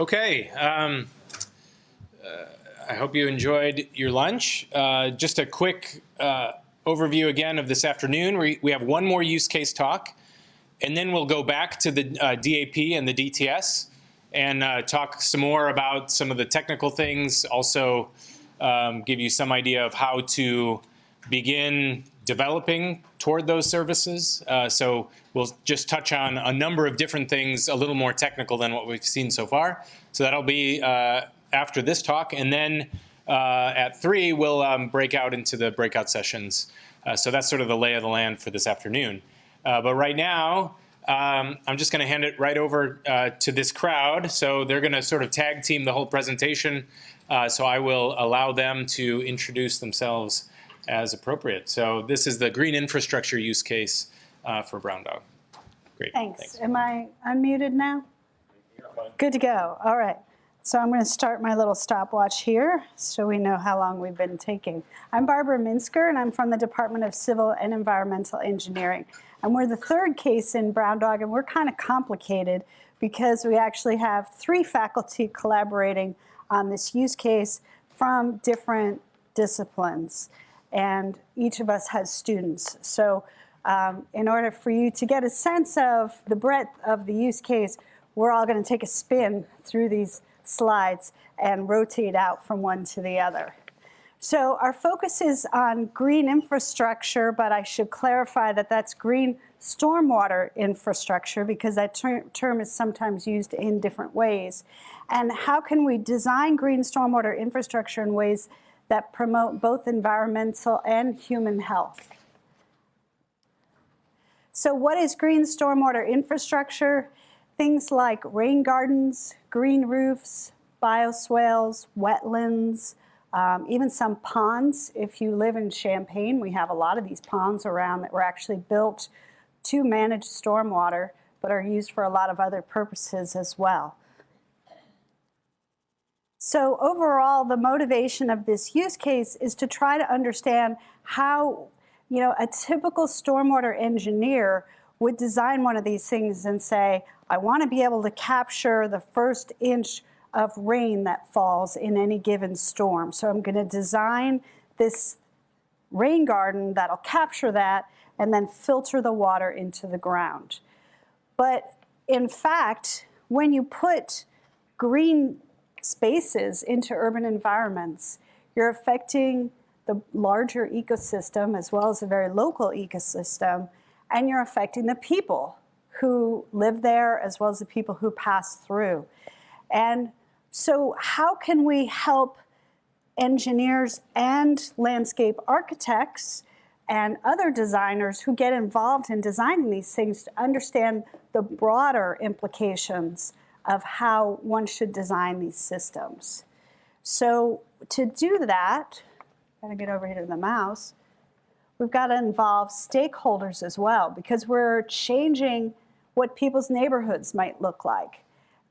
Okay, I hope you enjoyed your lunch. Just a quick overview again of this afternoon. We have one more use case talk, and then we'll go back to the DAP and the DTS and talk some more about some of the technical things, also give you some idea of how to begin developing toward those services. So we'll just touch on a number of different things, a little more technical than what we've seen so far. So that'll be after this talk. And then at 3, we'll break out into the breakout sessions. So that's sort of the lay of the land for this afternoon. But right now, I'm just going to hand it right over to this crowd. So they're going to sort of tag team the whole presentation. So I will allow them to introduce themselves as appropriate. So this is the green infrastructure use case for Brown Dog. Great. Thanks. Am I unmuted now? Good to go. All right. So I'm going to start my little stopwatch here so we know how long we've been taking. I'm Barbara Minsker, and I'm from the Department of Civil and Environmental Engineering. And we're the third case in Brown Dog, and we're kind of complicated because we actually have 3 faculty collaborating on this use case from different disciplines. And each of us has students. So in order for you to get a sense of the breadth of the use case, we're all going to take a spin through these slides and rotate out from one to the other. So our focus is on green infrastructure, but I should clarify that that's green stormwater infrastructure because that term is sometimes used in different ways. And how can we design green stormwater infrastructure in ways that promote both environmental and human health? So what is green stormwater infrastructure? Things like rain gardens, green roofs, bioswales, wetlands, even some ponds. If you live in Champaign, we have a lot of these ponds around that were actually built to manage stormwater, but are used for a lot of other purposes as well. So overall, the motivation of this use case is to try to understand how, a typical stormwater engineer would design one of these things and say, I want to be able to capture the first inch of rain that falls in any given storm. So I'm going to design this rain garden that'll capture that and then filter the water into the ground. But in fact, when you put green spaces into urban environments, you're affecting the larger ecosystem as well as a very local ecosystem, and you're affecting the people who live there as well as the people who pass through. And so how can we help engineers and landscape architects and other designers who get involved in designing these things to understand the broader implications of how one should design these systems? So to do that, I'm going to get over here to the mouse, we've got to involve stakeholders as well, because we're changing what people's neighborhoods might look like.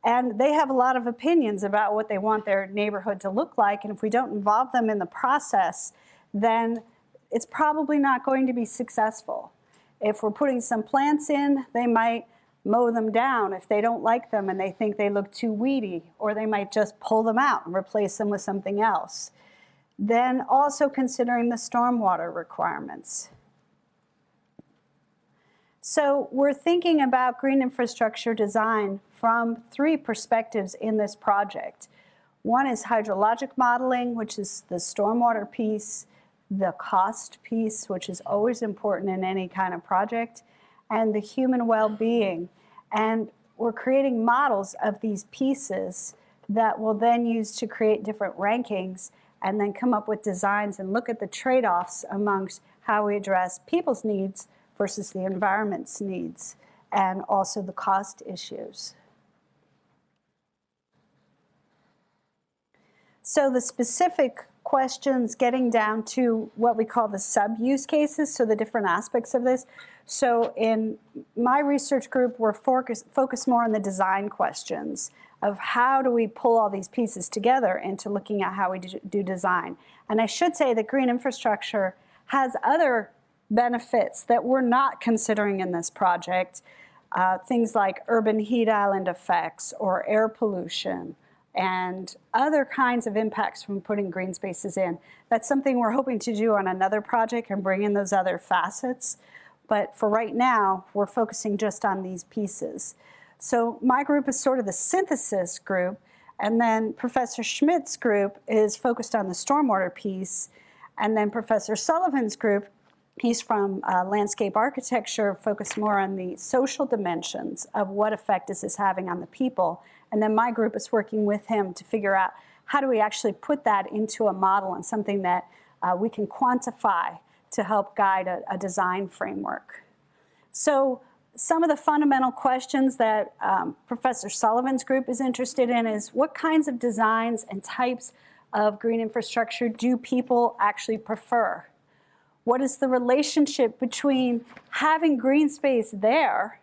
And they have a lot of opinions about what they want their neighborhood to look like, and if we don't involve them in the process, then it's probably not going to be successful. If we're putting some plants in, they might mow them down if they don't like them and they think they look too weedy, or they might just pull them out and replace them with something else. Then also considering the stormwater requirements. So we're thinking about green infrastructure design from 3 perspectives in this project. One is hydrologic modeling, which is the stormwater piece, the cost piece, which is always important in any kind of project, and the human well-being. And we're creating models of these pieces that we'll then use to create different rankings and then come up with designs and look at the trade-offs amongst how we address people's needs versus the environment's needs, and also the cost issues. So the specific questions getting down to what we call the sub-use cases, so the different aspects of this. So in my research group, we're focused more on the design questions of how do we pull all these pieces together into looking at how we do design. And I should say that green infrastructure has other benefits that we're not considering in this project, things like urban heat island effects or air pollution and other kinds of impacts from putting green spaces in. That's something we're hoping to do on another project and bring in those other facets. But for right now, we're focusing just on these pieces. So my group is sort of the synthesis group, and then Professor Schmidt's group is focused on the stormwater piece, and then Professor Sullivan's group, he's from landscape architecture, focused more on the social dimensions of what effect is this having on the people. And then my group is working with him to figure out how do we actually put that into a model and something that we can quantify to help guide a design framework. So some of the fundamental questions that Professor Sullivan's group is interested in is what kinds of designs and types of green infrastructure do people actually prefer? What is the relationship between having green space there,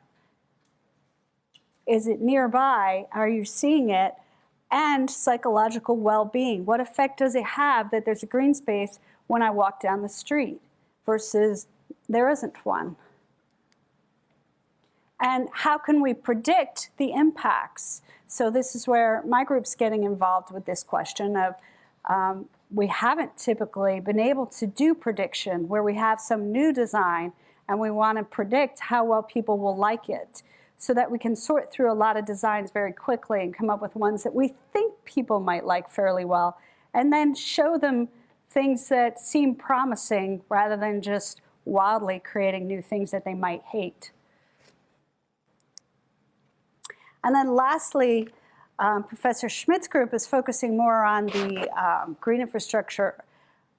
is it nearby, are you seeing it, and psychological well-being? What effect does it have that there's a green space when I walk down the street versus there isn't one? And how can we predict the impacts? So this is where my group's getting involved with this question of we haven't typically been able to do prediction where we have some new design and we want to predict how well people will like it so that we can sort through a lot of designs very quickly and come up with ones that we think people might like fairly well, and then show them things that seem promising rather than just wildly creating new things that they might hate. And then lastly, Professor Schmidt's group is focusing more on the green infrastructure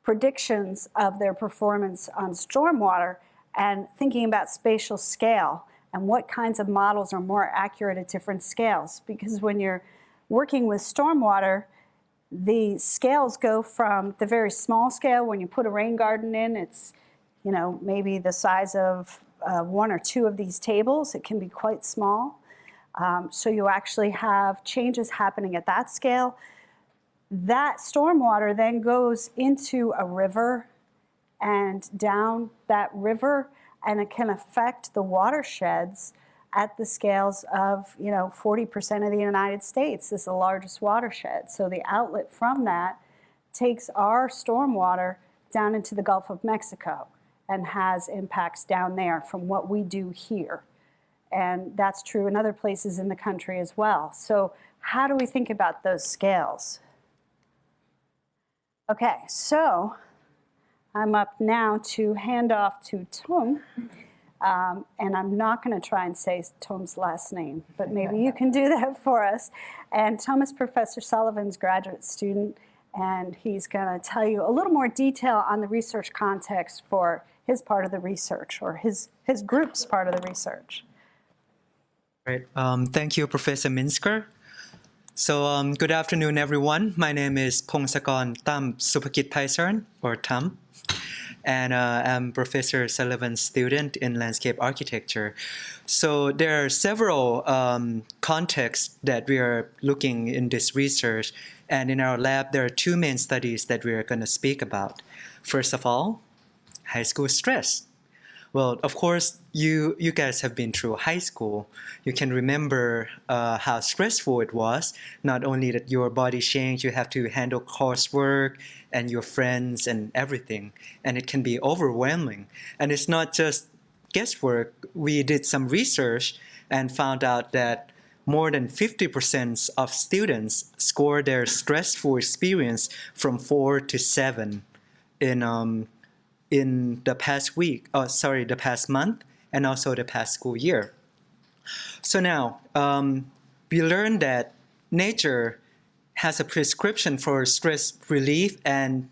predictions of their performance on stormwater and thinking about spatial scale and what kinds of models are more accurate at different scales. Because when you're working with stormwater, the scales go from the very small scale. When you put a rain garden in, it's maybe the size of one or two of these tables. It can be quite small. So you actually have changes happening at that scale. That stormwater then goes into a river and down that river, and it can affect the watersheds at the scales of 40% of the United States is the largest watershed. So the outlet from that takes our stormwater down into the Gulf of Mexico and has impacts down there from what we do here. And that's true in other places in the country as well. So how do we think about those scales? Okay, so I'm up now to hand off to Tom. And I'm not going to try and say Tom's last name, but maybe you can do that for us. And Tom is Professor Sullivan's graduate student, and he's going to tell you a little more detail on the research context for his part of the research, or his group's part of the research. Right. Thank you, Professor Minsker. So good afternoon, everyone. My name is Pongsakorn Tam Supakit Paisaran, or Tam, and I'm Professor Sullivan's student in landscape architecture. So there are several contexts that we are looking in this research, and in our lab there are two main studies that we are going to speak about. First of all, high school stress. Well, of course, you guys have been through high school. You can remember how stressful it was. Not only that your body changed, you have to handle coursework and your friends and everything. And it can be overwhelming. And it's not just guesswork. We did some research and found out that more than 50% of students score their stressful experience from 4 to 7 in the past the past month, and also the past school year. So now, we learned that nature has a prescription for stress relief and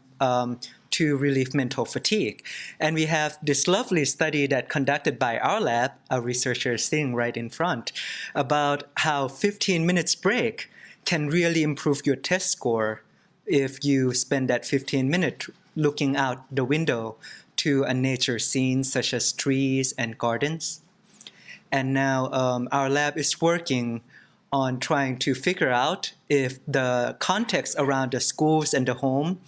to relieve mental fatigue. And we have this lovely study that conducted by our lab, our researcher sitting right in front, about how 15 minutes break can really improve your test score if you spend that 15 minutes looking out the window to a nature scene such as trees and gardens. And now our lab is working on trying to figure out if the context around the schools and the home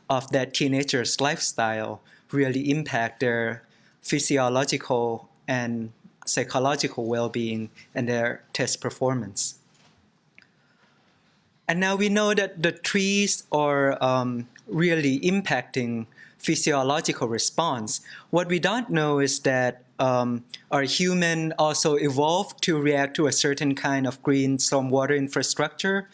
of that teenager's lifestyle really impact their physiological and psychological well-being and their test performance. And now we know that the trees are really impacting physiological response. What we don't know is that our human also evolved to react to a certain kind of green stormwater infrastructure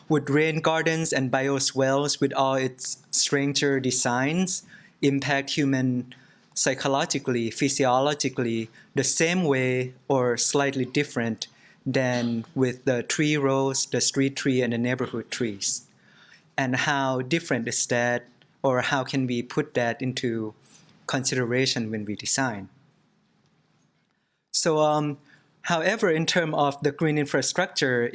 with rain gardens and bioswales with all its stranger designs impact human psychologically, physiologically, the same way or slightly different than with the tree rows, the street tree, and the neighborhood trees. And how different is that, or how can we put that into consideration when we design? So, however, in terms of the green infrastructure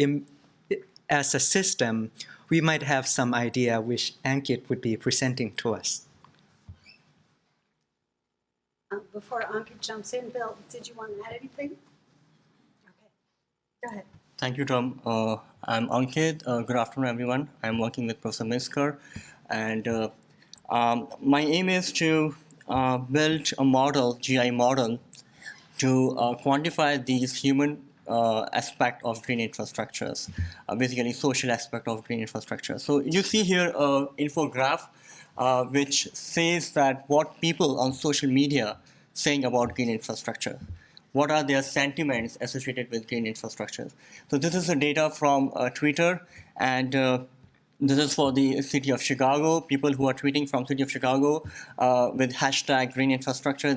as a system, we might have some idea which Ankit would be presenting to us. Before Ankit jumps in, Bill, did you want to add anything? Okay, go ahead. Thank you, Tom. I'm Ankit. Good afternoon, everyone. I'm working with Professor Minsker, and my aim is to build a model, GI model, to quantify these human aspect of green infrastructures, basically social aspect of green infrastructure. So you see here an infograph which says that what people on social media saying about green infrastructure. What are their sentiments associated with green infrastructure? So this is the data from Twitter, and this is for the city of Chicago. People who are tweeting from city of Chicago with hashtag green infrastructure,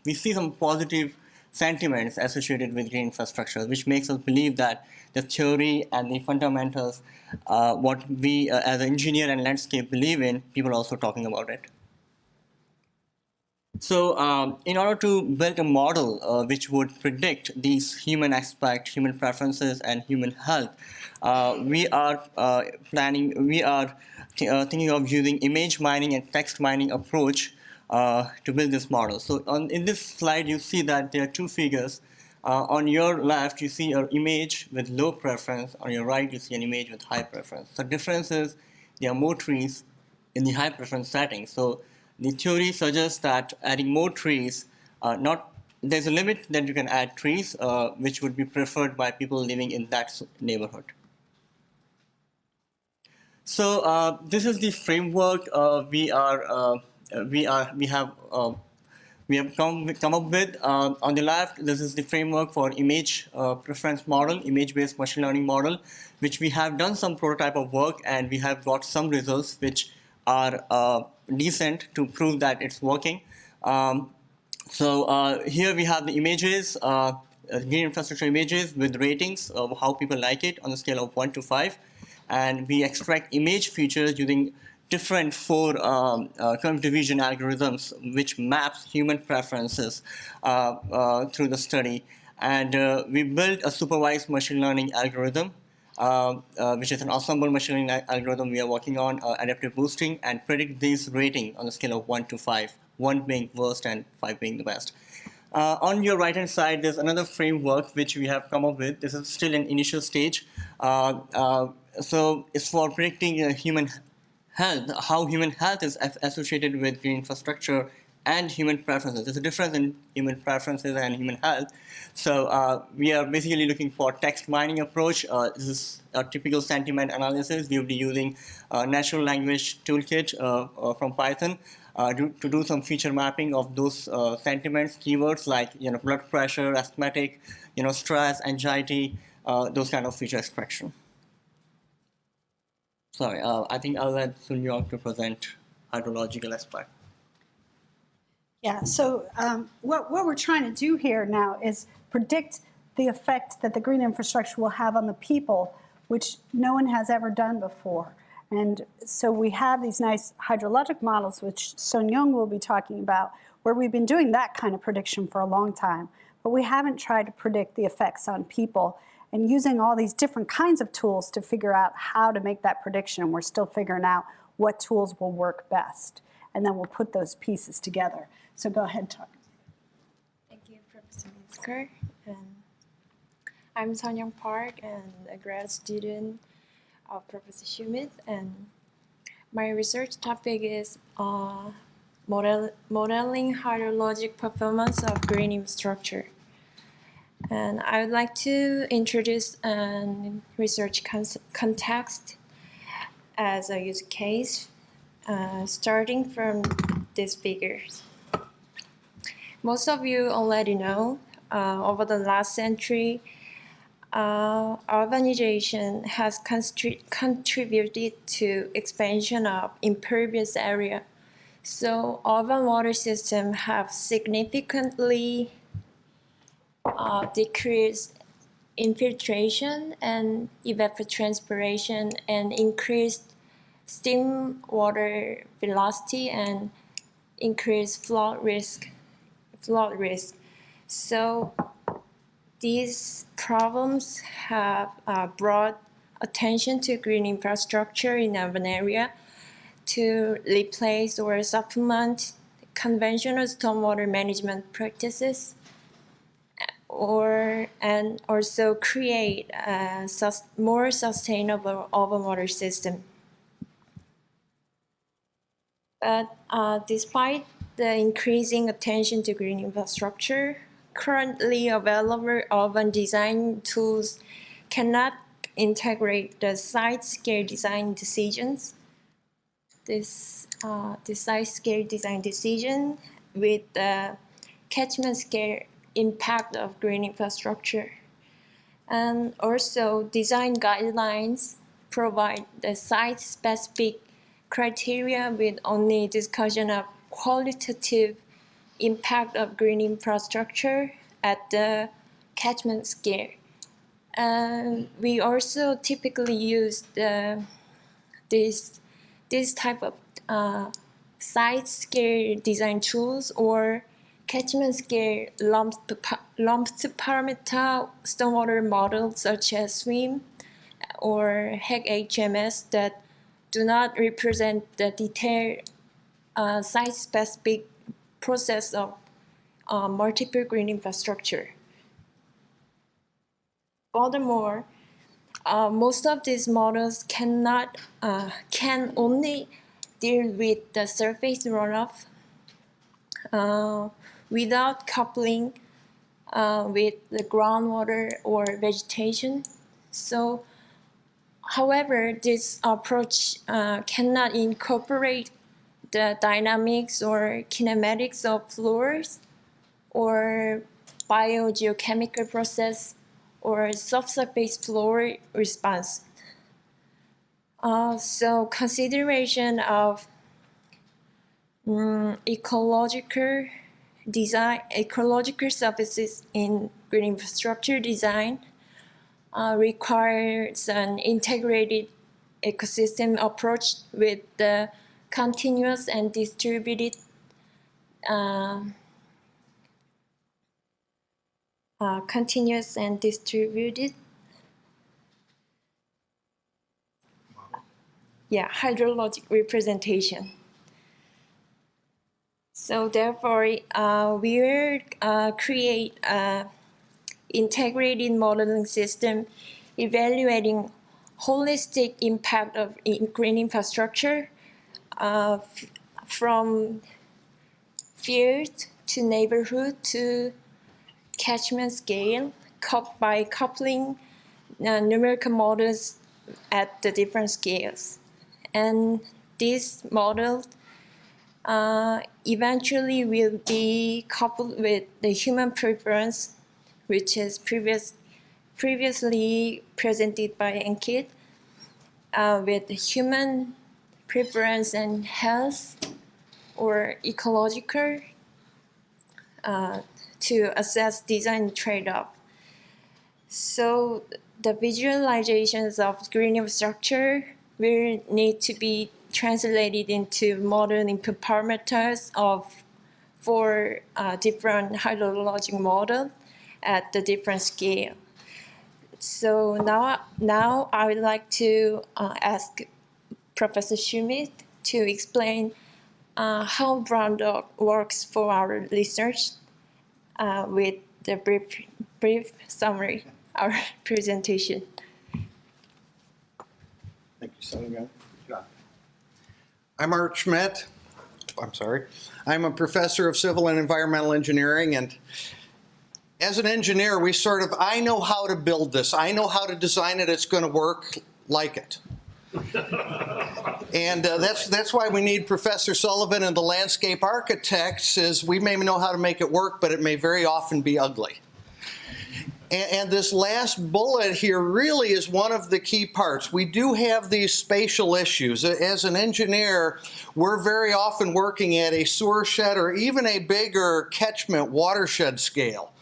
we see some positive sentiments associated with green infrastructure, which makes us believe that the theory and the fundamentals, what we as an engineer and landscape believe in, people are also talking about it. So in order to build a model which would predict these human aspects, human preferences, and human health, we are thinking of using image mining and text mining approach to build this model. So in this slide, you see that there are two figures. On your left, you see an image with low preference. On your right, you see an image with high preference. The difference is there are more trees in the high preference setting. So the theory suggests that adding more trees, there's a limit that you can add trees, which would be preferred by people living in that neighborhood. So this is the framework we have come up with. On the left, this is the framework for image preference model, image-based machine learning model, which we have done some prototype of work, and we have got some results which are decent to prove that it's working. So here we have the images, green infrastructure images with ratings of how people like it on a scale of 1 to 5. And we extract image features using different 4 computer vision algorithms which maps human preferences through the study. And we built a supervised machine learning algorithm, which is an ensemble machine learning algorithm we are working on, adaptive boosting, and predict these rating on a scale of 1 to 5, 1 being worst and 5 being the best. On your right-hand side, there's another framework which we have come up with. This is still an initial stage. So it's for predicting human health, how human health is associated with green infrastructure and human preferences. There's a difference in human preferences and human health. So we are basically looking for text mining approach. This is a typical sentiment analysis. We will be using natural language toolkit from Python to do some feature mapping of those sentiments, keywords like blood pressure, asthmatic, stress, anxiety, those kind of feature extraction. Sorry, I think I'll let Sun Young to present hydrological aspect. Yeah, so what we're trying to do here now is predict the effect that the green infrastructure will have on the people, which no one has ever done before. And so we have these nice hydrologic models, which Sun Young will be talking about, where we've been doing that kind of prediction for a long time. But we haven't tried to predict the effects on people, and using all these different kinds of tools to figure out how to make that prediction. And we're still figuring out what tools will work best. And then we'll put those pieces together. So go ahead, talk. Thank you, Professor Minsker. I'm Sun Young Park, and a grad student of Professor Schmidt. And my research topic is modeling hydrologic performance of green infrastructure. And I would like to introduce a research context as a use case, starting from these figures. Most of you already know, over the last century, urbanization has contributed to expansion of impervious area. So urban water systems have significantly decreased infiltration and evapotranspiration and increased steam water velocity and increased flood risk. So these problems have brought attention to green infrastructure in urban area to replace or supplement conventional stormwater management practices, and also create a more sustainable urban water system. But despite the increasing attention to green infrastructure, currently available urban design tools cannot integrate the site-scale design decisions. This site-scale design decision with the catchment scale impact of green infrastructure. And also design guidelines provide the site-specific criteria with only discussion of qualitative impact of green infrastructure at the catchment scale. We also typically use this type of site scale design tools or catchment scale lumped parameter stormwater models such as SWIM or HEC-HMS that do not represent the detailed site-specific process of multiple green infrastructure. Furthermore, most of these models can only deal with the surface runoff without coupling with the groundwater or vegetation. So, however, this approach cannot incorporate the dynamics or kinematics of fluors or biogeochemical process or subsurface flow response. So consideration of ecological services in green infrastructure design requires an integrated ecosystem approach with the continuous and distributed hydrologic representation. So therefore, we will create an integrated modeling system evaluating holistic impact of green infrastructure from field to neighborhood to catchment scale by coupling numerical models at the different scales. And this model eventually will be coupled with the human preference, which is previously presented by Ankit, with human preference and health or ecological to assess design trade-off. So the visualizations of green infrastructure will need to be translated into modeling parameters for different hydrologic models at the different scale. So now I would like to ask Professor Schmidt to explain how Brown Dog works for our research with the brief summary of our presentation. Thank you, Sonia. I'm Art Schmidt. I'm a professor of civil and environmental engineering, and as an engineer, I know how to build this. I know how to design it. It's going to work like it. And that's why we need Professor Sullivan and the landscape architects, is we may know how to make it work, but it may very often be ugly. And this last bullet here really is one of the key parts. We do have these spatial issues. As an engineer, we're very often working at a sewer shed or even a bigger catchment watershed scale.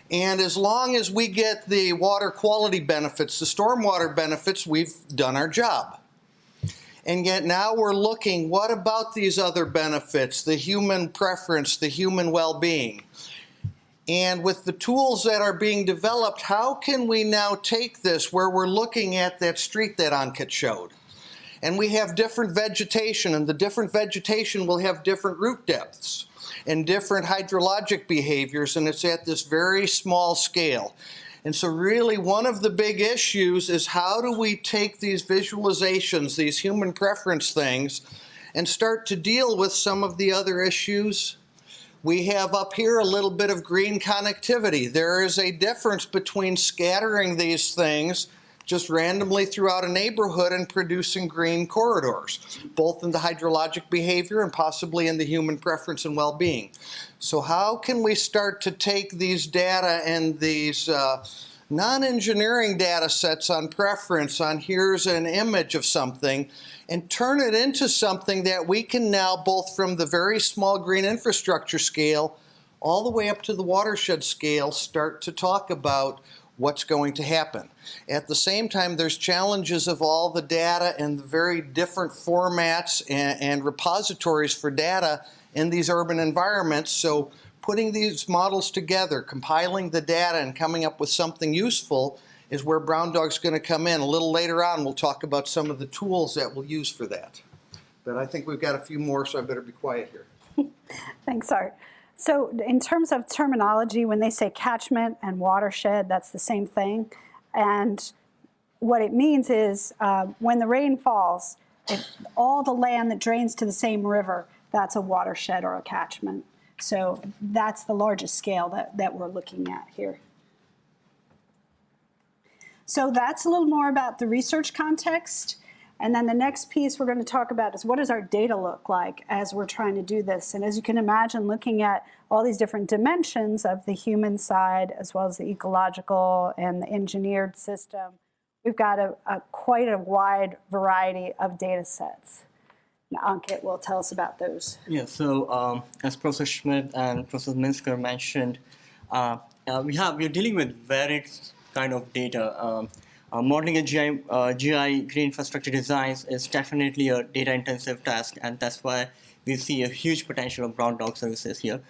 And as long as we get the water quality benefits, the stormwater benefits, we've done our job. And yet now we're looking, what about these other benefits, the human preference, the human well-being? And with the tools that are being developed, how can we now take this where we're looking at that street that Ankit showed? And we have different vegetation, and the different vegetation will have different root depths and different hydrologic behaviors, and it's at this very small scale. And so really one of the big issues is, how do we take these visualizations, these human preference things, and start to deal with some of the other issues? We have up here a little bit of green connectivity. There is a difference between scattering these things just randomly throughout a neighborhood and producing green corridors, both in the hydrologic behavior and possibly in the human preference and well-being. So how can we start to take these data and these non-engineering data sets on preference, on here's an image of something, and turn it into something that we can now, both from the very small green infrastructure scale all the way up to the watershed scale, start to talk about what's going to happen. At the same time, there's challenges of all the data and the very different formats and repositories for data in these urban environments. So putting these models together, compiling the data, and coming up with something useful is where Brown Dog's going to come in. A little later on, we'll talk about some of the tools that we'll use for that. But I think we've got a few more, so I better be quiet here. Thanks, Art. So in terms of terminology, when they say catchment and watershed, that's the same thing. And what it means is when the rain falls, all the land that drains to the same river, that's a watershed or a catchment. So that's the largest scale that we're looking at here. So that's a little more about the research context. And then the next piece we're going to talk about is, what does our data look like as we're trying to do this? And as you can imagine, looking at all these different dimensions of the human side, as well as the ecological and the engineered system, we've got quite a wide variety of data sets. Now, Ankit will tell us about those. Yeah, so as Professor Schmidt and Professor Minsker mentioned, we're dealing with varied kind of data. Modeling a GI green infrastructure designs is definitely a data-intensive task, and that's why we see a huge potential of Brown Dog services here.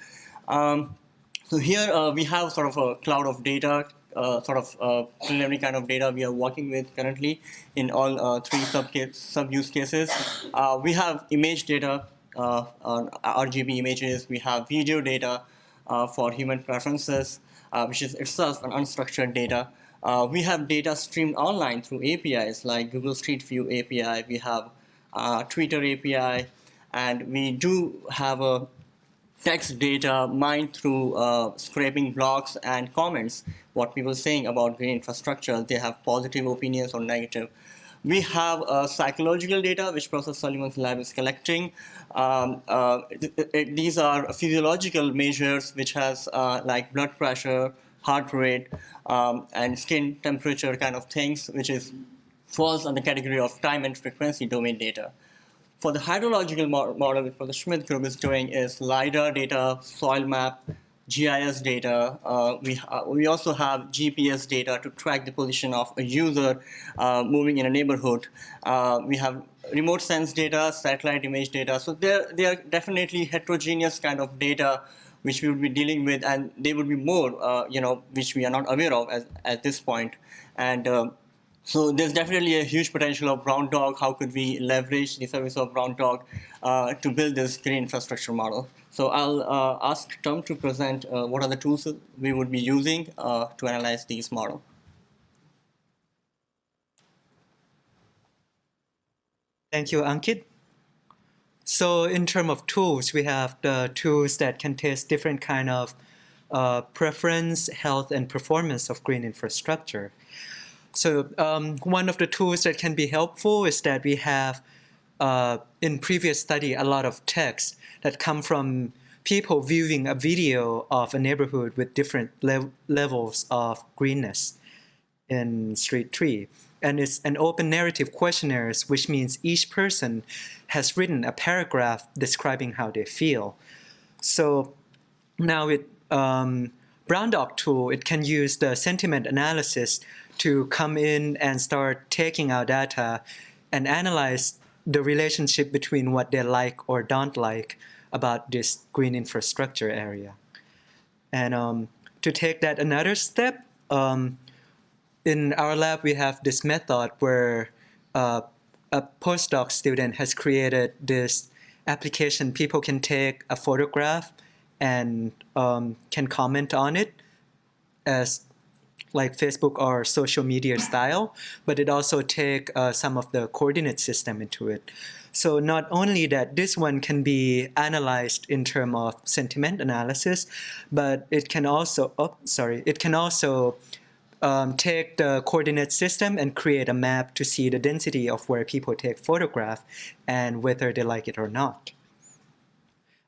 So here we have sort of a cloud of data, preliminary kind of data we are working with currently in all three sub-use cases. We have image data, RGB images. We have video data for human preferences, which is itself an unstructured data. We have data streamed online through APIs like Google Street View API, we have Twitter API, and we do have a text data mined through scraping blogs and comments, what people are saying about green infrastructure. They have positive opinions or negative. We have psychological data, which Professor Sullivan's lab is collecting. These are physiological measures, which has like blood pressure, heart rate, and skin temperature kind of things, which falls on the category of time and frequency domain data. For the hydrological model that the Schmidt group is doing is LiDAR data, soil map, GIS data. We also have GPS data to track the position of a user moving in a neighborhood. We have remote sense data, satellite image data. So they are definitely heterogeneous kind of data which we will be dealing with, and there will be more, which we are not aware of at this point. And so there's definitely a huge potential of Brown Dog. How could we leverage the service of Brown Dog to build this green infrastructure model? So I'll ask Tom to present what are the tools we would be using to analyze these models. Thank you, Ankit. So in terms of tools, we have the tools that can test different kind of preference, health, and performance of green infrastructure. So one of the tools that can be helpful is that we have, in previous study, a lot of text that come from people viewing a video of a neighborhood with different levels of greenness in street tree. And it's an open narrative questionnaires, which means each person has written a paragraph describing how they feel. So now with Brown Dog tool, it can use the sentiment analysis to come in and start taking our data and analyze the relationship between what they like or don't like about this green infrastructure area. And to take that another step, in our lab, we have this method where a postdoc student has created this application. People can take a photograph and can comment on it as like Facebook or social media style, but it also take some of the coordinate system into it. So not only that this one can be analyzed in terms of sentiment analysis, but it can also, take the coordinate system and create a map to see the density of where people take photographs and whether they like it or not.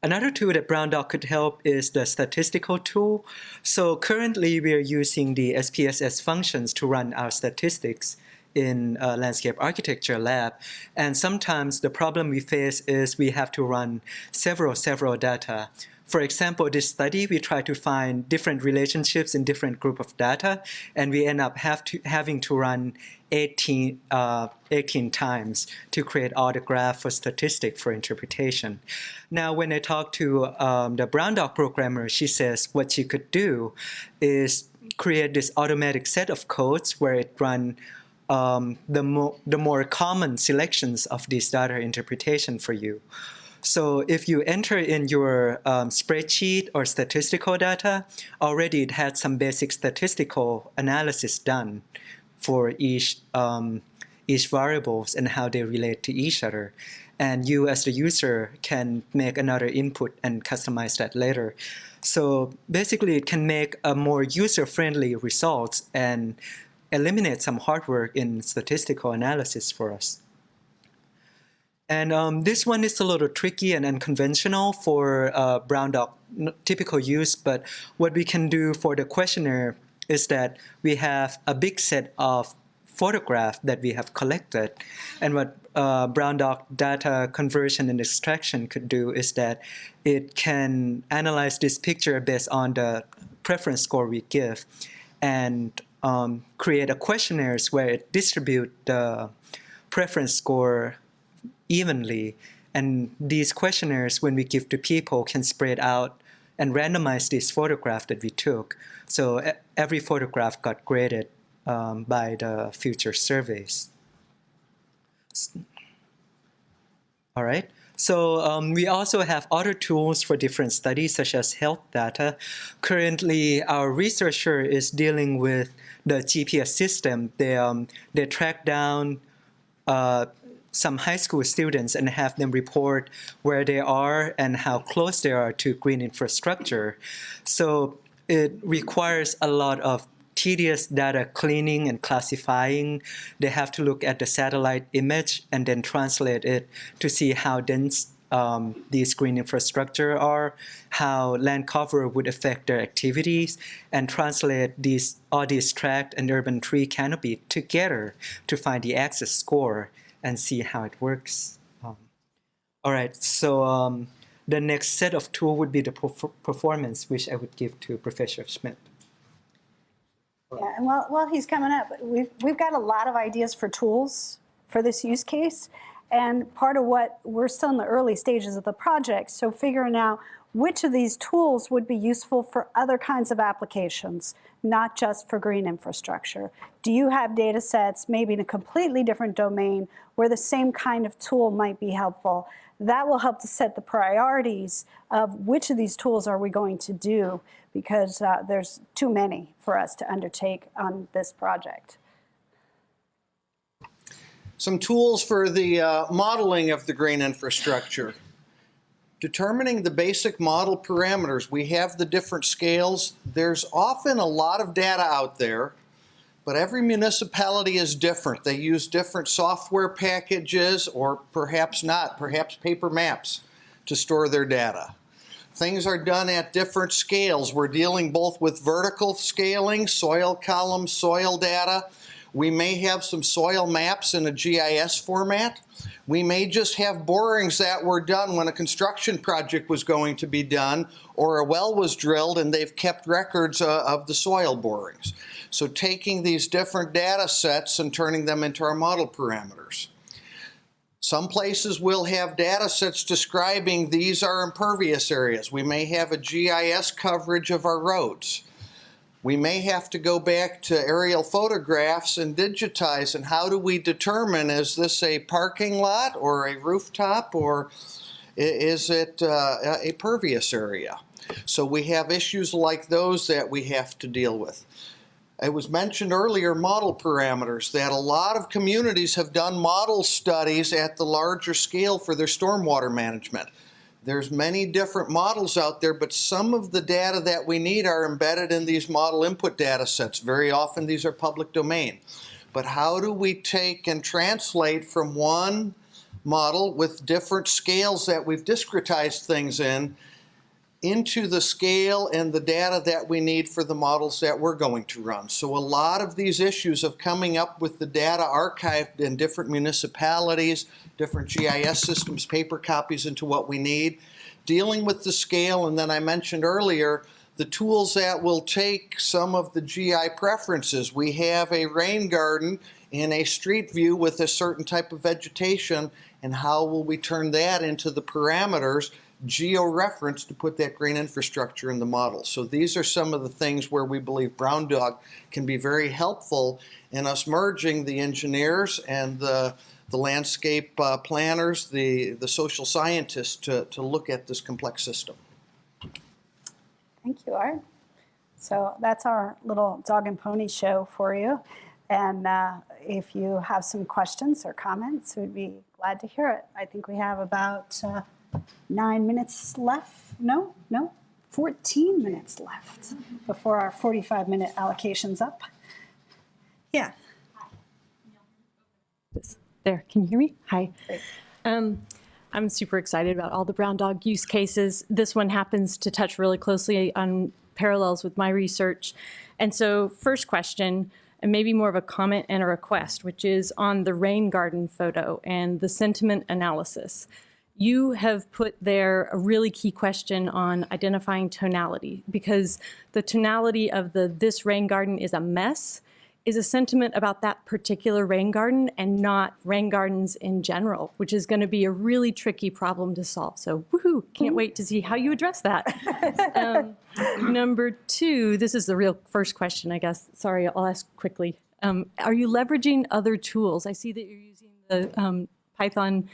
Another tool that Brown Dog could help is the statistical tool. So currently we are using the SPSS functions to run our statistics in landscape architecture lab. And sometimes the problem we face is we have to run several data. For example, this study, we try to find different relationships in different group of data, and we end up having to run 18 times to create all the graph for statistic for interpretation. Now, when I talk to the Brown Dog programmer, she says what she could do is create this automatic set of codes where it run the more common selections of this data interpretation for you. So if you enter in your spreadsheet or statistical data, already it had some basic statistical analysis done for each variables and how they relate to each other. And you as the user can make another input and customize that later. So basically it can make a more user-friendly results and eliminate some hard work in statistical analysis for us. And this one is a little tricky and unconventional for Brown Dog typical use, but what we can do for the questionnaire is that we have a big set of photographs that we have collected. And what Brown Dog data conversion and extraction could do is that it can analyze this picture based on the preference score we give and create a questionnaires where it distributes the preference score evenly, and these questionnaires, when we give to people, can spread out and randomize this photograph that we took. So every photograph got graded by the future surveys. All right. So we also have other tools for different studies, such as health data. Currently, our researcher is dealing with the GPS system. They track down some high school students and have them report where they are and how close they are to green infrastructure. So it requires a lot of tedious data cleaning and classifying. They have to look at the satellite image and then translate it to see how dense these green infrastructure are, how land cover would affect their activities, and translate all these tract and urban tree canopy together to find the axis score and see how it works. All right, so the next set of tool would be the performance, which I would give to Professor Schmidt. Yeah, and while he's coming up, we've got a lot of ideas for tools for this use case. And part of what we're still in the early stages of the project, so figuring out which of these tools would be useful for other kinds of applications, not just for green infrastructure. Do you have data sets, maybe in a completely different domain, where the same kind of tool might be helpful? That will help to set the priorities of which of these tools are we going to do, because there's too many for us to undertake on this project. Some tools for the modeling of the green infrastructure. determining the basic model parameters. We have the different scales. There's often a lot of data out there, but every municipality is different. They use different software packages, or perhaps not, perhaps paper maps to store their data. Things are done at different scales. We're dealing both with vertical scaling, soil column, soil data. We may have some soil maps in a GIS format. We may just have borings that were done when a construction project was going to be done, or a well was drilled and they've kept records of the soil borings. So taking these different data sets and turning them into our model parameters. Some places will have data sets describing these are impervious areas. We may have a GIS coverage of our roads. We may have to go back to aerial photographs and digitize, and how do we determine, is this a parking lot or a rooftop, or is it a pervious area? So we have issues like those that we have to deal with. It was mentioned earlier, model parameters, that a lot of communities have done model studies at the larger scale for their stormwater management. There's many different models out there, but some of the data that we need are embedded in these model input data sets. Very often these are public domain. But how do we take and translate from one model with different scales that we've discretized things in into the scale and the data that we need for the models that we're going to run? So a lot of these issues of coming up with the data archived in different municipalities, different GIS systems, paper copies into what we need, dealing with the scale, and then I mentioned earlier the tools that will take some of the GI preferences. We have a rain garden in a street view with a certain type of vegetation, and how will we turn that into the parameters geo-reference to put that green infrastructure in the model? So these are some of the things where we believe Brown Dog can be very helpful in us merging the engineers and the landscape planners, the social scientists to look at this complex system. Thank you, Art. So that's our little dog and pony show for you. And if you have some questions or comments, we'd be glad to hear it. I think we have about 9 minutes left. No, 14 minutes left before our 45-minute allocation's up. Yeah. There, can you hear me? Hi. Great. I'm super excited about all the brown dog use cases. This one happens to touch really closely on parallels with my research. And so first question, and maybe more of a comment and a request, which is on the rain garden photo and the sentiment analysis. You have put there a really key question on identifying tonality, because the tonality of this rain garden is a mess is a sentiment about that particular rain garden and not rain gardens in general, which is going to be a really tricky problem to solve. So woohoo, can't wait to see how you address that. Number two, this is the real first question, I guess. Sorry, I'll ask quickly. Are you leveraging other tools? I see that you're using the Python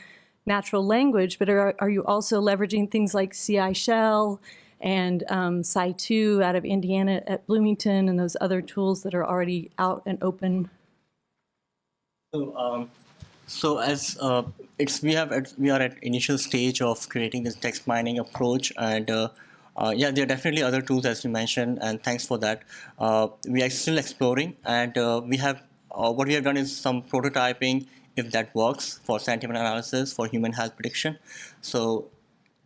natural language, but are you also leveraging things like CI Shell and Sci2 out of Indiana at Bloomington and those other tools that are already out and open? So as we are at initial stage of creating this text mining approach, and yeah, there are definitely other tools as you mentioned, and thanks for that. We are still exploring, and we have what we have done is some prototyping, if that works, for sentiment analysis for human health prediction. So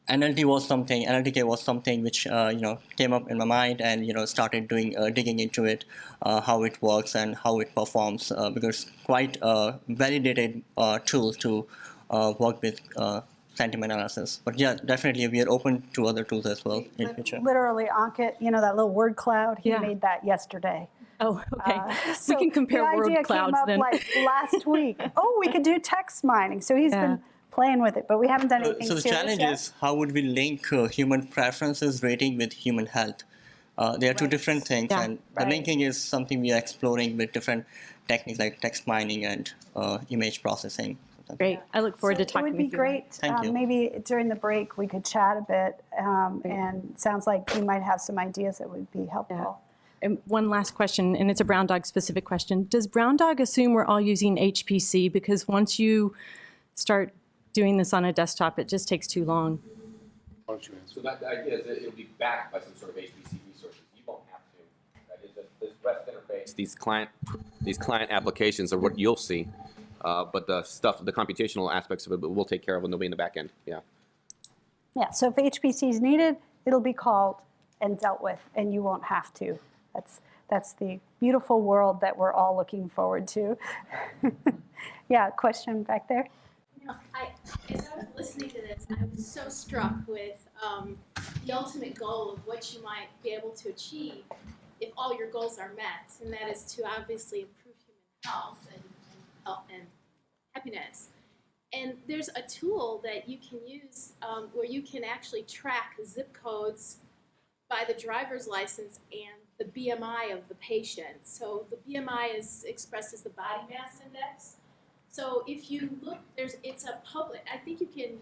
NLTK was something which came up in my mind, and started doing digging into it, how it works and how it performs, because quite a validated tool to work with sentiment analysis. But yeah, definitely we are open to other tools as well in future. Literally, Ankit, that little word cloud, he Yeah. made that yesterday. Oh, okay. So we can compare the word idea clouds came up then. like last week. Oh, we could do text mining. So he's been playing with it, but we haven't done anything So the serious challenge yet. is, how would we link human preferences rating with human health? They are two different things, Yeah. and the Right. linking is something we are exploring with different techniques like text mining and image processing. Great. I look forward to It talking would be with you. great. Thank you. Maybe during the break we could chat a bit, and it sounds like you might have some ideas that would be helpful. And one last question, and it's a Brown Dog specific question. Does Brown Dog assume we're all using HPC? Because once you start doing this on a desktop, it just takes too long. Why don't you answer? So that the idea is that it'll be backed by some sort of HPC resources. You won't have to. That is this REST interface. These client applications are what you'll see, but the computational aspects of it, we'll take care of when they'll be in the back end. Yeah. Yeah, so if HPC is needed, it'll be called and dealt with, and you won't have to. That's the beautiful world that we're all looking forward to. Yeah, question back there? You know, as I was listening to this, I was so struck with the ultimate goal of what you might be able to achieve if all your goals are met, and that is to obviously improve human health and happiness. And there's a tool that you can use where you can actually track zip codes by the driver's license and the BMI of the patient. So the BMI is expressed as the body mass index. So if you look, it's a public, I think you can,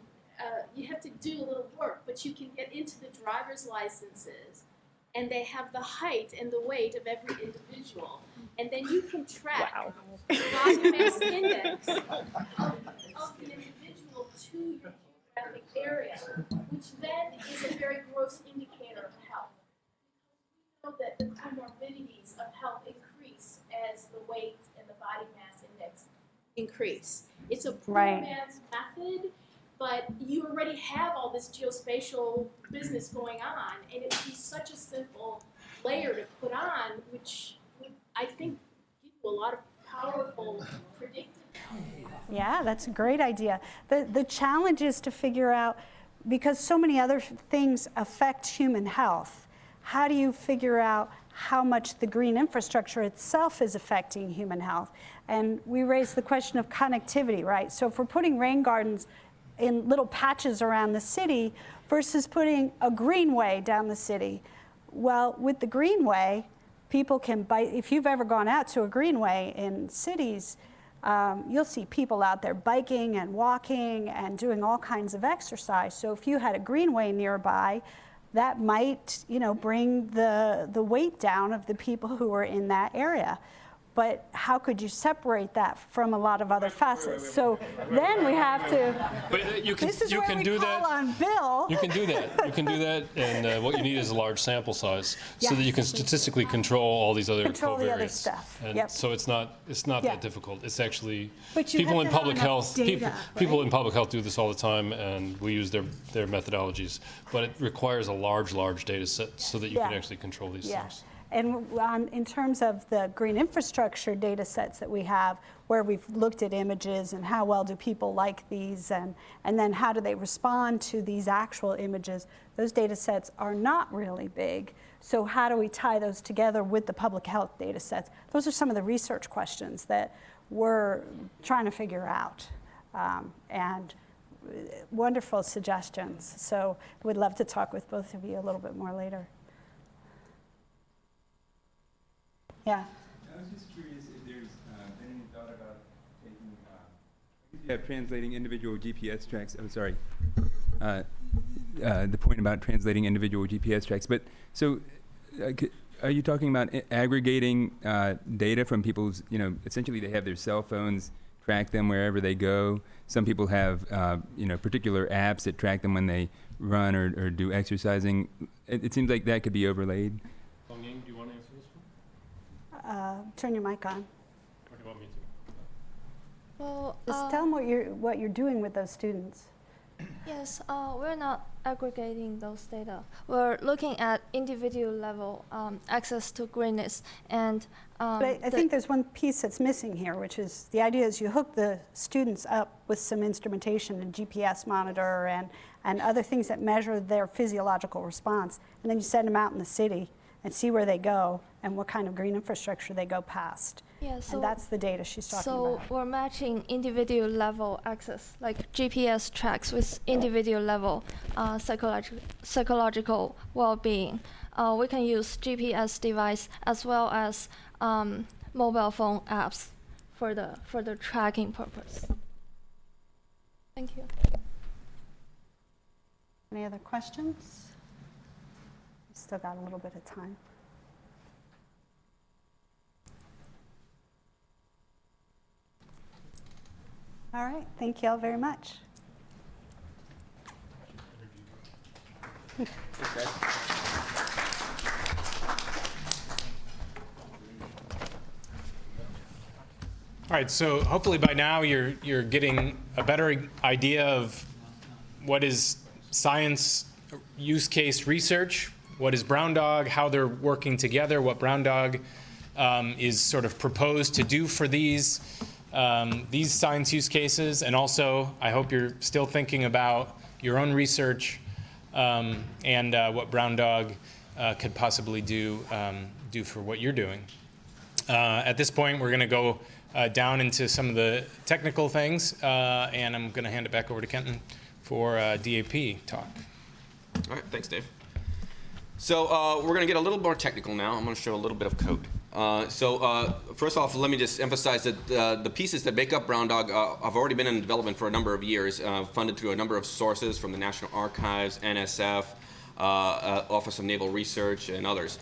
you have to do a little work, but you can get into the driver's licenses and they have the height and the weight of every individual. And then you can track the body mass index of the individual to your geographic area, which then is a very gross indicator of health. We know that the comorbidities of health increase as the weight and the body mass index increase. It's a poor man's method, but you already have all this geospatial business going on, and it would be such a simple layer to put on, which would, I think, give you a lot of powerful predictive. Yeah, that's a great idea. The challenge is to figure out, because so many other things affect human health, how do you figure out how much the green infrastructure itself is affecting human health? And we raised the question of connectivity, right? So if we're putting rain gardens in little patches around the city versus putting a greenway down the city, well, with the greenway, people can bike. If you've ever gone out to a greenway in cities, you'll see people out there biking and walking and doing all kinds of exercise. So if you had a greenway nearby, that might, bring the weight down of the people who are in that area. But how could you separate that from a lot of other facets? So then we have to. But This is where we call on Bill. You can do that. You can do that, and what you need is a large sample size so that you can statistically control all these other Control the other covariates. stuff. And Yep. so it's not Yeah. that difficult. It's actually But you people have in to have public enough health. data, People right? in public health do this all the time, and we use their methodologies. But it requires a large data set so that you can Yeah. actually control these Yeah. things. And in terms of the green infrastructure data sets that we have, where we've looked at images and how well do people like these, and then how do they respond to these actual images, those data sets are not really big. So how do we tie those together with the public health data sets? Those are some of the research questions that we're trying to figure out. And wonderful suggestions. So we'd love to talk with both of you a little bit more later. Yeah. I was just curious if there's been any thought about taking, translating individual GPS tracks. I'm sorry. The point about translating individual GPS tracks. But so, are you talking about aggregating data from people's? Essentially they have their cell phones track them wherever they go. Some people have, particular apps that track them when they run or do exercising. It seems like that could be overlaid. Tong Ying, do you want to answer this one? Turn your mic on. Or do you want me to? Well, Just tell them what you're doing with those students. yes, we're not aggregating those data. We're looking at individual level access to greenness. And But I think there's one piece that's missing here, which is the idea is you hook the students up with some instrumentation and GPS monitor and other things that measure their physiological response. And then you send them out in the city and see where they go and what kind of green infrastructure they go past. yeah, so And that's the data she's talking So about. we're matching individual level access, like GPS tracks with individual level psychological well-being. We can use GPS device as well as mobile phone apps for the tracking purpose. Thank you. Any other questions? Still got a little bit of time. All right, thank you all very much. All right, so hopefully by now you're getting a better idea of what is science use case research, what is Brown Dog, how they're working together, what Brown Dog is sort of proposed to do for these science use cases, and also I hope you're still thinking about your own research and what Brown Dog could possibly do for what you're doing. At this point, we're going to go down into some of the technical things, and I'm going to hand it back over to Kenton for DAP talk. All right, thanks, Dave. So we're going to get a little more technical now. I'm going to show a little bit of code. First off, let me just emphasize that the pieces that make up Brown Dog have already been in development for a number of years, funded through a number of sources from the National Archives, NSF, Office of Naval Research, and others.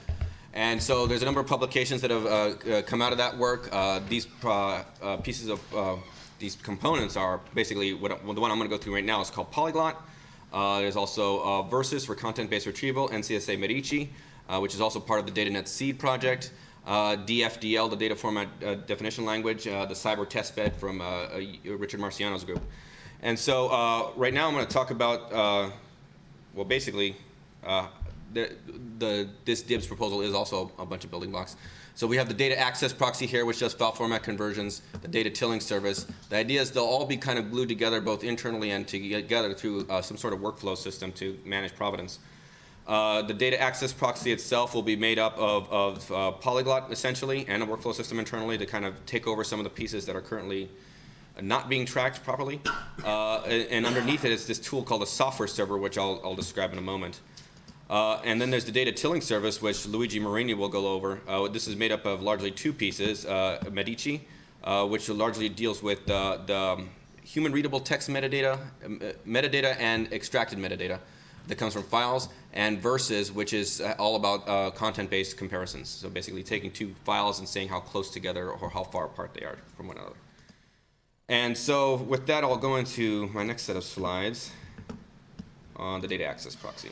And so there's a number of publications that have come out of that work. These pieces of these components are basically the one I'm going to go through right now is called Polyglot. There's also Versus for content-based retrieval, NCSA Medici, which is also part of the DataNet Seed project. DFDL, the data format definition language, the cyber testbed from Richard Marciano's group. And so right now I'm going to talk about, well, basically, this DIBS proposal is also a bunch of building blocks. So we have the data access proxy here, which does file format conversions, the data tilling service. The idea is they'll all be kind of glued together both internally and together through some sort of workflow system to manage provenance. The data access proxy itself will be made up of Polyglot, essentially, and a workflow system internally to kind of take over some of the pieces that are currently not being tracked properly. And underneath it is this tool called a software server, which I'll describe in a moment. And then there's the data tilling service, which Luigi Marini will go over. This is made up of largely two pieces, Medici, which largely deals with the human-readable text metadata and extracted metadata that comes from files, and Versus, which is all about content-based comparisons. So basically taking two files and saying how close together or how far apart they are from one another. And so with that, I'll go into my next set of slides on the data access proxy.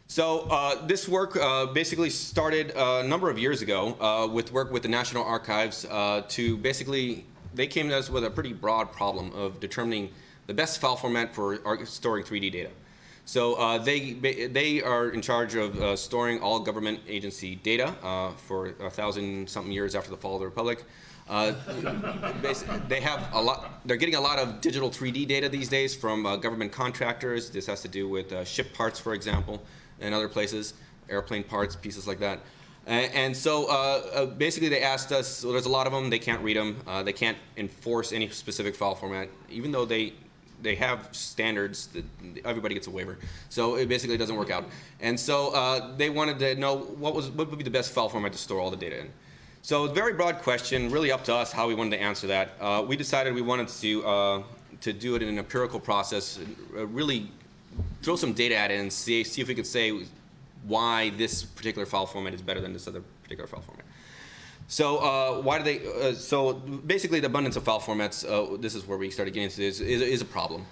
So this work basically started a number of years ago with work with the National Archives to basically, they came to us with a pretty broad problem of determining the best file format for storing 3D data. So they are in charge of storing all government agency data for 1,000-something years after the fall of the Republic. They have a lot. They're getting a lot of digital 3D data these days from government contractors. This has to do with ship parts, for example, and other places, airplane parts, pieces like that. And so basically they asked us, well, there's a lot of them, they can't read them, they can't enforce any specific file format, even though they have standards that everybody gets a waiver. So it basically doesn't work out. And so they wanted to know what would be the best file format to store all the data in. So a very broad question, really up to us how we wanted to answer that. We decided we wanted to do it in an empirical process, really throw some data at it and see if we could say why this particular file format is better than this other particular file format. So why do they? So basically, the abundance of file formats. This is where we started getting into this. Is a problem.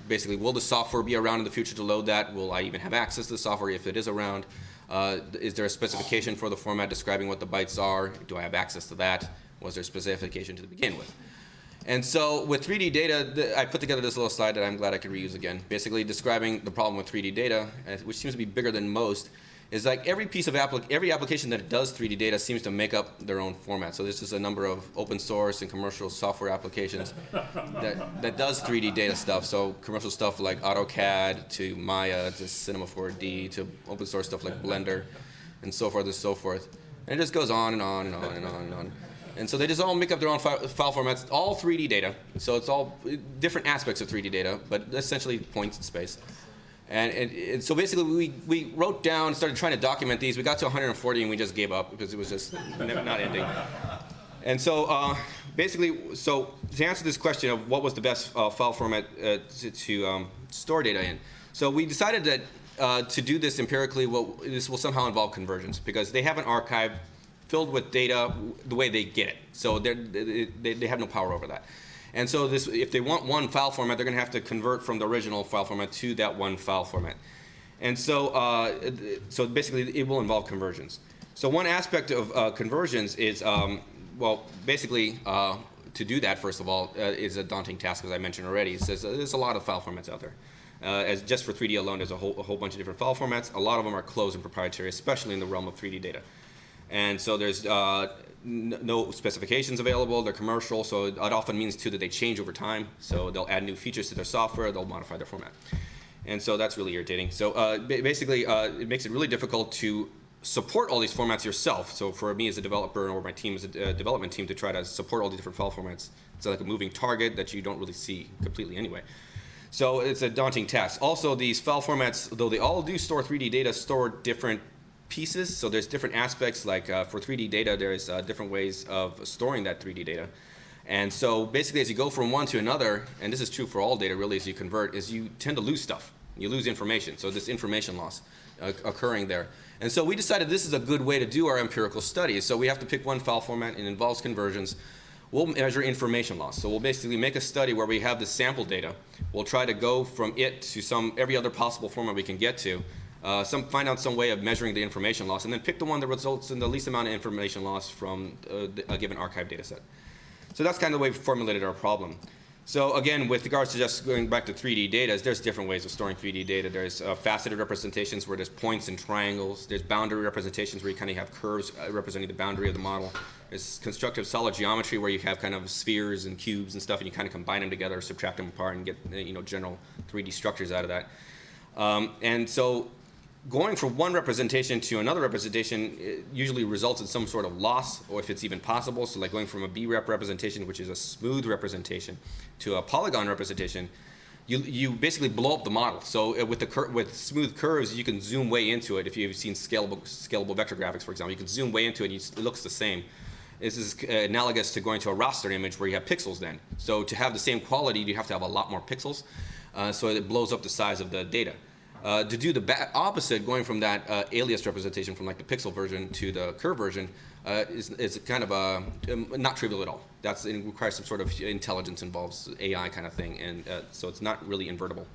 Basically, will the software be around in the future to load that? Will I even have access to the software if it is around? Is there a specification for the format describing what the bytes are? Do I have access to that? Was there a specification to begin with? And so with 3D data, I put together this little slide that I'm glad I could reuse again. Basically describing the problem with 3D data, which seems to be bigger than most, is like every piece of every application that does 3D data seems to make up their own format. So this is a number of open source and commercial software applications that does 3D data stuff. So commercial stuff like AutoCAD to Maya to Cinema 4D to open source stuff like Blender and so forth and so forth. And it just goes on and on and on and on and on. And so they just all make up their own file formats, all 3D data. So it's all different aspects of 3D data, but essentially points in space. And so basically we wrote down, started trying to document these. We got to 140 and we just gave up because it was just not ending. And so basically, so to answer this question of what was the best file format to store data in, so we decided that to do this empirically, this will somehow involve conversions because they have an archive filled with data the way they get it. So they have no power over that. And so if they want one file format, they're going to have to convert from the original file format to that one file format. And so basically it will involve conversions. So one aspect of conversions is, well, basically to do that, first of all, is a daunting task, as I mentioned already. It says there's a lot of file formats out there. As just for 3D alone, there's a whole bunch of different file formats. A lot of them are closed and proprietary, especially in the realm of 3D data. And so there's no specifications available. They're commercial, so it often means too that they change over time. So they'll add new features to their software. They'll modify their format. And so that's really irritating. So basically, it makes it really difficult to support all these formats yourself. So for me as a developer, or my team as a development team, to try to support all these different file formats, it's like a moving target that you don't really see completely anyway. So it's a daunting task. Also, these file formats, though they all do store 3D data, store different pieces. So there's different aspects, like for 3D data, there's different ways of storing that 3D data. And so basically, as you go from one to another, and this is true for all data really, as you convert, is you tend to lose stuff. You lose information. So this information loss occurring there. And so we decided this is a good way to do our empirical studies. So we have to pick one file format, and it involves conversions. We'll measure information loss. So we'll basically make a study where we have the sample data. We'll try to go from it to every other possible format we can get to, find out some way of measuring the information loss, and then pick the one that results in the least amount of information loss from a given archive data set. So that's kind of the way we formulated our problem. So again, with regards to just going back to 3D data, there's different ways of storing 3D data. There's faceted representations where there's points and triangles. There's boundary representations where you kind of have curves representing the boundary of the model. There's constructive solid geometry where you have kind of spheres and cubes and stuff, and you kind of combine them together, subtract them apart, and get general 3D structures out of that. And so going from one representation to another representation usually results in some sort of loss, or if it's even possible. So like going from a B-rep representation, which is a smooth representation, to a polygon representation, you basically blow up the model. So with smooth curves, you can zoom way into it. If you've seen scalable vector graphics, for example, you can zoom way into it, and it looks the same. This is analogous to going to a raster image where you have pixels then. So to have the same quality, you have to have a lot more pixels. So it blows up the size of the data. To do the opposite, going from that alias representation from like the pixel version to the curve version, is kind of not trivial at all. It requires some sort of intelligence, involves AI kind of thing, and so it's not really invertible.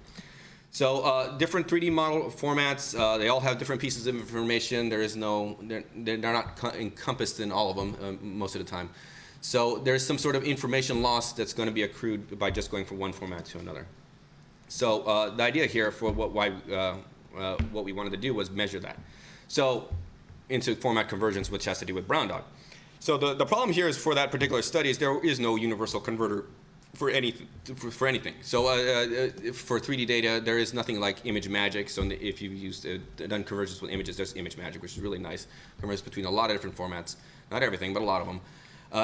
So different 3D model formats, they all have different pieces of information. They're not encompassed in all of them most of the time. So there's some sort of information loss that's going to be accrued by just going from one format to another. So the idea here for what we wanted to do was measure that. So into format conversions, which has to do with Brown Dog. So the problem here is for that particular study is there is no universal converter for anything. So for 3D data, there is nothing like image magic. So if you've done conversions with images, there's image magic, which is really nice. Converts between a lot of different formats. Not everything, but a lot of them.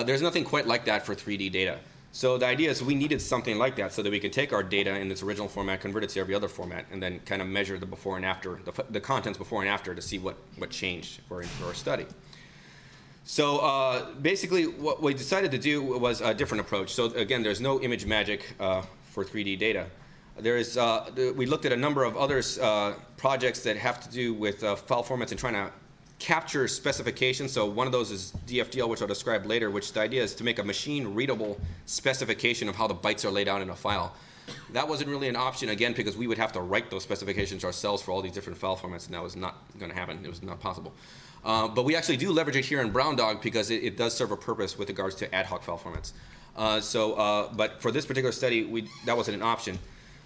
There's nothing quite like that for 3D data. So the idea is we needed something like that so that we could take our data in its original format, convert it to every other format, and then kind of measure the before and after, the contents before and after, to see what changed for our study. So basically what we decided to do was a different approach. So again, there's no image magic for 3D data. We looked at a number of other projects that have to do with file formats and trying to capture specifications. So one of those is DFDL, which I'll describe later, which the idea is to make a machine-readable specification of how the bytes are laid out in a file. That wasn't really an option, again, because we would have to write those specifications ourselves for all these different file formats, and that was not going to happen. It was not possible. But we actually do leverage it here in Brown Dog because it does serve a purpose with regards to ad hoc file formats. But for this particular study, that wasn't an option.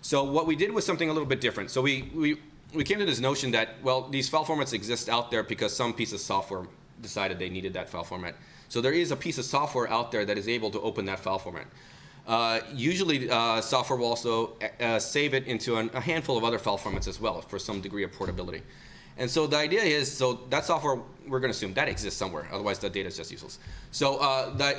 So what we did was something a little bit different. So we came to this notion that, well, these file formats exist out there because some piece of software decided they needed that file format. So there is a piece of software out there that is able to open that file format. Usually, software will also save it into a handful of other file formats as well for some degree of portability. And so the idea is, so that software, we're going to assume that exists somewhere. Otherwise, the data is just useless. So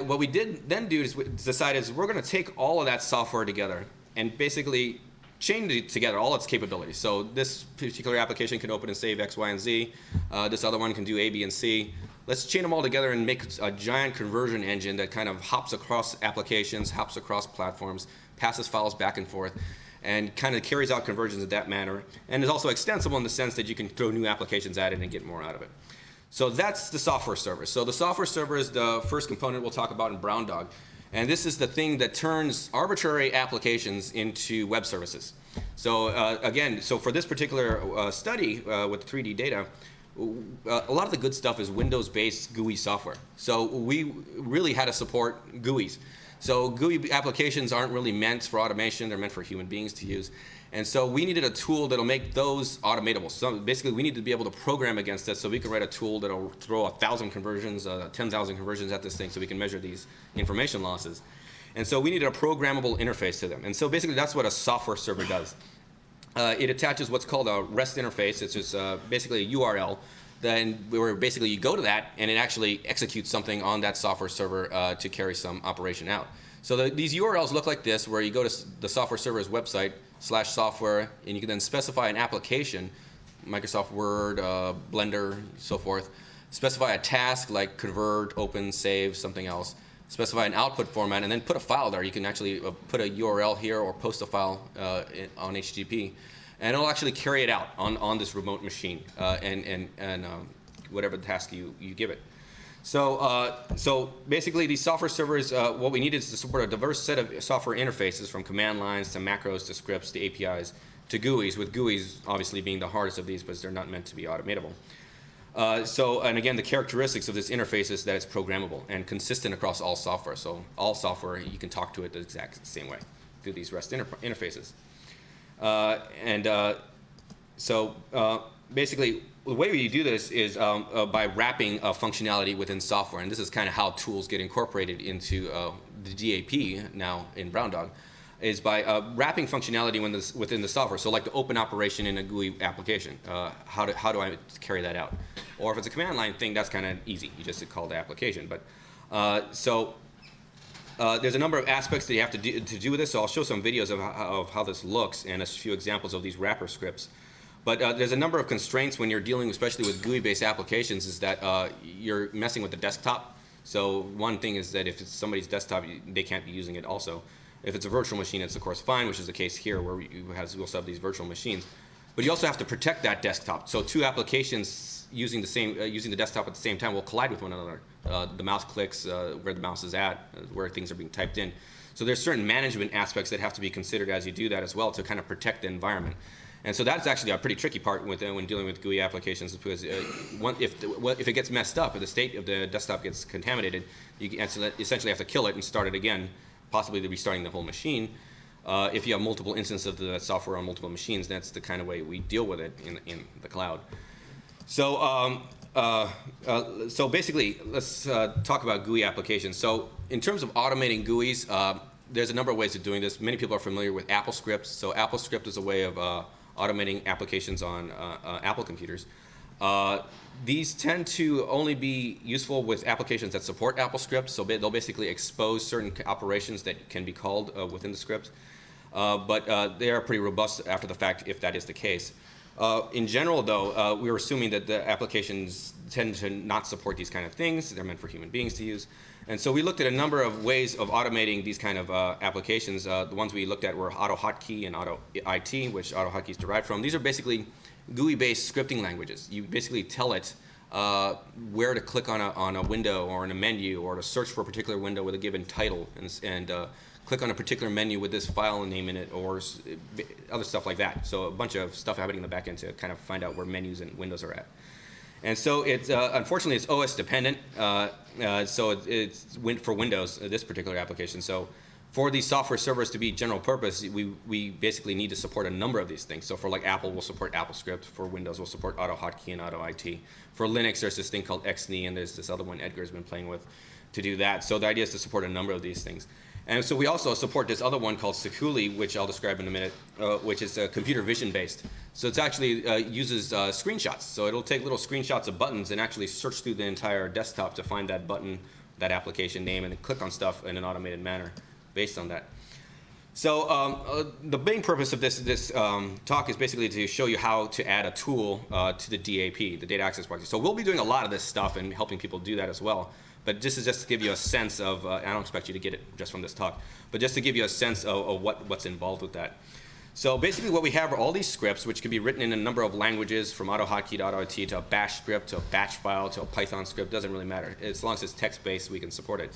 what we did then do is decide is we're going to take all of that software together and basically chain it together, all its capabilities. So this particular application can open and save X, Y, and Z. This other one can do A, B, and C. Let's chain them all together and make a giant conversion engine that kind of hops across applications, hops across platforms, passes files back and forth, and kind of carries out conversions in that manner, and is also extensible in the sense that you can throw new applications at it and get more out of it. So that's the software server. So the software server is the first component we'll talk about in Brown Dog. And this is the thing that turns arbitrary applications into web services. So again, so for this particular study with 3D data, a lot of the good stuff is Windows-based GUI software. So we really had to support GUIs. So GUI applications aren't really meant for automation, they're meant for human beings to use. And so we needed a tool that'll make those automatable. So basically we need to be able to program against it so we can write a tool that'll throw 1,000 conversions, 10,000 conversions at this thing so we can measure these information losses. And so we needed a programmable interface to them. And so basically that's what a software server does. It attaches what's called a REST interface. It's just basically a URL. Then where basically you go to that and it actually executes something on that software server to carry some operation out. So these URLs look like this, where you go to the software server's website /software, and you can then specify an application, Microsoft Word, Blender, so forth. Specify a task like convert, open, save, something else. Specify an output format, and then put a file there. You can actually put a URL here or post a file on HTTP, and it'll actually carry it out on this remote machine and whatever the task you give it. So basically these software servers, what we need is to support a diverse set of software interfaces, from command lines to macros to scripts to APIs to GUIs, with GUIs obviously being the hardest of these because they're not meant to be automatable. And again, the characteristics of this interface is that it's programmable and consistent across all software. So all software, you can talk to it the exact same way through these REST interfaces. Basically, the way we do this is by wrapping functionality within software. And this is kind of how tools get incorporated into the DAP now in Brown Dog, is by wrapping functionality within the software. So like the open operation in a GUI application, how do I carry that out? Or if it's a command line thing, that's kind of easy. You just call the application. But there's a number of aspects that you have to do with this. So I'll show some videos of how this looks and a few examples of these wrapper scripts. But there's a number of constraints when you're dealing, especially with GUI-based applications, is that you're messing with the desktop. So one thing is that if it's somebody's desktop, they can't be using it also. If it's a virtual machine, it's of course fine, which is the case here, where we'll have these virtual machines. But you also have to protect that desktop. So two applications using the desktop at the same time will collide with one another. The mouse clicks where the mouse is at, where things are being typed in. So there's certain management aspects that have to be considered as you do that as well, to kind of protect the environment. And so that's actually a pretty tricky part when dealing with GUI applications, because if it gets messed up, if the state of the desktop gets contaminated, you essentially have to kill it and start it again, possibly restarting the whole machine. If you have multiple instances of the software on multiple machines, that's the kind of way we deal with it in the cloud. So basically, let's talk about GUI applications. So in terms of automating GUIs, there's a number of ways of doing this. Many people are familiar with AppleScript. So AppleScript is a way of automating applications on Apple computers. These tend to only be useful with applications that support AppleScript, so they'll basically expose certain operations that can be called within the script. But they are pretty robust after the fact if that is the case. In general, though, we're assuming that the applications tend to not support these kind of things. They're meant for human beings to use. And so we looked at a number of ways of automating these kind of applications. The ones we looked at were AutoHotkey and AutoIT, which AutoHotkey is derived from. These are basically GUI-based scripting languages. You basically tell it where to click on a window or in a menu, or to search for a particular window with a given title, and click on a particular menu with this file name in it, or other stuff like that. So a bunch of stuff happening in the back end to kind of find out where menus and windows are at. And so it's unfortunately it's OS dependent. So it's for Windows, this particular application. So for these software servers to be general purpose, we basically need to support a number of these things. So for like Apple, we'll support AppleScript. For Windows, we'll support AutoHotkey and AutoIT. For Linux, there's this thing called XNI, and there's this other one Edgar's been playing with to do that. So the idea is to support a number of these things. And so we also support this other one called Sekuli, which I'll describe in a minute, which is computer vision based. So it's actually uses screenshots. So it'll take little screenshots of buttons and actually search through the entire desktop to find that button, that application name, and then click on stuff in an automated manner based on that. So the main purpose of this talk is basically to show you how to add a tool to the DAP, the Data Access Proxy. So we'll be doing a lot of this stuff and helping people do that as well. But this is just to give you a sense of, I don't expect you to get it just from this talk, but just to give you a sense of what's involved with that. So basically what we have are all these scripts, which can be written in a number of languages, from AutoHotkey to AutoIT to a bash script to a batch file to a Python script, doesn't really matter. As long as it's text-based, we can support it.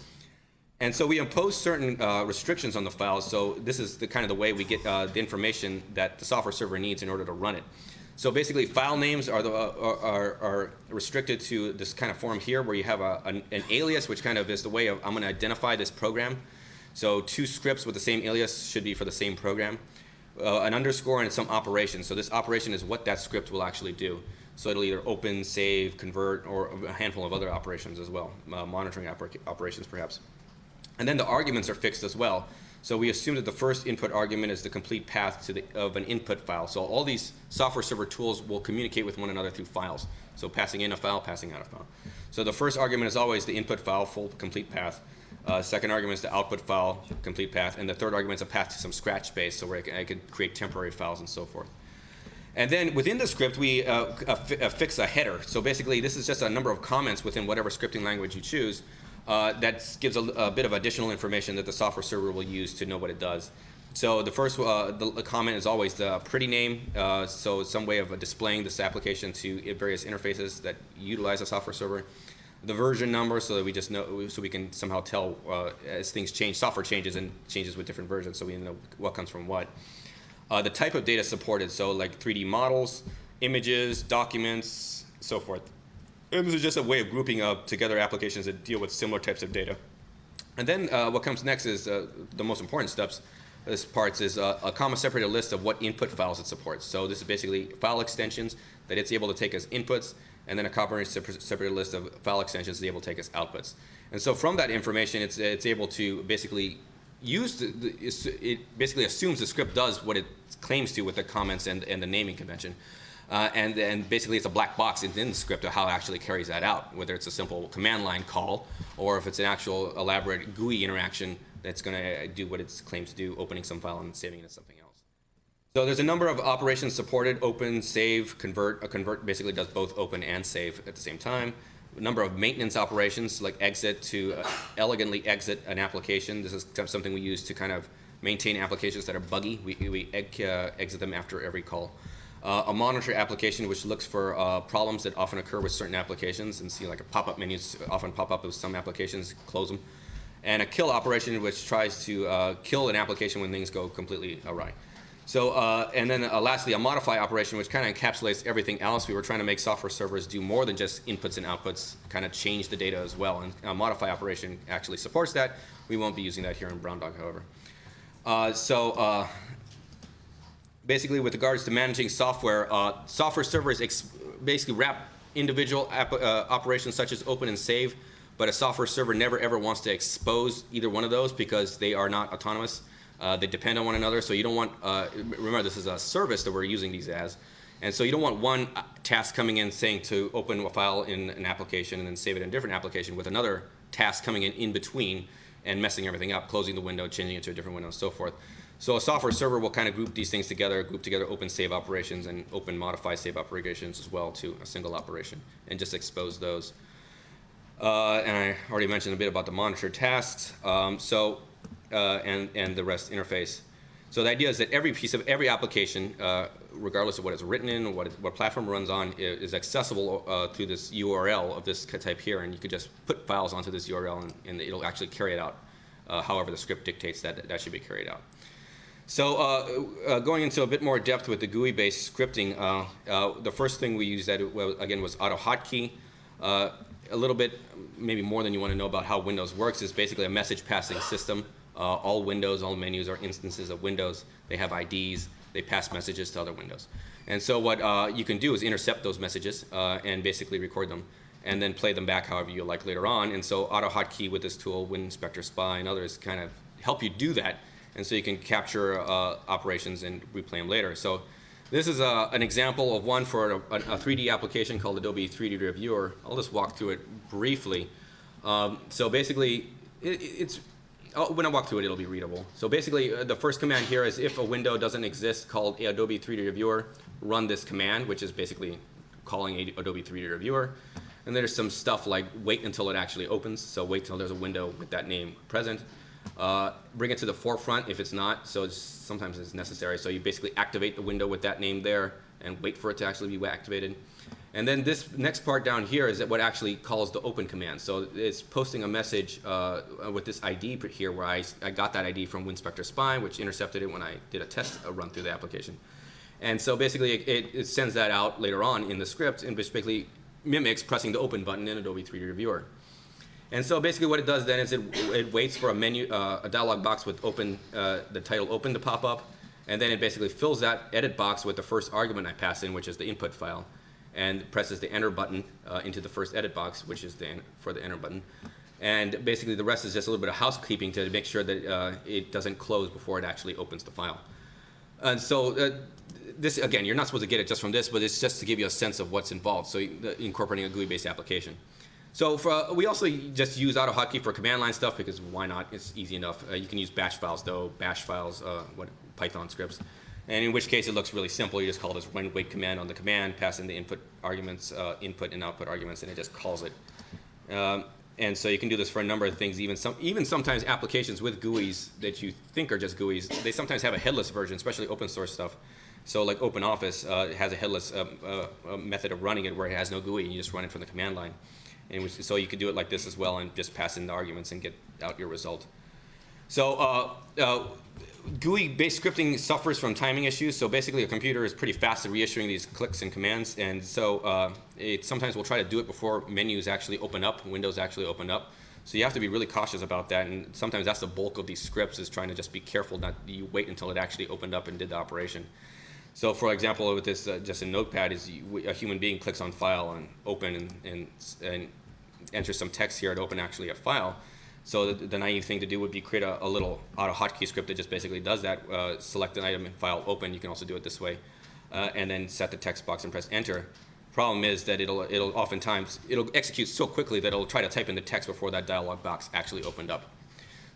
And so we impose certain restrictions on the files. So this is the kind of the way we get the information that the software server needs in order to run it. So basically, file names are restricted to this kind of form here, where you have an alias, which kind of is the way of I'm going to identify this program. So 2 scripts with the same alias should be for the same program. An underscore and some operation. So this operation is what that script will actually do. So it'll either open, save, convert, or a handful of other operations as well, monitoring operations perhaps. And then the arguments are fixed as well. So we assume that the first input argument is the complete path of an input file. So all these software server tools will communicate with one another through files. So passing in a file, passing out a file. So the first argument is always the input file, full complete path. Second argument is the output file, complete path. And the third argument is a path to some scratch space, so where I could create temporary files and so forth. And then within the script, we affix a header. So basically, this is just a number of comments within whatever scripting language you choose. That gives a bit of additional information that the software server will use to know what it does. So the first the comment is always the pretty name, so some way of displaying this application to various interfaces that utilize a software server. The version number, so that we just know, so we can somehow tell as things change, software changes and changes with different versions, so we know what comes from what. The type of data supported, so like 3D models, images, documents, so forth. And this is just a way of grouping up together applications that deal with similar types of data. And then what comes next is the most important steps. This part is a comma separated list of what input files it supports. So this is basically file extensions that it's able to take as inputs, and then a comma separated list of file extensions it's able to take as outputs. And so from that information, it's able to basically use it basically assumes the script does what it claims to with the comments and the naming convention. And basically it's a black box in the script of how it actually carries that out, whether it's a simple command line call or if it's an actual elaborate GUI interaction that's going to do what it claims to do, opening some file and saving it as something else. So there's a number of operations supported: open, save, convert. A convert basically does both open and save at the same time. A number of maintenance operations like exit to elegantly exit an application. This is something we use to kind of maintain applications that are buggy. We exit them after every call. A monitor application which looks for problems that often occur with certain applications and see like a pop-up menus often pop up with some applications, close them. And a kill operation which tries to kill an application when things go completely awry. So, and then lastly, a modify operation which kind of encapsulates everything else. We were trying to make software servers do more than just inputs and outputs, kind of change the data as well. And a modify operation actually supports that. We won't be using that here in Brown Dog, however. Basically, with regards to managing software, software servers basically wrap individual operations such as open and save, but a software server never ever wants to expose either one of those because they are not autonomous. They depend on one another, so you don't want, remember this is a service that we're using these as, and so you don't want one task coming in saying to open a file in an application and then save it in a different application with another task coming in between and messing everything up, closing the window, changing it to a different window, and so forth. So a software server will kind of group these things together, group together open save operations and open modify save operations as well to a single operation, and just expose those. And I already mentioned a bit about the monitor tasks, and the REST interface. So the idea is that every piece of every application, regardless of what it's written in, what platform it runs on, is accessible through this URL of this type here, and you could just put files onto this URL, and it'll actually carry it out however the script dictates that should be carried out. So going into a bit more depth with the GUI-based scripting, the first thing we used again was AutoHotkey. A little bit, maybe more than you want to know about how Windows works, is basically a message passing system. All windows, all menus are instances of Windows. They have IDs. They pass messages to other windows. And so what you can do is intercept those messages and basically record them and then play them back however you like later on. And so AutoHotkey with this tool, WinInspector Spy and others kind of help you do that. And so you can capture operations and replay them later. So this is an example of one for a 3D application called Adobe 3D Reviewer. I'll just walk through it briefly. So basically, when I walk through it, it'll be readable. So basically, the first command here is if a window doesn't exist called Adobe 3D Reviewer, run this command, which is basically calling Adobe 3D Reviewer. And there's some stuff like wait until it actually opens. So wait till there's a window with that name present. Bring it to the forefront if it's not, so sometimes it's necessary. So you basically activate the window with that name there and wait for it to actually be activated. And then this next part down here is what actually calls the open command. So it's posting a message with this ID here where I got that ID from WinSpectre Spine, which intercepted it when I did a test run through the application. And so basically it sends that out later on in the script, and which basically mimics pressing the open button in Adobe 3D Reviewer. And so basically what it does then is it waits for a menu, a dialog box with open, the title open to pop up, and then it basically fills that edit box with the first argument I pass in, which is the input file, and presses the enter button into the first edit box, which is for the enter button. And basically the rest is just a little bit of housekeeping to make sure that it doesn't close before it actually opens the file. And so this, again, you're not supposed to get it just from this, but it's just to give you a sense of what's involved, so incorporating a GUI-based application. So we also just use AutoHotkey for command line stuff because why not? It's easy enough. You can use bash files though, bash files, Python scripts. And in which case it looks really simple. You just call this run wait command on the command, pass in the input arguments, input and output arguments, and it just calls it. And so you can do this for a number of things. Even sometimes applications with GUIs that you think are just GUIs, they sometimes have a headless version, especially open source stuff. So like OpenOffice has a headless method of running it where it has no GUI, and you just run it from the command line. And so you could do it like this as well and just pass in the arguments and get out your result. So GUI-based scripting suffers from timing issues. So basically a computer is pretty fast at reissuing these clicks and commands. And so it sometimes will try to do it before menus actually open up, windows actually open up. So you have to be really cautious about that. And sometimes that's the bulk of these scripts, is trying to just be careful not you wait until it actually opened up and did the operation. So for example, with this just in Notepad, is a human being clicks on file and open and enters some text here to open actually a file. So the naive thing to do would be create a little AutoHotkey script that just basically does that. Select an item and file open. You can also do it this way, and then set the text box and press enter. Problem is that it'll oftentimes execute so quickly that it'll try to type in the text before that dialog box actually opened up.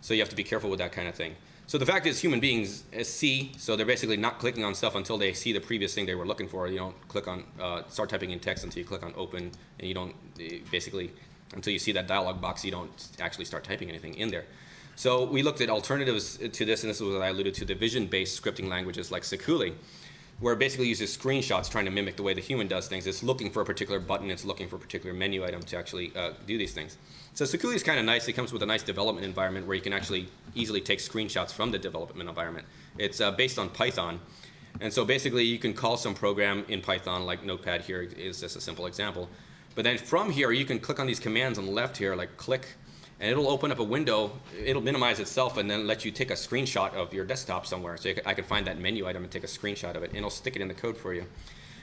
So you have to be careful with that kind of thing. So the fact is human beings see, so they're basically not clicking on stuff until they see the previous thing they were looking for. You don't click on, start typing in text until you click on open, and you don't basically, until you see that dialog box, you don't actually start typing anything in there. So we looked at alternatives to this, and this is what I alluded to, the vision-based scripting languages like Sikuli, where it basically uses screenshots trying to mimic the way the human does things. It's looking for a particular button, it's looking for a particular menu item to actually do these things. So Sikuli is kind of nice. It comes with a nice development environment where you can actually easily take screenshots from the development environment. It's based on Python. And so basically you can call some program in Python, like Notepad here is just a simple example. But then from here, you can click on these commands on the left here, like click, and it'll open up a window. It'll minimize itself and then let you take a screenshot of your desktop somewhere. So I can find that menu item and take a screenshot of it, and it'll stick it in the code for you.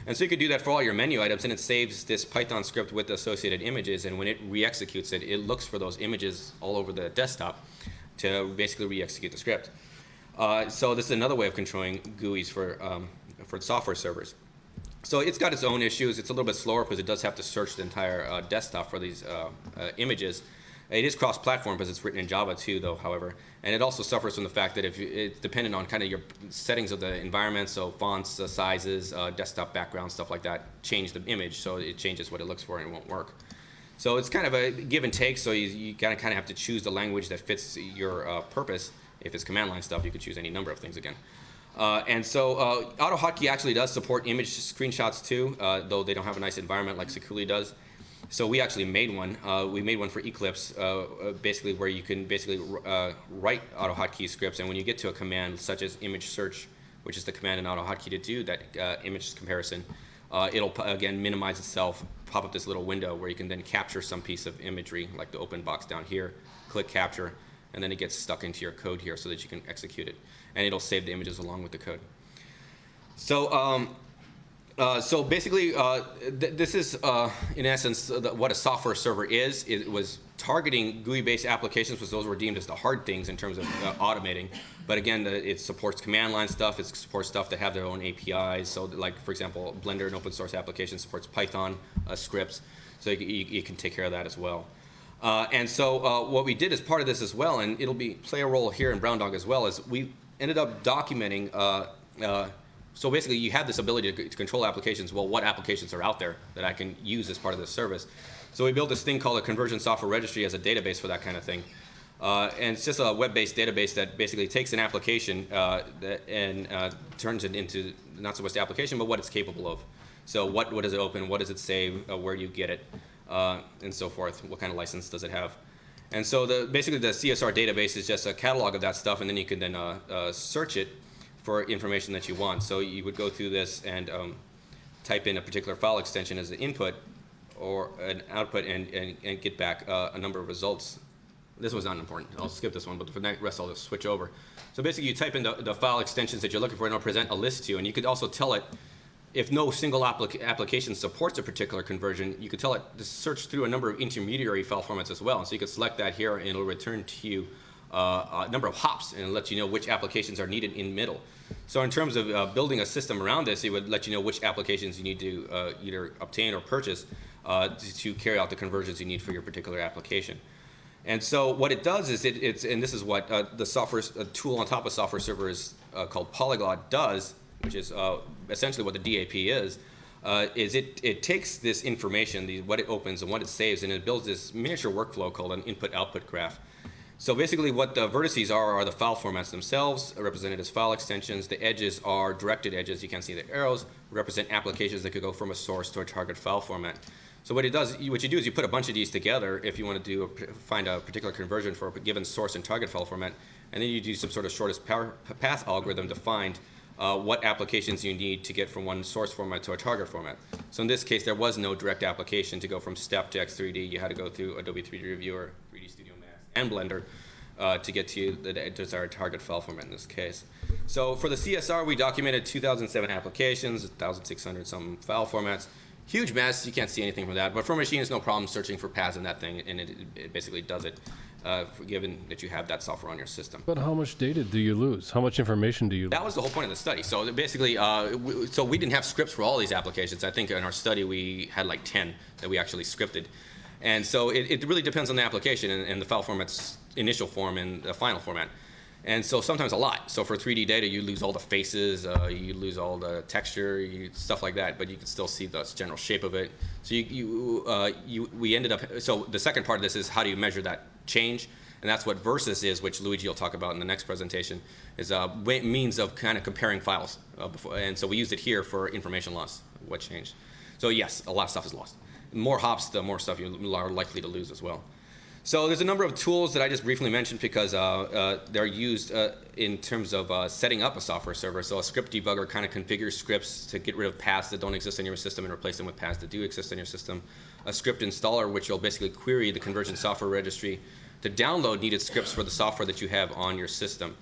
And so you could do that for all your menu items, and it saves this Python script with the associated images, and when it re-executes it, it looks for those images all over the desktop to basically re-execute the script. So this is another way of controlling GUIs for software servers. So it's got its own issues. It's a little bit slower because it does have to search the entire desktop for these images. It is cross-platform because it's written in Java too, though, however. And it also suffers from the fact that if it's dependent on kind of your settings of the environment, so fonts, sizes, desktop background, stuff like that, change the image, so it changes what it looks for and it won't work. So it's kind of a give and take, so you kind of have to choose the language that fits your purpose. If it's command line stuff, you could choose any number of things again. And so AutoHotkey actually does support image screenshots too, though they don't have a nice environment like Sikuli does. So we actually made one. We made one for Eclipse, basically where you can basically write AutoHotkey scripts, and when you get to a command such as image search, which is the command in AutoHotkey to do that image comparison, it'll again minimize itself, pop up this little window where you can then capture some piece of imagery, like the open box down here, click capture, and then it gets stuck into your code here so that you can execute it, and it'll save the images along with the code. So. So basically, this is, in essence, what a software server is. It was targeting GUI-based applications, because those were deemed as the hard things in terms of automating. But again, it supports command line stuff. It supports stuff that have their own APIs. So like, for example, Blender, an open source application, supports Python scripts. So you can take care of that as well. And so what we did as part of this as well, and it'll play a role here in Brown Dog as well, is we ended up documenting so basically, you have this ability to control applications. Well, what applications are out there that I can use as part of this service? So we built this thing called a Conversion Software Registry as a database for that kind of thing. And it's just a web-based database that basically takes an application and turns it into not so much the application, but what it's capable of. So what does it open? What does it save? Where do you get it? And so forth. What kind of license does it have? And so basically the CSR database is just a catalog of that stuff, and then you can then search it for information that you want. So you would go through this and type in a particular file extension as an input or an output and get back a number of results. This one's not important. I'll skip this one, but for the rest I'll just switch over. So basically you type in the file extensions that you're looking for, and it'll present a list to you. And you could also tell it, if no single application supports a particular conversion, you could tell it to search through a number of intermediary file formats as well. And so you could select that here, and it'll return to you a number of hops, and let you know which applications are needed in middle. So in terms of building a system around this, it would let you know which applications you need to either obtain or purchase to carry out the conversions you need for your particular application. And so what it does is and this is what the software tool on top of Software Server is called Polyglot does, which is essentially what the DAP is it takes this information, what it opens and what it saves, and it builds this miniature workflow called an input-output graph. So basically what the vertices are the file formats themselves, represented as file extensions. The edges are directed edges. You can see the arrows represent applications that could go from a source to a target file format. So what it does, what you do is you put a bunch of these together if you want to find a particular conversion for a given source and target file format, and then you do some sort of shortest path algorithm to find what applications you need to get from one source format to a target format. So in this case, there was no direct application to go from STEP to X3D. You had to go through Adobe 3D Reviewer, 3D Studio Max, and Blender to get to the desired target file format in this case. So for the CSR, we documented 2007 applications, 1,600 some file formats. Huge mess, you can't see anything from that. But for a machine, it's no problem searching for paths in that thing, and it basically does it, given that you have that software on your system. But how much data do you lose? How much information do you lose? That was the whole point of the study. So basically, so we didn't have scripts for all these applications. I think in our study we had like 10 that we actually scripted. And so it really depends on the application and the file format's initial form and the final format. And so sometimes a lot. So for 3D data, you lose all the faces, you lose all the texture, stuff like that, but you can still see the general shape of it. So we ended up, so the second part of this is how do you measure that change? And that's what Versus is, which Luigi will talk about in the next presentation, is a means of kind of comparing files. And so we used it here for information loss, what changed. So yes, a lot of stuff is lost. The more hops, the more stuff you are likely to lose as well. So there's a number of tools that I just briefly mentioned because they're used in terms of setting up a software server. So a script debugger kind of configures scripts to get rid of paths that don't exist in your system and replace them with paths that do exist in your system. A script installer, which will basically query the conversion software registry to download needed scripts for the software that you have on your system.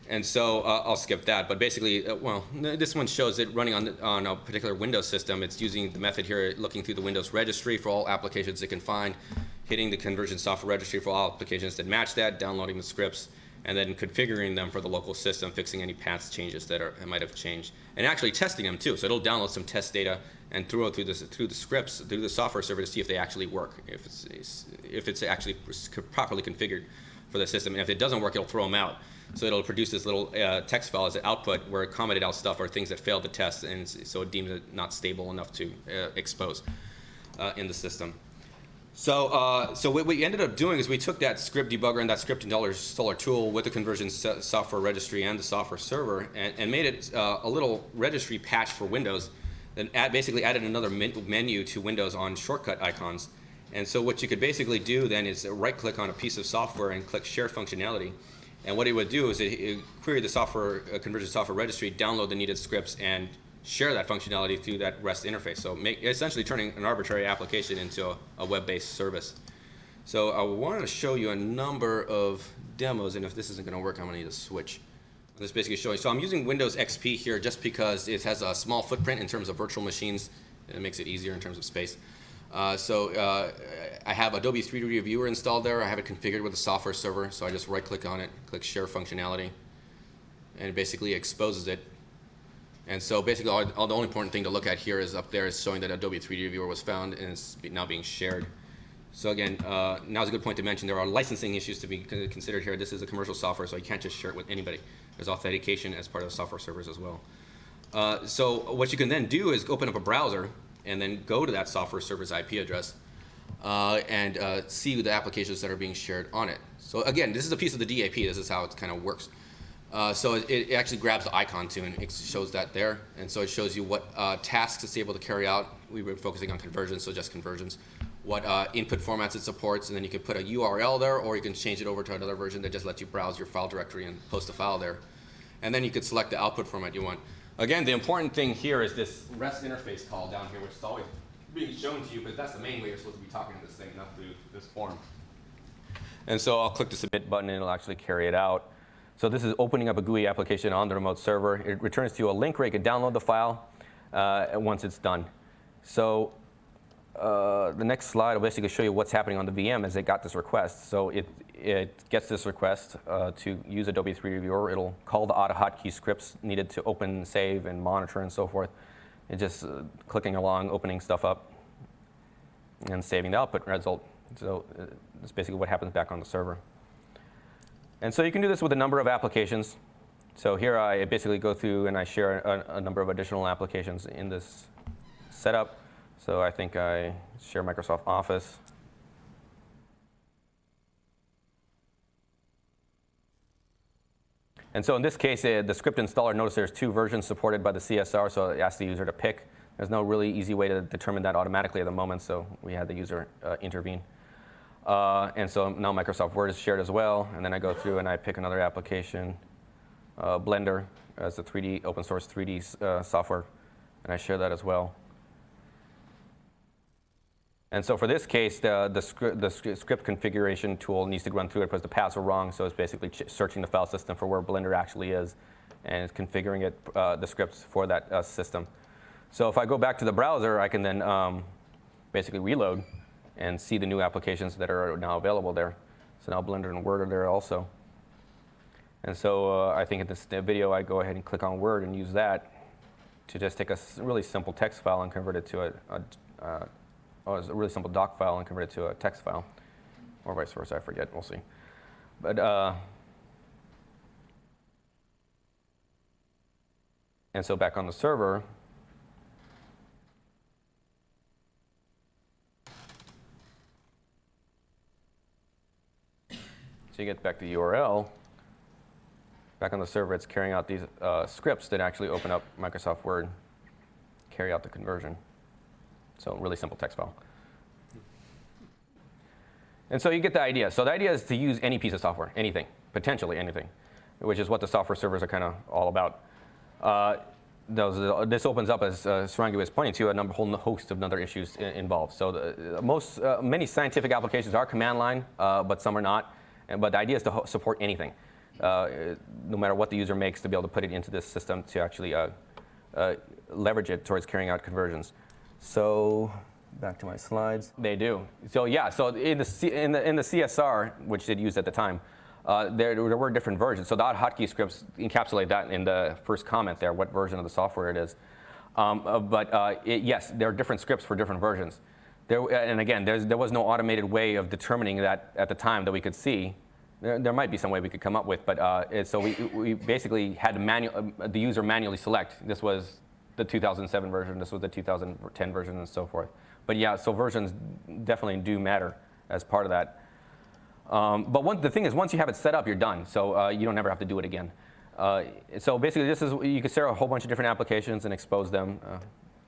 And so I'll skip that, but basically, well, this one shows it running on a particular Windows system. It's using the method here, looking through the Windows registry for all applications it can find, hitting the conversion software registry for all applications that match that, downloading the scripts, and then configuring them for the local system, fixing any path changes that might have changed, and actually testing them too. So it'll download some test data and throw it through the scripts, through the software server to see if they actually work, if it's actually properly configured for the system. And if it doesn't work, it'll throw them out. So it'll produce this little text file as an output where it commented out stuff or things that failed the test, and so it deemed it not stable enough to expose in the system. So what we ended up doing is we took that script debugger and that script installer tool with the conversion software registry and the software server and made it a little registry patch for Windows, then basically added another menu to Windows on shortcut icons. And so what you could basically do then is right-click on a piece of software and click Share Functionality. And what it would do is it query the software conversion software registry, download the needed scripts, and share that functionality through that REST interface. So essentially turning an arbitrary application into a web-based service. So I wanted to show you a number of demos, and if this isn't going to work, I'm going to need to switch. This basically showing. So I'm using Windows XP here just because it has a small footprint in terms of virtual machines. It makes it easier in terms of space. So I have Adobe 3D Reviewer installed there. I have it configured with a software server. So I just right-click on it, click Share Functionality, and it basically exposes it. And so basically, the only important thing to look at here is up there is showing that Adobe 3D Reviewer was found and it's now being shared. So again, now's a good point to mention there are licensing issues to be considered here. This is a commercial software, so you can't just share it with anybody. There's authentication as part of the software servers as well. So what you can then do is open up a browser and then go to that software server's IP address and see the applications that are being shared on it. So again, this is a piece of the DAP. This is how it kind of works. So it actually grabs the icon too, and it shows that there. And so it shows you what tasks it's able to carry out. We were focusing on conversions, so just conversions. What input formats it supports, and then you can put a URL there, or you can change it over to another version that just lets you browse your file directory and post a file there. And then you could select the output format you want. Again, the important thing here is this REST interface call down here, which is always being shown to you, but that's the main way you're supposed to be talking to this thing, not through this form. And so I'll click the submit button, and it'll actually carry it out. So this is opening up a GUI application on the remote server. It returns to you a link where you can download the file once it's done. So the next slide will basically show you what's happening on the VM as it got this request. So it gets this request to use Adobe 3D Reviewer. It'll call the auto hotkey scripts needed to open, save, and monitor, and so forth. It's just clicking along, opening stuff up, and saving the output result. So that's basically what happens back on the server. And so you can do this with a number of applications. So here I basically go through and I share a number of additional applications in this setup. So I think I share Microsoft Office. And so in this case, the script installer, notice there's 2 versions supported by the CSR, so it asks the user to pick. There's no really easy way to determine that automatically at the moment, so we had the user intervene. And so now Microsoft Word is shared as well, and then I go through and I pick another application, Blender as a 3D, open source 3D software, and I share that as well. And so for this case, the script configuration tool needs to run through it because the paths are wrong, so it's basically searching the file system for where Blender actually is, and it's configuring it, the scripts for that system. So if I go back to the browser, I can then basically reload and see the new applications that are now available there. So now Blender and Word are there also. And so I think in this video, I go ahead and click on Word and use that to just take a really simple text file and convert it to a really simple doc file and convert it to a text file, or vice versa, I forget, we'll see. But, and so back on the server, so you get back to the URL, back on the server, it's carrying out these scripts that actually open up Microsoft Word, carry out the conversion. So really simple text file. And so you get the idea. So the idea is to use any piece of software, anything, potentially anything, which is what the software servers are kind of all about. This opens up, as Sarangi was pointing to, a whole host of other issues involved. So many scientific applications are command line, but some are not. But the idea is to support anything, no matter what the user makes, to be able to put it into this system to actually leverage it towards carrying out conversions. So back to my slides. They do. So yeah. So in the CSR, which they'd used at the time, there were different versions. So the hotkey scripts encapsulate that in the first comment there, what version of the software it is. Yes, there are different scripts for different versions. And again, there was no automated way of determining that at the time that we could see. There might be some way we could come up with, but so we basically had to the user manually select. This was the 2007 version, this was the 2010 version, and so forth. But yeah, so versions definitely do matter as part of that. But the thing is, once you have it set up, you're done. So you don't ever have to do it again. So basically, you can share a whole bunch of different applications and expose them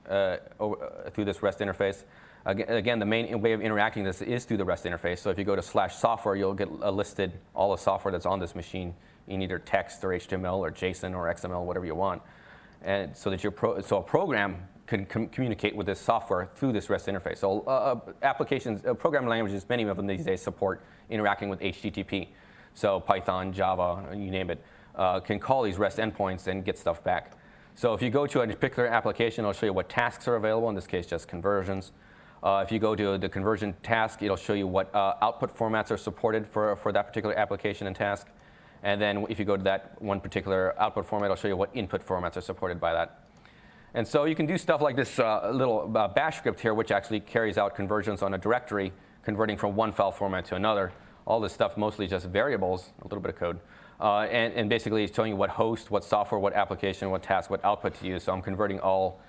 through this REST interface. Again, the main way of interacting this is through the REST interface. So if you go to /software, you'll get listed all the software that's on this machine in either text or HTML or JSON or XML, whatever you want. And so that a program can communicate with this software through this REST interface. So applications, programming languages, many of them these days support interacting with HTTP. So Python, Java, you name it, can call these REST endpoints and get stuff back. So if you go to a particular application, it'll show you what tasks are available, in this case just conversions. If you go to the conversion task, it'll show you what output formats are supported for that particular application and task. And then if you go to that one particular output format, it'll show you what input formats are supported by that. And so you can do stuff like this little bash script here, which actually carries out conversions on a directory, converting from one file format to another. All this stuff mostly just variables, a little bit of code. And basically it's showing you what host, what software, what application, what task, what output to use. So I'm converting all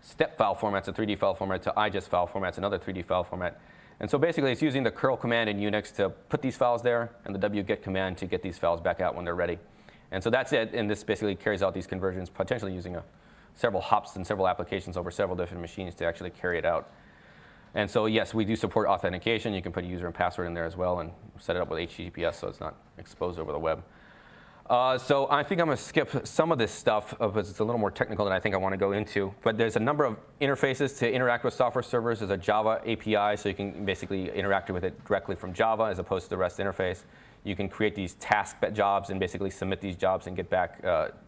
step file formats, a 3D file format, to IGES file formats, another 3D file format. And so basically it's using the curl command in Unix to put these files there, and the wget command to get these files back out when they're ready. And so that's it, and this basically carries out these conversions, potentially using several hops and several applications over several different machines to actually carry it out. And so yes, we do support authentication. You can put a user and password in there as well and set it up with HTTPS so it's not exposed over the web. So I think I'm going to skip some of this stuff because it's a little more technical than I think I want to go into. But there's a number of interfaces to interact with software servers. There's a Java API, so you can basically interact with it directly from Java as opposed to the REST interface. You can create these task jobs and basically submit these jobs and get back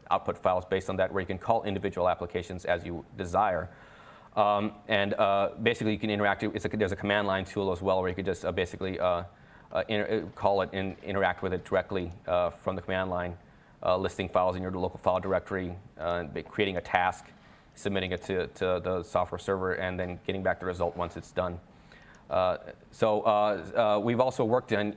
output files based on that, where you can call individual applications as you desire. Basically, you can interact. There's a command line tool as well, where you could just basically call it and interact with it directly from the command line, listing files in your local file directory, creating a task, submitting it to the software server, and then getting back the result once it's done. We've also worked on,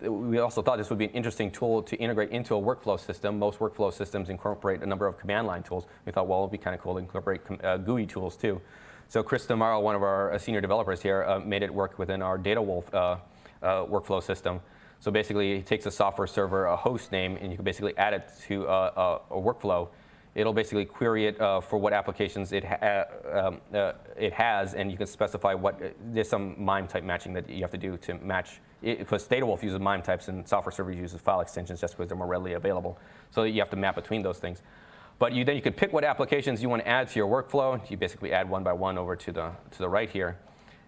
we also thought this would be an interesting tool to integrate into a workflow system. Most workflow systems incorporate a number of command line tools. We thought, well, it would be kind of cool to incorporate GUI tools too. So Chris Damaro, one of our senior developers here, made it work within our DataWolf workflow system. So basically, it takes a software server, a host name, and you can basically add it to a workflow. It'll basically query it for what applications it has, and you can specify there's some MIME type matching that you have to do to match. Because DataWolf uses MIME types and software server uses file extensions just because they're more readily available. So you have to map between those things. But then you can pick what applications you want to add to your workflow. You basically add one by one over to the right here.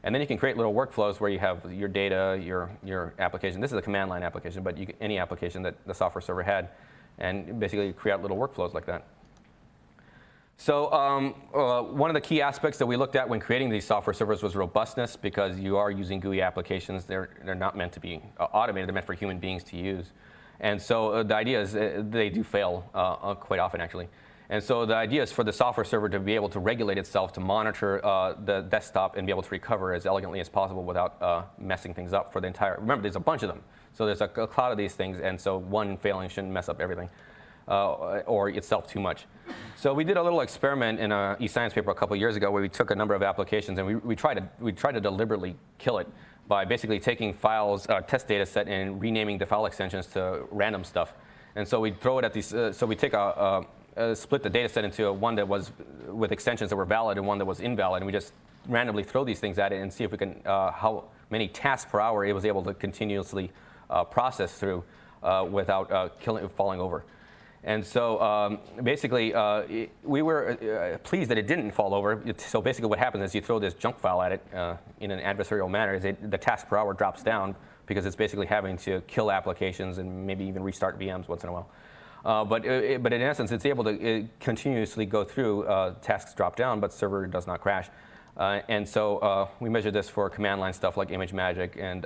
And then you can create little workflows where you have your data, your application. This is a command line application, but any application that the software server had, and basically create little workflows like that. So one of the key aspects that we looked at when creating these software servers was robustness, because you are using GUI applications. They're not meant to be automated. They're meant for human beings to use. And so the idea is they do fail quite often, actually. And so the idea is for the software server to be able to regulate itself, to monitor the desktop and be able to recover as elegantly as possible without messing things up for the entire. Remember, there's a bunch of them. So there's a cloud of these things, and so one failing shouldn't mess up everything. Or itself too much. So we did a little experiment in an eScience paper a couple years ago where we took a number of applications and we tried to deliberately kill it by basically taking files, test data set, and renaming the file extensions to random stuff. And so we throw it at these. So we take split the data set into one that was with extensions that were valid and one that was invalid, and we just randomly throw these things at it and see if we can how many tasks per hour it was able to continuously process through without falling over. And so basically, we were pleased that it didn't fall over. So basically what happens is you throw this junk file at it in an adversarial manner, is the task per hour drops down because it's basically having to kill applications and maybe even restart VMs once in a while. But in essence, it's able to continuously go through, tasks drop down, but server does not crash. And so we measure this for command line stuff like ImageMagick and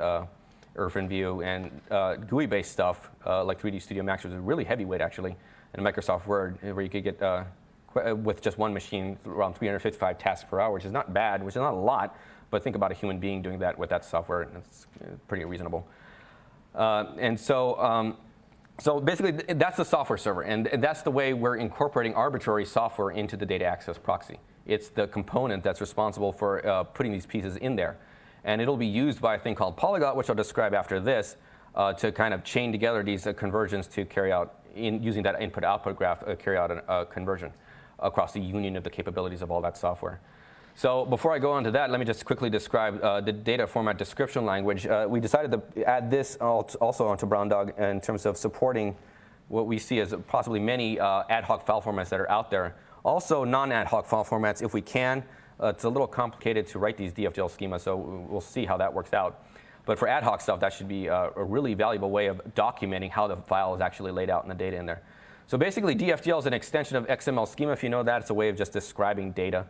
IrfanView, and GUI-based stuff like 3D Studio Max, which is really heavyweight actually, and Microsoft Word, where you could get with just one machine around 355 tasks per hour, which is not bad, which is not a lot, but think about a human being doing that with that software, and it's pretty reasonable. So basically, that's the software server, and that's the way we're incorporating arbitrary software into the data access proxy. It's the component that's responsible for putting these pieces in there. And it'll be used by a thing called Polyglot, which I'll describe after this, to kind of chain together these conversions to carry out, using that input-output graph, carry out a conversion across the union of the capabilities of all that software. So before I go on to that, let me just quickly describe the data format description language. We decided to add this also onto Brown Dog in terms of supporting what we see as possibly many ad hoc file formats that are out there. Also non-ad hoc file formats if we can. It's a little complicated to write these DFDL schemas, so we'll see how that works out. But for ad hoc stuff, that should be a really valuable way of documenting how the file is actually laid out and the data in there. So basically, DFDL is an extension of XML schema. If you know that, it's a way of just describing data.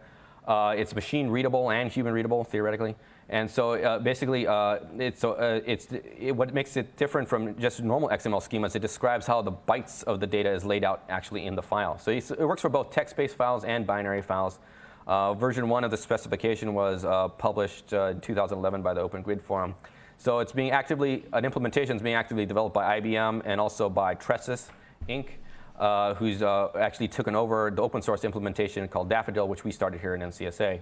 It's machine readable and human readable, theoretically. And so basically, what makes it different from just normal XML schemas, it describes how the bytes of the data is laid out actually in the file. So it works for both text-based files and binary files. Version 1 of the specification was published in 2011 by the Open Grid Forum. So it's being an implementation is being actively developed by IBM and also by Tresys Inc., who's actually taken over the open source implementation called Daffodil, which we started here in NCSA.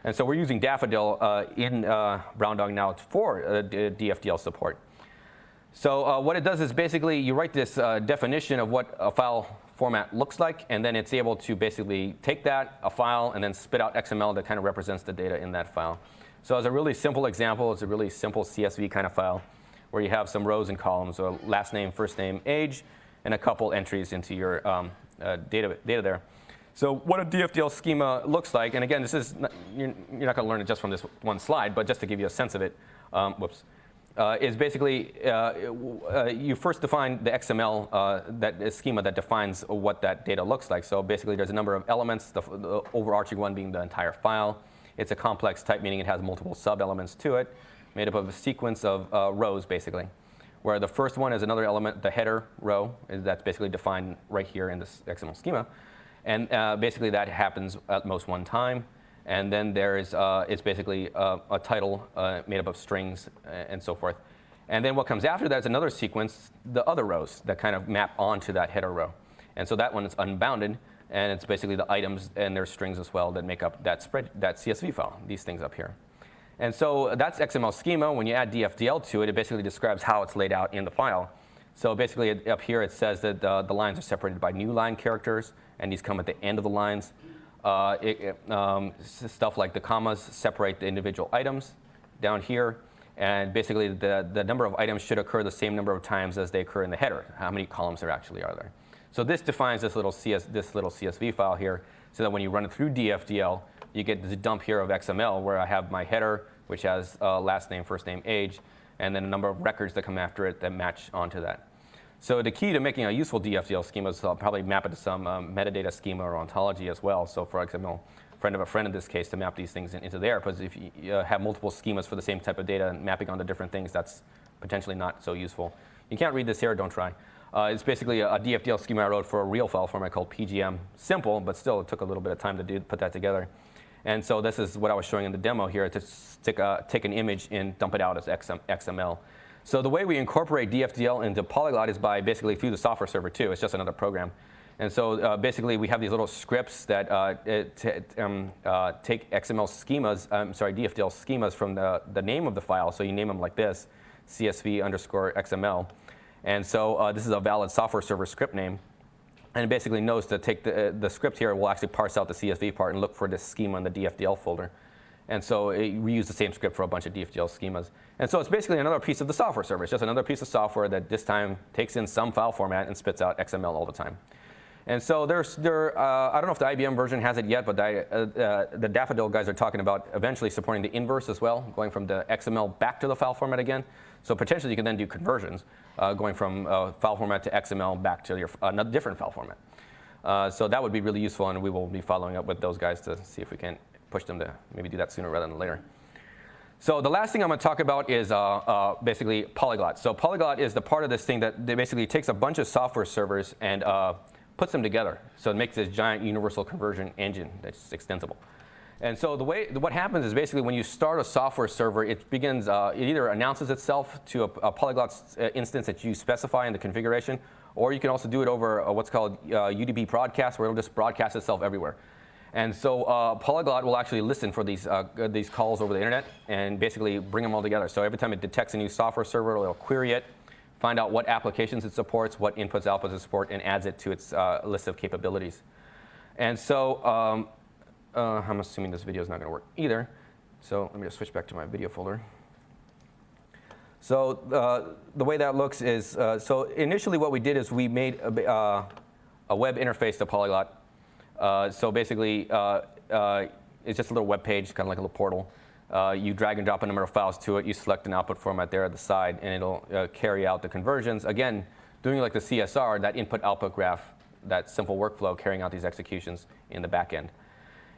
And so we're using Daffodil in Brown Dog now for DFDL support. So what it does is basically you write this definition of what a file format looks like, and then it's able to basically take that, a file, and then spit out XML that kind of represents the data in that file. So as a really simple example, it's a really simple CSV kind of file where you have some rows and columns, so last name, first name, age, and a couple entries into your data there. So what a DFDL schema looks like, and again, this is not, you're not going to learn it just from this one slide, but just to give you a sense of it, is basically you first define the XML that schema that defines what that data looks like. So basically, there's a number of elements, the overarching one being the entire file. It's a complex type, meaning it has multiple sub-elements to it, made up of a sequence of rows, basically, where the first one is another element, the header row, that's basically defined right here in this XML schema. And basically, that happens at most one time. And then there is, it's basically a title made up of strings and so forth. And then what comes after that is another sequence, the other rows that kind of map onto that header row. And so that one is unbounded, and it's basically the items and their strings as well that make up that that CSV file, these things up here. And so that's XML schema. When you add DFDL to it, it basically describes how it's laid out in the file. So basically, up here it says that the lines are separated by new line characters, and these come at the end of the lines. Stuff like the commas separate the individual items down here, and basically the number of items should occur the same number of times as they occur in the header. How many columns there actually are there? So this defines this little CSV file here, so that when you run it through DFDL, you get this dump here of XML where I have my header, which has last name, first name, age, and then a number of records that come after it that match onto that. So the key to making a useful DFDL schema is I'll probably map it to some metadata schema or ontology as well. So for example, friend of a friend in this case to map these things into there, because if you have multiple schemas for the same type of data and mapping onto different things, that's potentially not so useful. You can't read this here, don't try. It's basically a DFDL schema I wrote for a real file format called PGM. Simple, but still it took a little bit of time to put that together. And so this is what I was showing in the demo here, to take an image and dump it out as XML. So the way we incorporate DFDL into Polyglot is by basically through the software server too. It's just another program. And so basically we have these little scripts that take XML schemas, DFDL schemas from the name of the file. So you name them like this, CSV_XML. And so this is a valid software server script name. And it basically knows to take the script here will actually parse out the CSV part and look for this schema in the DFDL folder. And so we use the same script for a bunch of DFDL schemas. And so it's basically another piece of the software server. It's just another piece of software that this time takes in some file format and spits out XML all the time. And so I don't know if the IBM version has it yet, but the Daffodil guys are talking about eventually supporting the inverse as well, going from the XML back to the file format again. So potentially you can then do conversions, going from file format to XML back to another different file format. So that would be really useful, and we will be following up with those guys to see if we can push them to maybe do that sooner rather than later. So the last thing I'm going to talk about is basically Polyglot. So Polyglot is the part of this thing that basically takes a bunch of software servers and puts them together. So it makes this giant universal conversion engine that's extensible. And so what happens is basically when you start a software server, it begins, it either announces itself to a Polyglot instance that you specify in the configuration, or you can also do it over what's called UDP broadcast, where it'll just broadcast itself everywhere. And so Polyglot will actually listen for these calls over the internet and basically bring them all together. So every time it detects a new software server, it'll query it, find out what applications it supports, what inputs, outputs it supports, and adds it to its list of capabilities. And so I'm assuming this video is not going to work either. So let me just switch back to my video folder. So the way that looks is, so initially what we did is we made a web interface to Polyglot. So basically, it's just a little web page, kind of like a little portal. You drag and drop a number of files to it. You select an output format there at the side, and it'll carry out the conversions. Again, doing like the CSR, that input-output graph, that simple workflow carrying out these executions in the back end.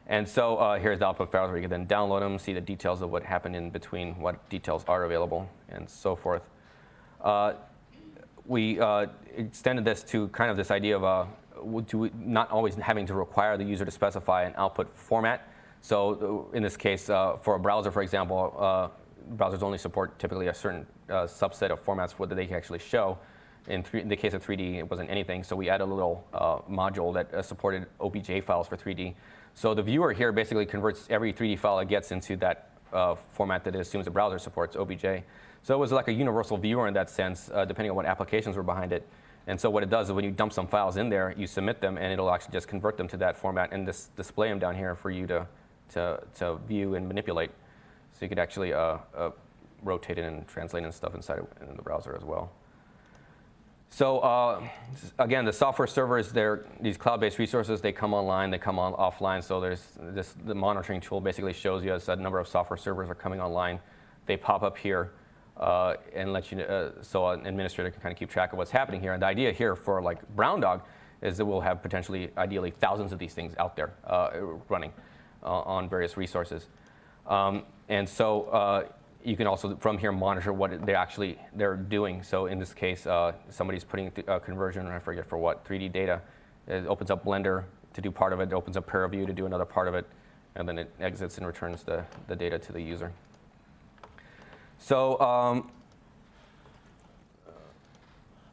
And so here's the output files where you can then download them, see the details of what happened in between, what details are available, and so forth. We extended this to kind of this idea of not always having to require the user to specify an output format. So in this case, for a browser, for example, browsers only support typically a certain subset of formats that they can actually show. In the case of 3D, it wasn't anything, so we added a little module that supported OBJ files for 3D. So the viewer here basically converts every 3D file it gets into that format that it assumes the browser supports, OBJ. So it was like a universal viewer in that sense, depending on what applications were behind it. And so what it does is when you dump some files in there, you submit them, and it'll actually just convert them to that format and display them down here for you to view and manipulate. So you could actually rotate it and translate and stuff inside in the browser as well. So again, the software servers, these cloud-based resources, they come online, they come on offline. So the monitoring tool basically shows you as a number of software servers are coming online. They pop up here and let you so an administrator can kind of keep track of what's happening here. And the idea here for like Brown Dog is that we'll have potentially, ideally, thousands of these things out there running on various resources. And so you can also, from here, monitor what they're doing. So in this case, somebody's putting a conversion, I forget for what, 3D data. It opens up Blender to do part of it. It opens up ParaView to do another part of it. And then it exits and returns the data to the user. So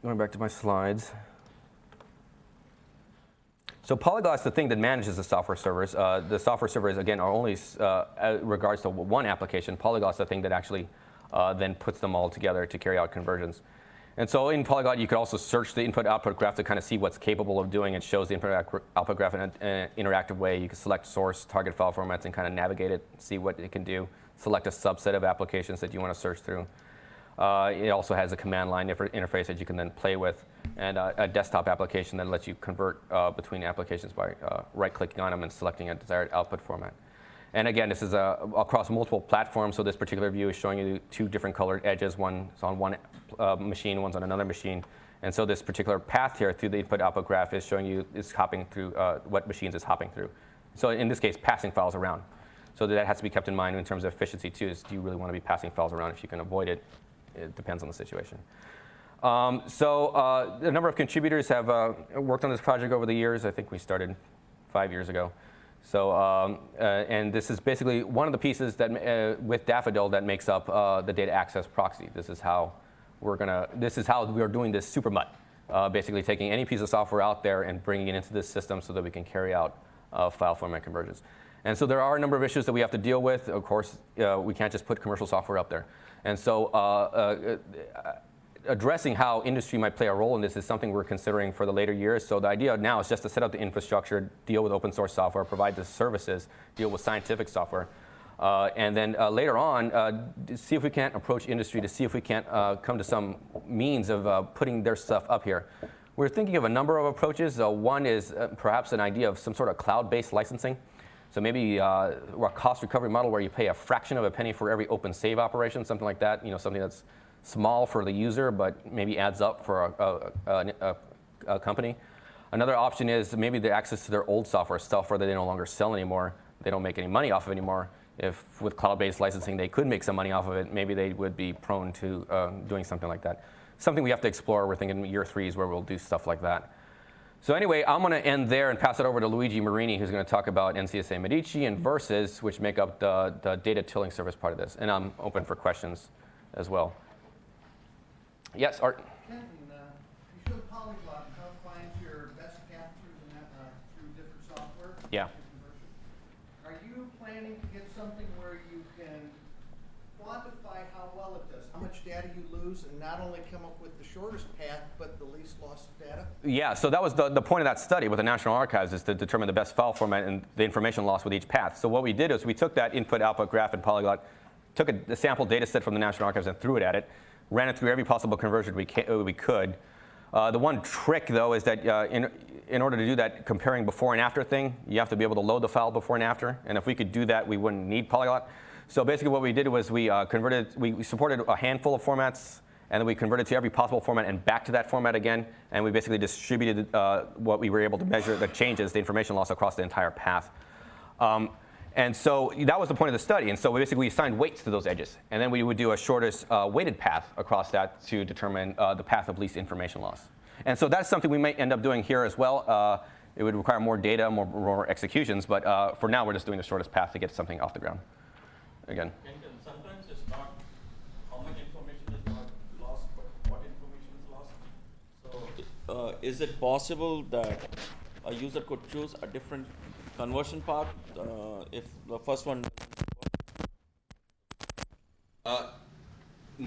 going back to my slides. So Polyglot's the thing that manages the software servers. The software servers, again, are only regards to one application. Polyglot's the thing that actually then puts them all together to carry out conversions. And so in Polyglot, you could also search the input-output graph to kind of see what's capable of doing. It shows the input-output graph in an interactive way. You can select source, target file formats, and kind of navigate it, see what it can do. Select a subset of applications that you want to search through. It also has a command line interface that you can then play with, and a desktop application that lets you convert between applications by right-clicking on them and selecting a desired output format. And again, this is across multiple platforms, so this particular view is showing you two different colored edges. One's on one machine, one's on another machine. And so this particular path here through the input-output graph is showing you it's hopping through what machines it's hopping through. So in this case, passing files around. So that has to be kept in mind in terms of efficiency too, is do you really want to be passing files around? If you can avoid it, it depends on the situation. So a number of contributors have worked on this project over the years. I think we started 5 years ago. So and this is basically one of the pieces that with Daffodil that makes up the data access proxy. This is how we're doing this super MUT. Basically taking any piece of software out there and bringing it into this system so that we can carry out file format conversions. And so there are a number of issues that we have to deal with. Of course, we can't just put commercial software up there. And so addressing how industry might play a role in this is something we're considering for the later years. So the idea now is just to set up the infrastructure, deal with open source software, provide the services, deal with scientific software. And then later on, see if we can't approach industry to see if we can't come to some means of putting their stuff up here. We're thinking of a number of approaches. One is perhaps an idea of some sort of cloud-based licensing. So maybe a cost recovery model where you pay a fraction of a penny for every open save operation, something like that. You know, something that's small for the user, but maybe adds up for a company. Another option is maybe the access to their old software that they no longer sell anymore. They don't make any money off of anymore. If with cloud-based licensing they could make some money off of it, maybe they would be prone to doing something like that. Something we have to explore. We're thinking year 3 is where we'll do stuff like that. So anyway, I'm going to end there and pass it over to Luigi Marini, who's going to talk about NCSA Medici and Versus, which make up the data tilling service part of this. And I'm open for questions as well. Yes, Art? Kenton, you showed Polyglot how it finds your best path through different software. Yeah. Are you planning to get something where you can quantify how well it does, how much data you lose, and not only come up with the shortest path, but the least loss of data? Yeah, so that was the point of that study with the National Archives, is to determine the best file format and the information loss with each path. So what we did is we took that input-output graph in Polyglot, took a sample data set from the National Archives and threw it at it, ran it through every possible conversion we could. The one trick, though, is that in order to do that comparing before and after thing, you have to be able to load the file before and after. And if we could do that, we wouldn't need Polyglot. So basically what we did was we supported a handful of formats, and then we converted to every possible format and back to that format again. And we basically distributed what we were able to measure, the changes, the information loss across the entire path. And so that was the point of the study. And so basically we assigned weights to those edges. And then we would do a shortest weighted path across that to determine the path of least information loss. And so that's something we might end up doing here as well. It would require more data, more executions. But for now, we're just doing the shortest path to get something off the ground. Again. Sometimes it's not how much information is not lost, but what information is lost. So is it possible that a user could choose a different conversion path if the first one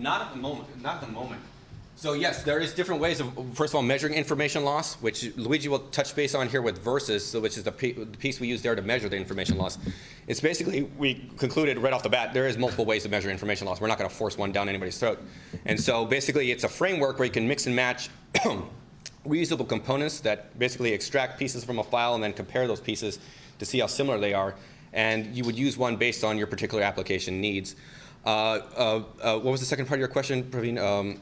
Not at the moment. Not at the moment. So yes, there is different ways of, first of all, measuring information loss, which Luigi will touch base on here with Versus, so which is the piece we use there to measure the information loss. It's basically, we concluded right off the bat, there is multiple ways to measure information loss. We're not going to force one down anybody's throat. And so basically, it's a framework where you can mix and match reusable components that basically extract pieces from a file and then compare those pieces to see how similar they are. And you would use one based on your particular application needs. What was the second part of your question, Praveen?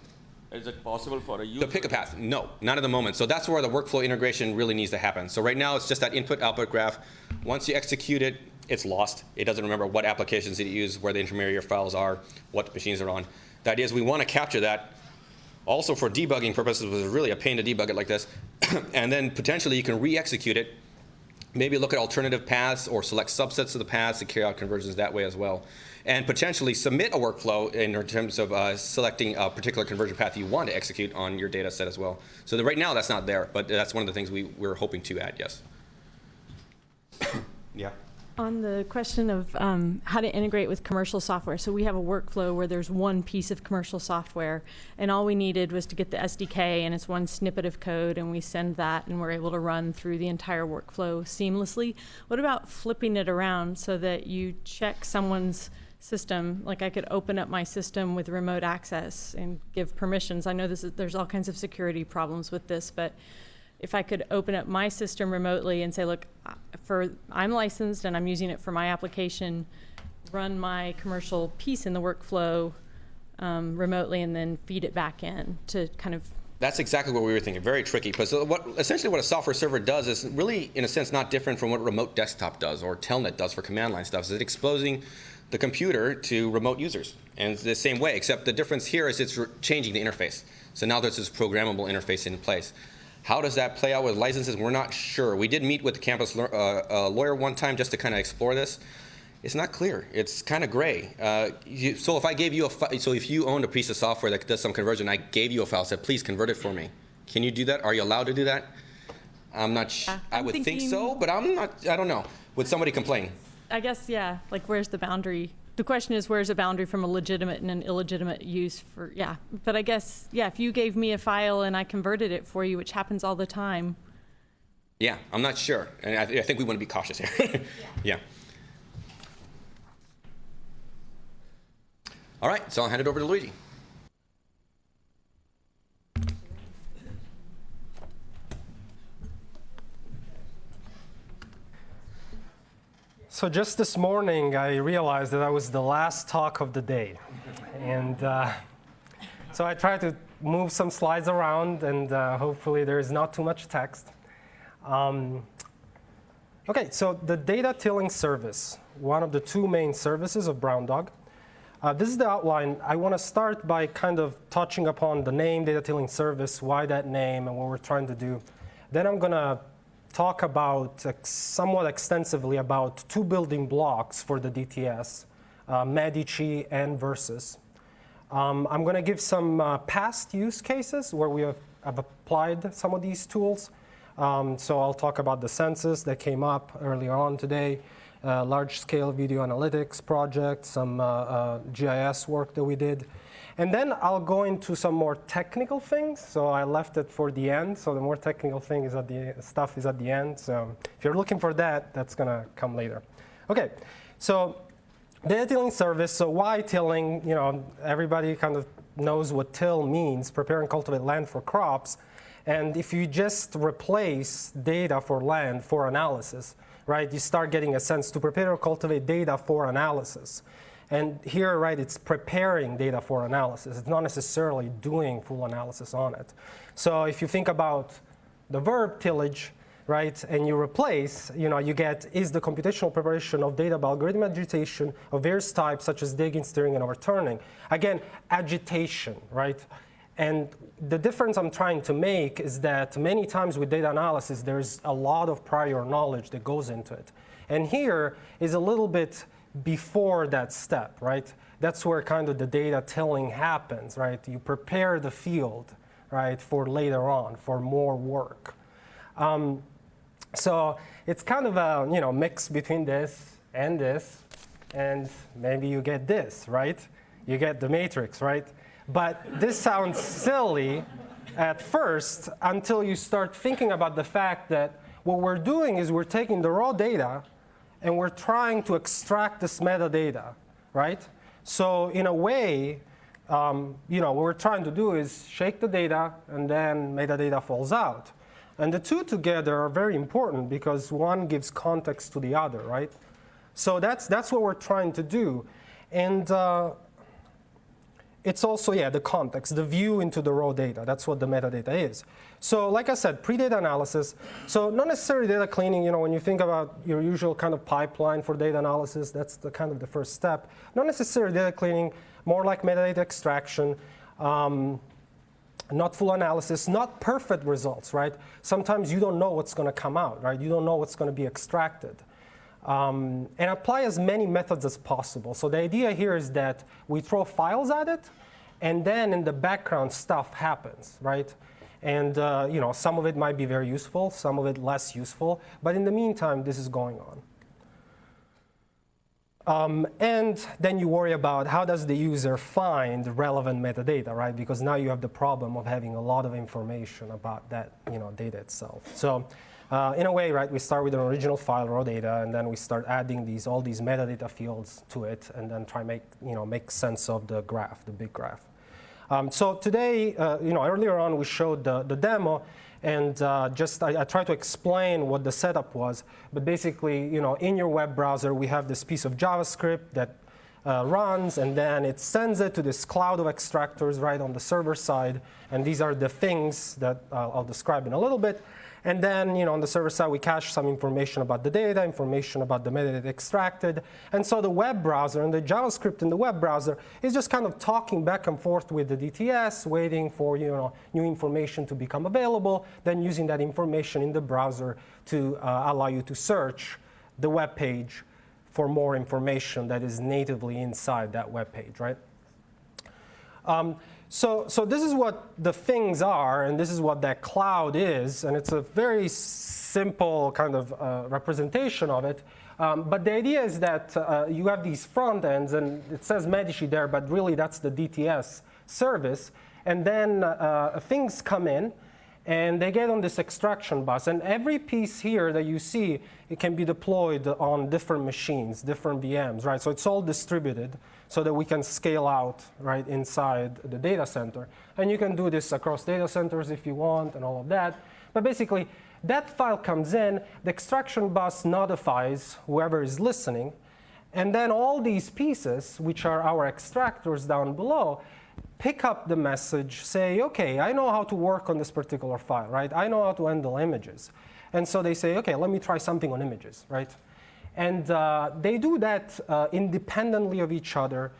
Is it possible for a user? To pick a path? No, not at the moment. So that's where the workflow integration really needs to happen. So right now, it's just that input-output graph. Once you execute it, it's lost. It doesn't remember what applications it used, where the intermediary files are, what machines are on. The idea is we want to capture that. Also for debugging purposes, it was really a pain to debug it like this. And then potentially you can re-execute it. Maybe look at alternative paths or select subsets of the paths to carry out conversions that way as well. And potentially submit a workflow in terms of selecting a particular conversion path you want to execute on your data set as well. So that right now that's not there, but that's one of the things we're hoping to add, yes. Yeah. On the question of how to integrate with commercial software, so we have a workflow where there's one piece of commercial software, and all we needed was to get the SDK, and it's one snippet of code, and we send that, and we're able to run through the entire workflow seamlessly. What about flipping it around so that you check someone's system? Like I could open up my system with remote access and give permissions. I know there's all kinds of security problems with this, but if I could open up my system remotely and say, look, I'm licensed and I'm using it for my application, run my commercial piece in the workflow remotely, and then feed it back in to kind of. That's exactly what we were thinking. Very tricky, because essentially what a software server does is really, in a sense, not different from what remote desktop does or Telnet does for command line stuff. So it's exposing the computer to remote users. And it's the same way, except the difference here is it's changing the interface. So now there's this programmable interface in place. How does that play out with licenses? We're not sure. We did meet with the campus lawyer one time just to kind of explore this. It's not clear. It's kind of gray. So if I gave you so if you owned a piece of software that does some conversion, I gave you a file, said, please convert it for me. Can you do that? Are you allowed to do that? I'm not sure. I would think so, but I'm not, I don't know. Would somebody complain? I guess, yeah, like where's the boundary? The question is, where's the boundary from a legitimate and an illegitimate use for, yeah. But I guess, yeah, if you gave me a file and I converted it for you, which happens all the time. Yeah, I'm not sure. And I think we want to be cautious here. Yeah. All right, so I'll hand it over to Luigi. So just this morning, I realized that I was the last talk of the day. And so I tried to move some slides around, and hopefully there is not too much text. OK, so the data tilling service, one of the two main services of Brown Dog. This is the outline. I want to start by kind of touching upon the name data tilling service, why that name, and what we're trying to do. Then I'm going to talk about somewhat extensively about two building blocks for the DTS, Medici and Versus. I'm going to give some past use cases where we have applied some of these tools. So I'll talk about the census that came up earlier on today, large-scale video analytics project, some GIS work that we did. And then I'll go into some more technical things. So I left it for the end. So the more technical thing is stuff is at the end. So if you're looking for that, that's going to come later. OK, so data tilling service. So why tilling? You know, everybody kind of knows what till means, prepare and cultivate land for crops. And if you just replace data for land for analysis, right, you start getting a sense to prepare or cultivate data for analysis. And here, right, it's preparing data for analysis. It's not necessarily doing full analysis on it. So if you think about the verb tillage, right, and you replace, you know, you get is the computational preparation of data by algorithm agitation of various types, such as digging, steering, and overturning. Again, agitation, right? And the difference I'm trying to make is that many times with data analysis, there's a lot of prior knowledge that goes into it. And here is a little bit before that step, right? That's where kind of the data tilling happens, right? You prepare the field, right, for later on, for more work. So it's kind of a, you know, mix between this, and maybe you get this, right? You get the matrix, right? But this sounds silly at first until you start thinking about the fact that what we're doing is we're taking the raw data and we're trying to extract this metadata, right? So in a way, what we're trying to do is shake the data and then metadata falls out. And the two together are very important because one gives context to the other, right? So that's what we're trying to do. And it's also, the context, the view into the raw data. That's what the metadata is. So like I said, pre-data analysis. So not necessarily data cleaning. When you think about your usual kind of pipeline for data analysis, that's the kind of the first step. Not necessarily data cleaning, more like metadata extraction, not full analysis, not perfect results, right? Sometimes you don't know what's going to come out, right? You don't know what's going to be extracted. And apply as many methods as possible. So the idea here is that we throw files at it, and then in the background stuff happens, right? And some of it might be very useful, some of it less useful, but in the meantime, this is going on. And then you worry about how does the user find relevant metadata, right? Because now you have the problem of having a lot of information about that data itself. So in a way, right, we start with an original file, raw data, and then we start adding all these metadata fields to it, and then try make sense of the graph, the big graph. So today, earlier on we showed the demo, and I tried to explain what the setup was. But basically, in your web browser, we have this piece of JavaScript that runs, and then it sends it to this cloud of extractors right on the server side. And these are the things that I'll describe in a little bit. And then, on the server side, we cache some information about the data, information about the metadata extracted. And so the web browser and the JavaScript in the web browser is just kind of talking back and forth with the DTS, waiting for new information to become available, then using that information in the browser to allow you to search the web page for more information that is natively inside that web page, right? So this is what the things are, and this is what that cloud is, and it's a very simple kind of representation of it. But the idea is that you have these front ends, and it says Medici there, but really that's the DTS service. And then things come in, and they get on this extraction bus. And every piece here that you see, it can be deployed on different machines, different VMs, right? So it's all distributed so that we can scale out right inside the data center. And you can do this across data centers if you want and all of that. But basically, that file comes in, the extraction bus notifies whoever is listening, and then all these pieces, which are our extractors down below, pick up the message, say, OK, I know how to work on this particular file, right? I know how to handle images. And so they say, OK, let me try something on images, right? And they do that independently of each other.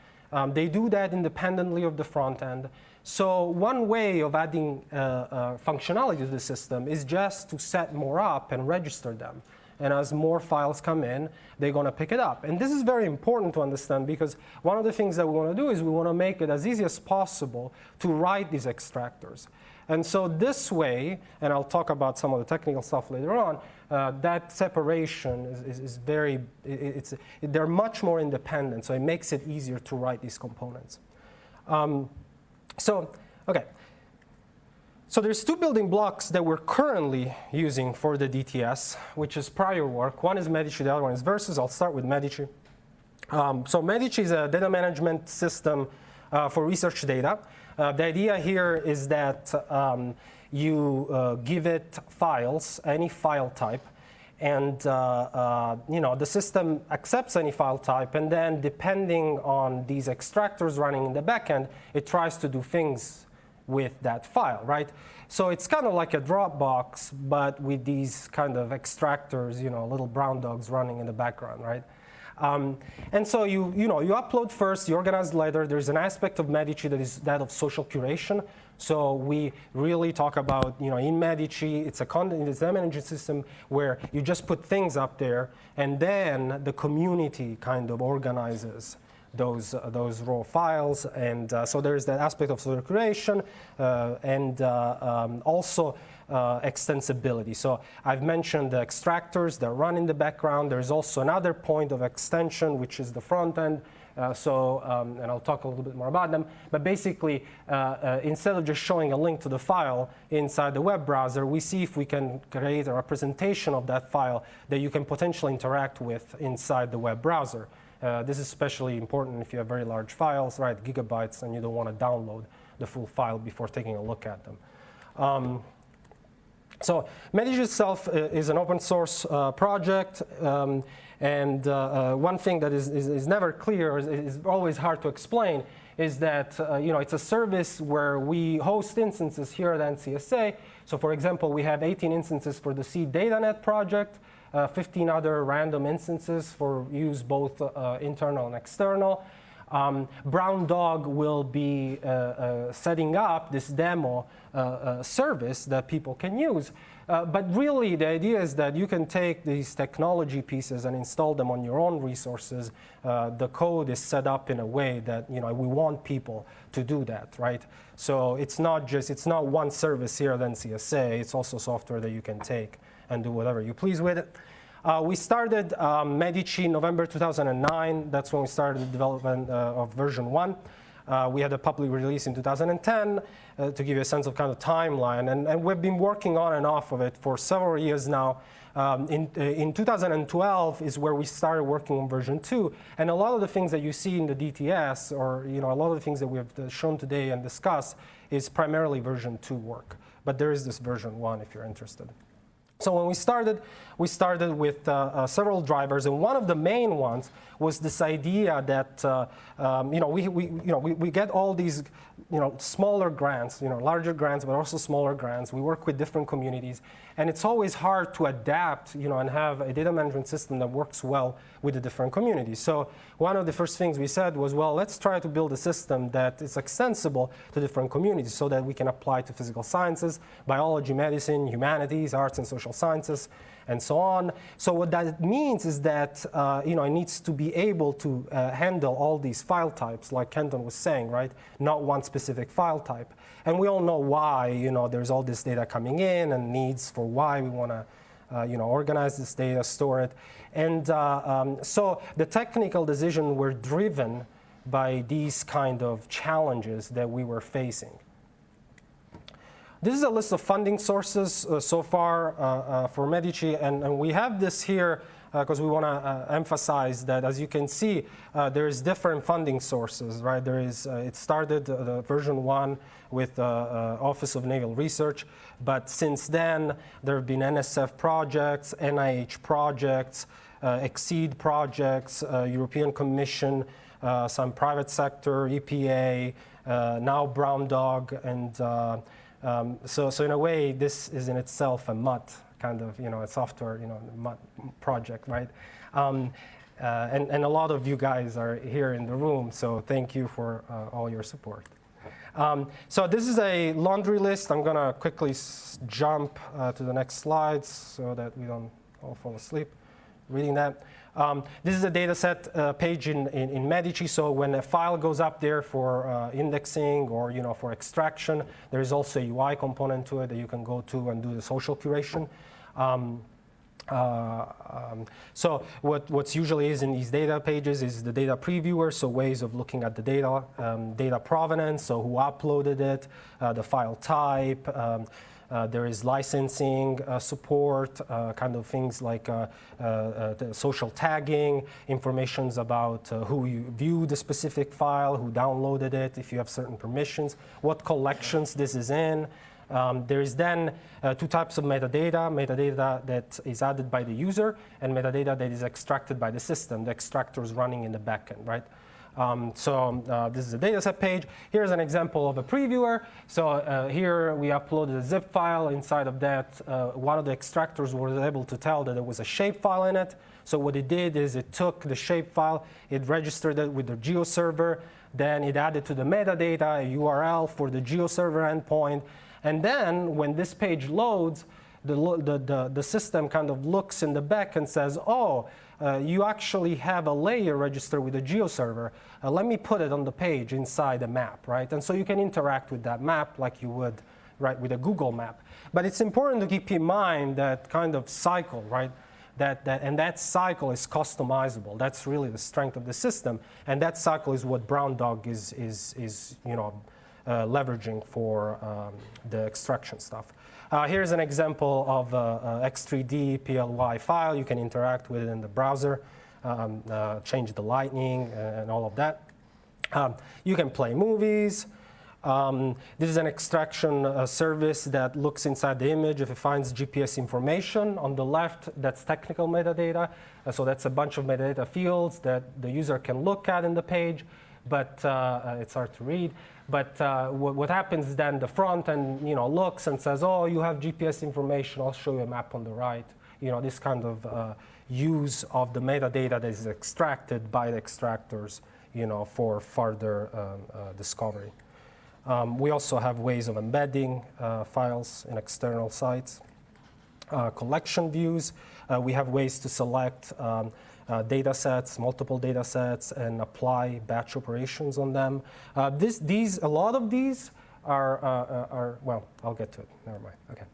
They do that independently of the front end. So one way of adding functionality to the system is just to set more up and register them. And as more files come in, they're going to pick it up. And this is very important to understand because one of the things that we want to do is we want to make it as easy as possible to write these extractors. And so this way, and I'll talk about some of the technical stuff later on, that separation is very, they're much more independent. So it makes it easier to write these components. OK. So there's two building blocks that we're currently using for the DTS, which is prior work. One is Medici, the other one is Versus. I'll start with Medici. So Medici is a data management system for research data. The idea here is that you give it files, any file type, and the system accepts any file type, and then depending on these extractors running in the backend, it tries to do things with that file, right? So it's kind of like a Dropbox, but with these kind of extractors, little brown dogs running in the background, right? And so you upload first, you organize later. There's an aspect of Medici that is that of social curation. So we really talk about, in Medici, it's a data management system where you just put things up there, and then the community kind of organizes those raw files. And so there's that aspect of social curation and also extensibility. So I've mentioned the extractors that run in the background. There's also another point of extension, which is the front end. And I'll talk a little bit more about them. But basically, instead of just showing a link to the file inside the web browser, we see if we can create a representation of that file that you can potentially interact with inside the web browser. This is especially important if you have very large files, right, gigabytes, and you don't want to download the full file before taking a look at them. So Medici itself is an open source project. And one thing that is never clear, is always hard to explain, is that it's a service where we host instances here at NCSA. So for example, we have 18 instances for the Seed DataNet project, 15 other random instances for use both internal and external. Brown Dog will be setting up this demo service that people can use. But really, the idea is that you can take these technology pieces and install them on your own resources. The code is set up in a way that we want people to do that, right? So it's not one service here at NCSA. It's also software that you can take and do whatever you please with it. We started Medici November 2009. That's when we started the development of version 1. We had a public release in 2010 to give you a sense of kind of timeline. And we've been working on and off of it for several years now. In 2012 is where we started working on version 2. And a lot of the things that you see in the DTS, or a lot of the things that we have shown today and discussed, is primarily version 2 work. But there is this version 1 if you're interested. So when we started with several drivers, and one of the main ones was this idea that we get all these smaller grants, larger grants, but also smaller grants. We work with different communities, and it's always hard to adapt, and have a data management system that works well with the different communities. So one of the first things we said was, well, let's try to build a system that is extensible to different communities so that we can apply to physical sciences, biology, medicine, humanities, arts and social sciences, and so on. So what that means is that it needs to be able to handle all these file types, like Kenton was saying, right? Not one specific file type. And we all know why, there's all this data coming in and needs for why we want to organize this data, store it. And so the technical decisions were driven by these kind of challenges that we were facing. This is a list of funding sources so far for Medici, and we have this here because we want to emphasize that, as you can see, there is different funding sources, right? There is, it started the version 1 with Office of Naval Research, but since then there have been NSF projects, NIH projects, Exceed projects, European Commission, some private sector, EPA, now Brown Dog, and so in a way, this is in itself a MUT kind of, a software, MUT project, right? And a lot of you guys are here in the room, so thank you for all your support. So this is a laundry list. I'm gonna quickly jump to the next slides so that we don't all fall asleep reading that. This is a data set page in Medici. So when a file goes up there for indexing or for extraction, there is also a UI component to it that you can go to and do the social curation. So what's usually is in these data pages is the data previewer, so ways of looking at the data, data provenance, so who uploaded it, the file type. There is licensing support, kind of things like the social tagging, informations about who you viewed the specific file, who downloaded it, if you have certain permissions, what collections this is in. There is then two types of metadata that is added by the user and metadata that is extracted by the system. The extractor is running in the backend, right? This is a dataset page. Here's an example of a previewer. So here we uploaded a zip file. Inside of that, one of the extractors was able to tell that there was a shapefile in it. So what it did is it took the shapefile, it registered it with the GeoServer, then it added to the metadata a URL for the GeoServer endpoint. And then when this page loads, the system kind of looks in the back and says, oh, you actually have a layer registered with a GeoServer. Let me put it on the page inside a map, right? And so you can interact with that map like you would, right, with a Google map. But it's important to keep in mind that kind of cycle, right? and that cycle is customizable. That's really the strength of the system, and that cycle is what Brown Dog is leveraging for the extraction stuff. Here's an example of a X3D PLY file. You can interact with it in the browser, change the lighting and all of that. You can play movies. This is an extraction service that looks inside the image if it finds GPS information. On the left, that's technical metadata. So that's a bunch of metadata fields that the user can look at in the page, but it's hard to read. But what happens then, the front end looks and says, oh, you have GPS information, I'll show you a map on the right. This kind of use of the metadata that is extracted by the extractors for further discovery. We also have ways of embedding files in external sites. Collection views, we have ways to select data sets, multiple data sets, and apply batch operations on them. A lot of these are well, I'll get to it, never mind, okay.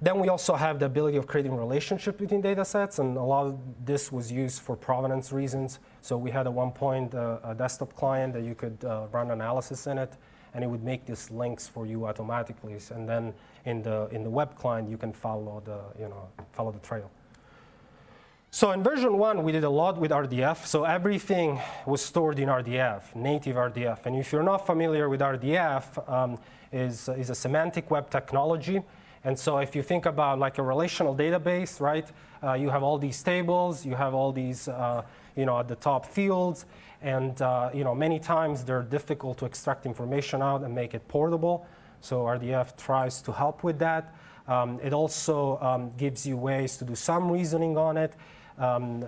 Then we also have the ability of creating relationship between data sets, and a lot of this was used for provenance reasons. So we had at one point a desktop client that you could run analysis in it, and it would make these links for you automatically. And then in the web client, you can follow the trail. So in version 1, we did a lot with RDF. So everything was stored in RDF, native RDF. And if you're not familiar with RDF, is a semantic web technology. And so if you think about like a relational database, right? You have all these tables, you have all these, at the top fields, and many times they're difficult to extract information out and make it portable. So RDF tries to help with that. It also gives you ways to do some reasoning on it.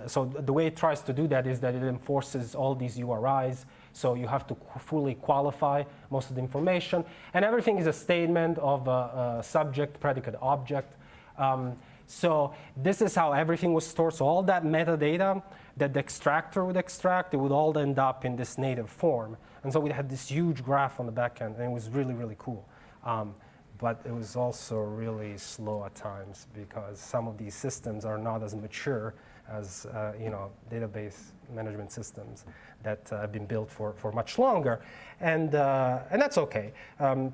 So the way it tries to do that is that it enforces all these URIs. So you have to fully qualify most of the information. And everything is a statement of a subject, predicate, object. So this is how everything was stored. So all that metadata that the extractor would extract, it would all end up in this native form. And so we had this huge graph on the back end, and it was really, really cool. But it was also really slow at times because some of these systems are not as mature as database management systems that have been built for much longer, and that's okay.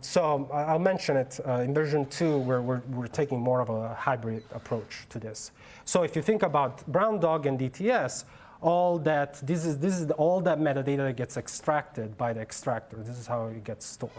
So I'll mention it in version 2, where we're taking more of a hybrid approach to this. So if you think about Brown Dog and DTS, all that this is all that metadata that gets extracted by the extractor. This is how it gets stored.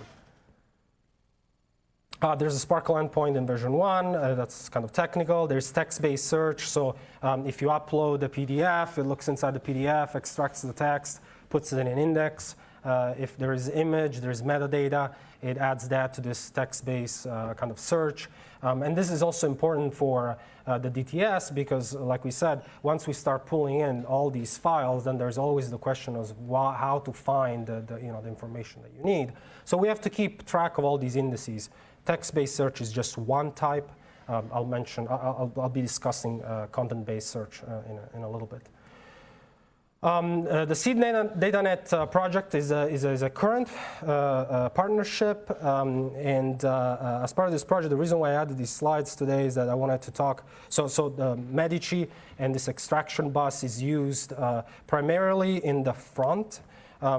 There's a Sparkle endpoint in version 1. That's kind of technical. There's text-based search. So if you upload a PDF, it looks inside the PDF, extracts the text, puts it in an index. If there is image, there's metadata, it adds that to this text-based kind of search. And this is also important for the DTS because, like we said, once we start pulling in all these files, then there's always the question of how to find the information that you need. So we have to keep track of all these indices. Text-based search is just one type. I'll be discussing content-based search in a little bit. The Seed DataNet project is a current partnership, and as part of this project, the reason why I added these slides today is that I wanted to talk. So Medici and this extraction bus is used primarily in the front.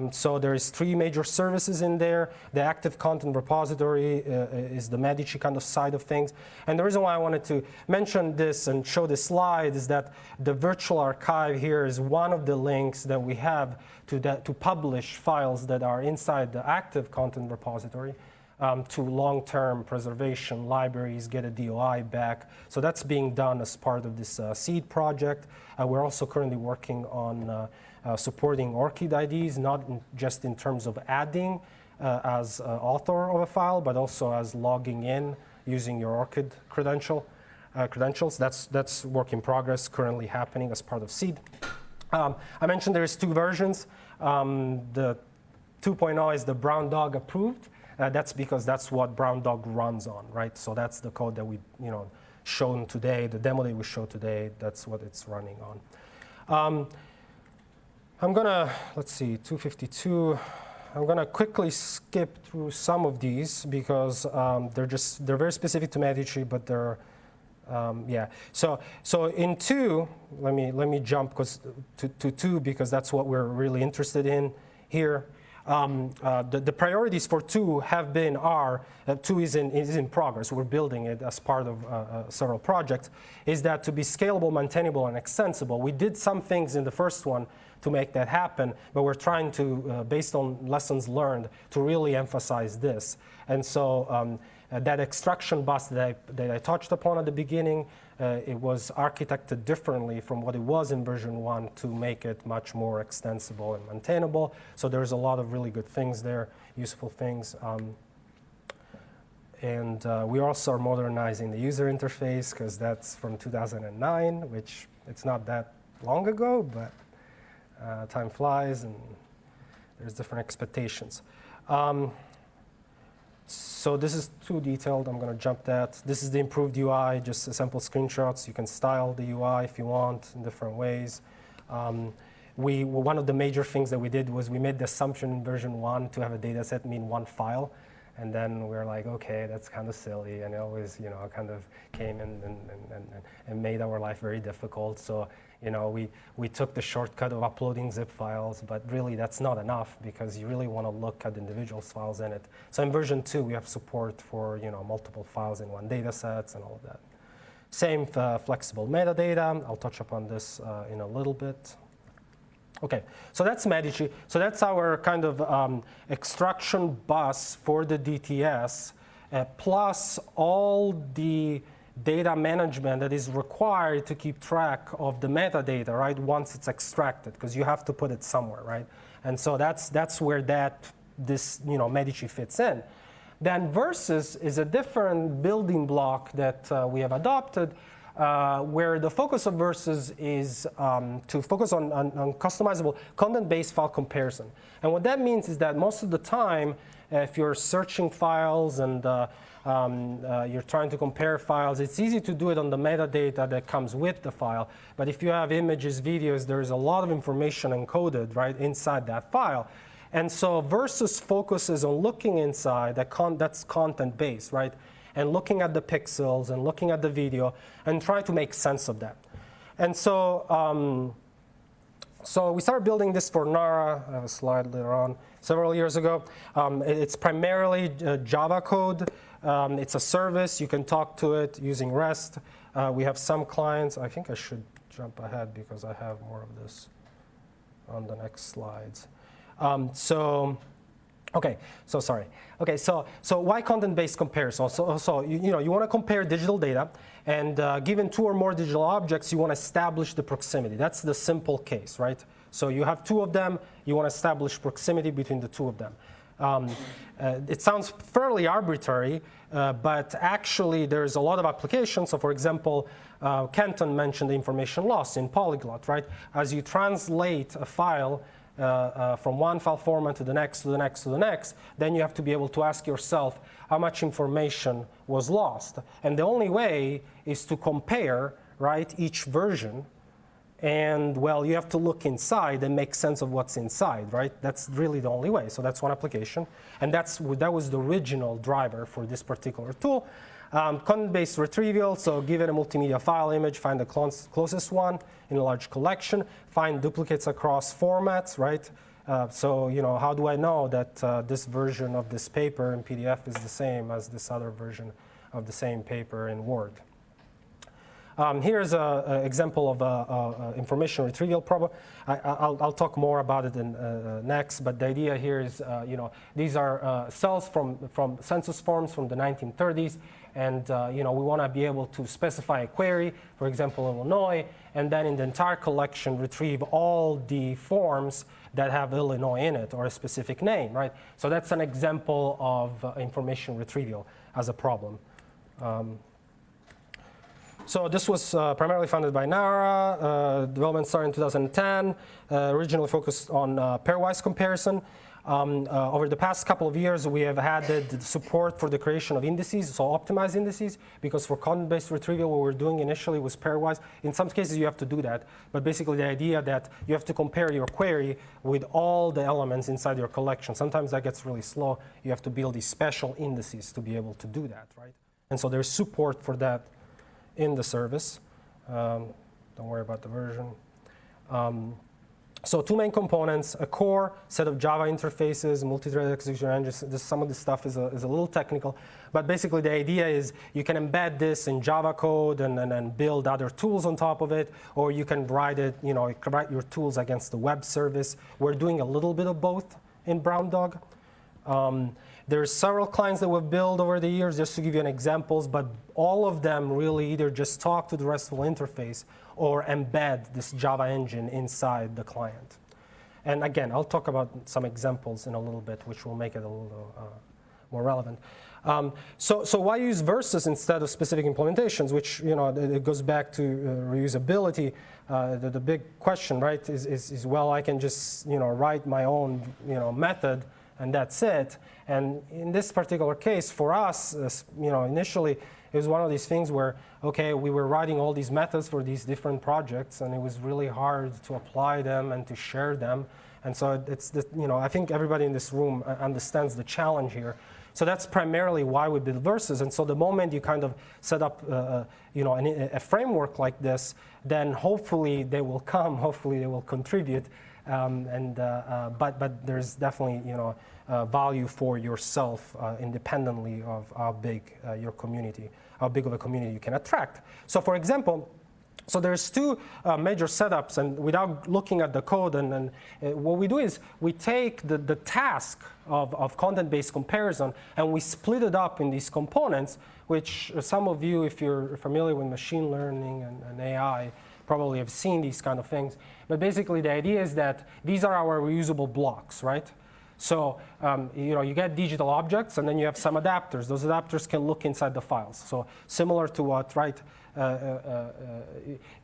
So there's 3 major services in there. The active content repository is the Medici kind of side of things. And the reason why I wanted to mention this and show this slide is that the virtual archive here is one of the links that we have to publish files that are inside the active content repository to long-term preservation, libraries, get a DOI back. So that's being done as part of this SEED project. We're also currently working on supporting ORCID IDs, not just in terms of adding as author of a file, but also as logging in using your ORCID credentials. That's work in progress, currently happening as part of SEED. I mentioned there's 2 versions. The 2.0 is the Brown Dog approved. That's because that's what Brown Dog runs on, right? So that's the code that we, shown today, the demo that we showed today. That's what it's running on. I'm gonna, let's see, 252. I'm gonna quickly skip through some of these because they're very specific to Medici, but they're Yeah. So in 2, let me jump to 2 because that's what we're really interested in here. The priorities for 2 have been 2 is in progress. We're building it as part of several projects. Is that to be scalable, maintainable, and extensible? We did some things in the first one to make that happen, but we're trying to, based on lessons learned, to really emphasize this. And so that extraction bus that I touched upon at the beginning, it was architected differently from what it was in version 1 to make it much more extensible and maintainable. So there's a lot of really good things there, useful things. And we also are modernizing the user interface because that's from 2009, which it's not that long ago, but time flies and there's different expectations. So this is too detailed. I'm going to jump that. This is the improved UI, just sample screenshots. You can style the UI if you want in different ways. One of the major things that we did was we made the assumption in version 1 to have a data set mean one file. And then we were like, okay, that's kind of silly. And it always, kind of came and made our life very difficult. So, we took the shortcut of uploading zip files, but really that's not enough because you really want to look at individual files in it. So in version 2, we have support for, multiple files in one data sets and all of that. Same flexible metadata. I'll touch upon this in a little bit. Okay, so that's Medici. So that's our kind of extraction bus for the DTS, plus all the data management that is required to keep track of the metadata, right, once it's extracted, because you have to put it somewhere, right? And so that's where this Medici fits in. Then Versus is a different building block that we have adopted, where the focus of Versus is to focus on customizable content-based file comparison. And what that means is that most of the time, if you're searching files and you're trying to compare files, it's easy to do it on the metadata that comes with the file. But if you have images, videos, there's a lot of information encoded right inside that file. And so Versus focuses on looking inside, that's content-based, right? And looking at the pixels and looking at the video and trying to make sense of that. And so, so we started building this for Nara. I have a slide later on. Several years ago. It's primarily Java code. It's a service. You can talk to it using REST. We have some clients. I think I should jump ahead because I have more of this on the next slides. Okay, so sorry. Okay, so why content-based comparison? So you want to compare digital data, and given 2 or more digital objects, you want to establish the proximity. That's the simple case, right? So you have 2 of them. You want to establish proximity between the 2 of them. It sounds fairly arbitrary, but actually there's a lot of applications. So for example, Kenton mentioned the information loss in Polyglot, right? As you translate a file from one file format to the next, to the next, to the next, then you have to be able to ask yourself how much information was lost. And the only way is to compare, right, each version. And, well, you have to look inside and make sense of what's inside, right? That's really the only way. So that's one application. And that was the original driver for this particular tool. Content-based retrieval, so given a multimedia file image, find the closest one in a large collection, find duplicates across formats, right? So, how do I know that this version of this paper in PDF is the same as this other version of the same paper in Word? Here's an example of information retrieval problem. I'll talk more about it next, but the idea here is, these are cells from census forms from the 1930s, and we want to be able to specify a query, for example, Illinois, and then in the entire collection retrieve all the forms that have Illinois in it or a specific name, right? So that's an example of information retrieval as a problem. So this was primarily funded by NARA. Development started in 2010, originally focused on pairwise comparison. Over the past couple of years, we have added support for the creation of indices, so optimized indices, because for content-based retrieval, what we're doing initially was pairwise. In some cases, you have to do that, but basically the idea that you have to compare your query with all the elements inside your collection. Sometimes that gets really slow. You have to build these special indices to be able to do that, right? And so there's support for that in the service. Don't worry about the version. So two main components, a core set of Java interfaces, multi-threaded execution engines. Some of this stuff is a little technical, but basically the idea is you can embed this in Java code and build other tools on top of it, or you can write it, you can write your tools against the web service. We're doing a little bit of both in Brown Dog. There's several clients that we've built over the years, just to give you an examples, but all of them really either just talk to the RESTful interface or embed this Java engine inside the client. And again, I'll talk about some examples in a little bit, which will make it a little more relevant. So why use verses instead of specific implementations, which, it goes back to reusability. The big question, right, is well, I can just, write my own, method, and that's it. And in this particular case, for us, initially, it was one of these things where, okay, we were writing all these methods for these different projects, and it was really hard to apply them and to share them. And so I think everybody in this room understands the challenge here. So that's primarily why we build verses. And so the moment you kind of set up, a framework like this, then hopefully they will come, hopefully they will contribute. But there's definitely value for yourself independently of how big your community, how big of a community you can attract. So for example, so there's two major setups, and without looking at the code, and what we do is we take the task of content-based comparison and we split it up in these components, which some of you, if you're familiar with machine learning and AI, probably have seen these kind of things. But basically the idea is that these are our reusable blocks, right? So you get digital objects, and then you have some adapters. Those adapters can look inside the files. So similar to what, right?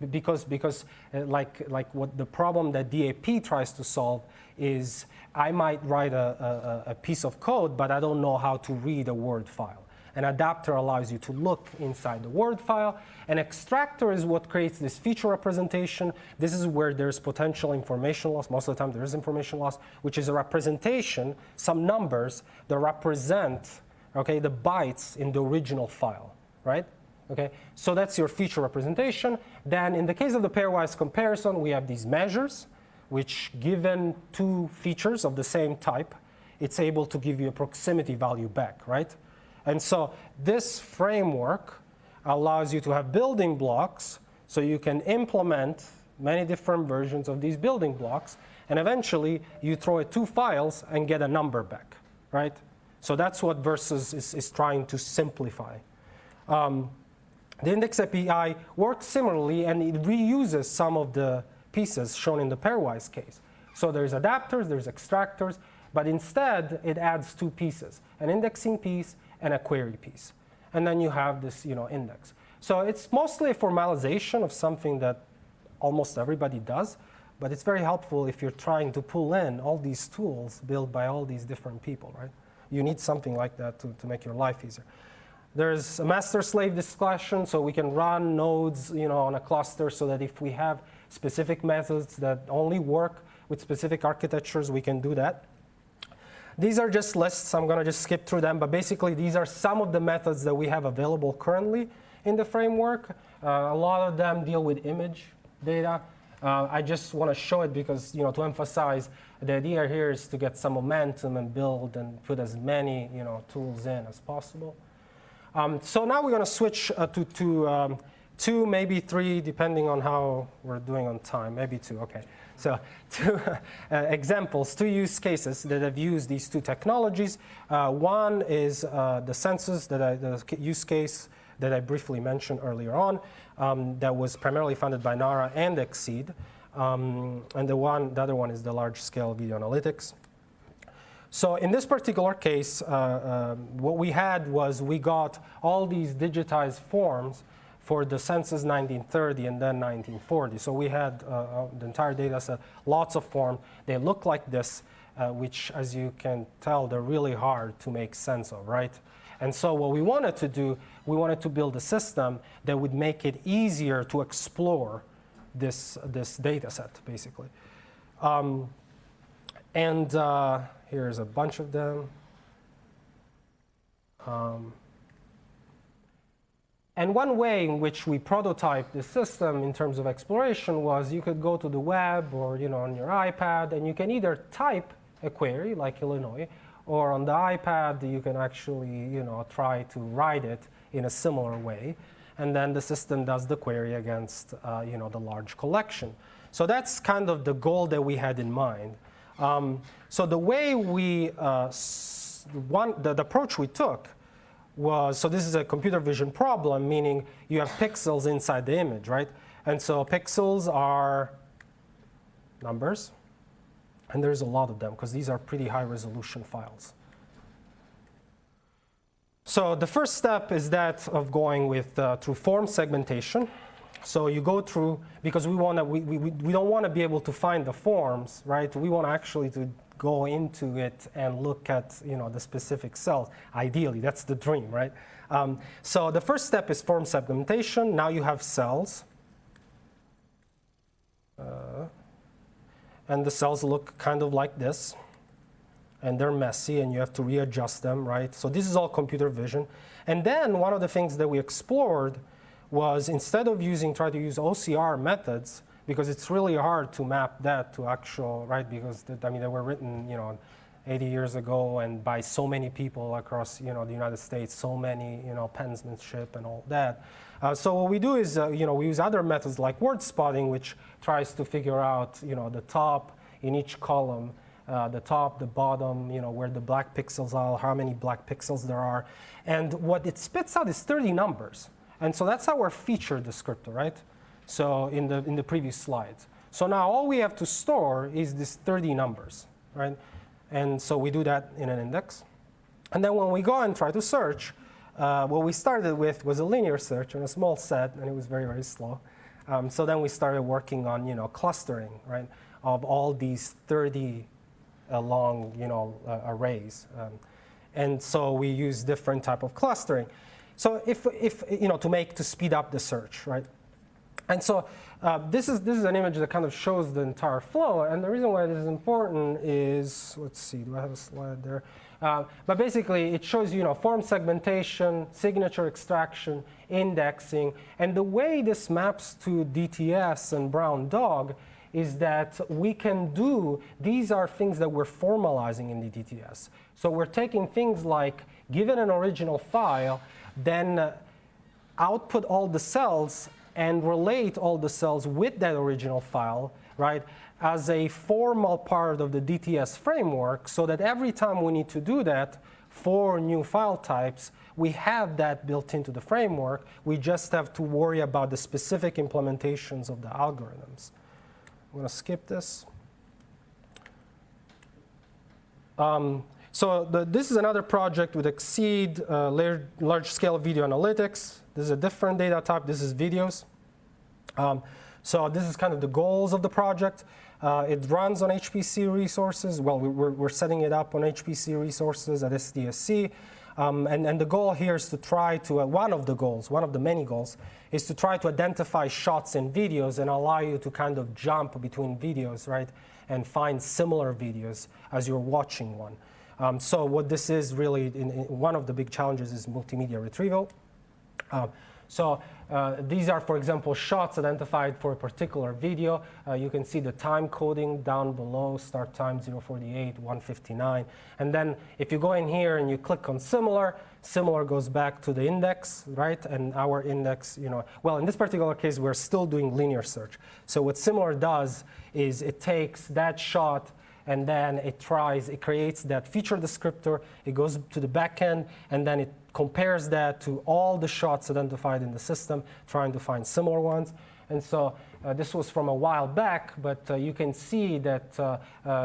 Because what the problem that DAP tries to solve is I might write a piece of code, but I don't know how to read a Word file. An adapter allows you to look inside the Word file. An extractor is what creates this feature representation. This is where there's potential information loss. Most of the time there is information loss, which is a representation, some numbers that represent, okay, the bytes in the original file, right? Okay, so that's your feature representation. Then in the case of the pairwise comparison, we have these measures, which given two features of the same type, it's able to give you a proximity value back, right? And so this framework allows you to have building blocks, so you can implement many different versions of these building blocks, and eventually you throw it two files and get a number back, right? So that's what Versus is trying to simplify. The index API works similarly, and it reuses some of the pieces shown in the pairwise case. So there's adapters, there's extractors, but instead it adds two pieces, an indexing piece and a query piece. And then you have this index. So it's mostly a formalization of something that almost everybody does, but it's very helpful if you're trying to pull in all these tools built by all these different people, right? You need something like that to make your life easier. There's a master-slave discussion, so we can run nodes on a cluster so that if we have specific methods that only work with specific architectures, we can do that. These are just lists. I'm going to just skip through them, but basically these are some of the methods that we have available currently in the framework. A lot of them deal with image data. I just want to show it because, to emphasize, the idea here is to get some momentum and build and put as many, tools in as possible. So now we're going to switch to two, maybe three, depending on how we're doing on time. Maybe two, okay. So two examples, two use cases that have used these two technologies. One is the census, the use case that I briefly mentioned earlier on, that was primarily funded by NARA and Exceed. And the other one is the large-scale video analytics. So in this particular case, what we had was we got all these digitized forms for the census 1930 and then 1940. So we had the entire data set, lots of forms. They look like this, which, as you can tell, they're really hard to make sense of, right? And so what we wanted to do, we wanted to build a system that would make it easier to explore this data set, basically. Here's a bunch of them. And one way in which we prototyped the system in terms of exploration was you could go to the web or on your iPad, and you can either type a query like Illinois, or on the iPad you can actually try to write it in a similar way, and then the system does the query against the large collection. So that's kind of the goal that we had in mind. So the way the approach we took was, so this is a computer vision problem, meaning you have pixels inside the image, right? And so pixels are numbers, and there's a lot of them because these are pretty high resolution files. So the first step is that of going with through form segmentation. So you go through, because we don't want to be able to find the forms, right? We want actually to go into it and look at the specific cells. Ideally, that's the dream, right? So the first step is form segmentation. Now you have cells. And the cells look kind of like this. And they're messy, and you have to readjust them, right? So this is all computer vision. And then one of the things that we explored was, instead of try to use OCR methods, because it's really hard to map that to actual, right? Because they were written 80 years ago and by so many people across the United States, so many penmanship and all that. So what we do is we use other methods like word spotting, which tries to figure out the top in each column, the top, the bottom, where the black pixels are, how many black pixels there are, and what it spits out is 30 numbers. And so that's our feature descriptor, right? So in the previous slides. So now all we have to store is these 30 numbers, right? And so we do that in an index. And then when we go and try to search, what we started with was a linear search in a small set, and it was very, very slow. So then we started working on clustering, right, of all these 30 long arrays. And so we use different type of clustering. So if to speed up the search, right? And so this is an image that kind of shows the entire flow. And the reason why this is important is, let's see, do I have a slide there? But basically, it shows form segmentation, signature extraction, indexing. And the way this maps to DTS and Brown Dog is that we can do, these are things that we're formalizing in the DTS. So we're taking things like, given an original file, then output all the cells and relate all the cells with that original file, right, as a formal part of the DTS framework, so that every time we need to do that for new file types, we have that built into the framework. We just have to worry about the specific implementations of the algorithms. I'm going to skip this. This is another project with Exceed, large-scale video analytics. This is a different data type. This is videos. So this is kind of the goals of the project. It runs on HPC resources. Well, we're setting it up on HPC resources at SDSC. And the goal here is to try to, one of the many goals, is to try to identify shots in videos and allow you to kind of jump between videos, right, and find similar videos as you're watching one. So what this is really, one of the big challenges is multimedia retrieval. These are, for example, shots identified for a particular video. You can see the time coding down below, start time 0:48, 1:59. And then if you go in here and you click on similar, similar goes back to the index, right? And our index, well, in this particular case, we're still doing linear search. So what similar does is it takes that shot and then it creates that feature descriptor, it goes to the backend, and then it compares that to all the shots identified in the system, trying to find similar ones. And so this was from a while back, but you can see that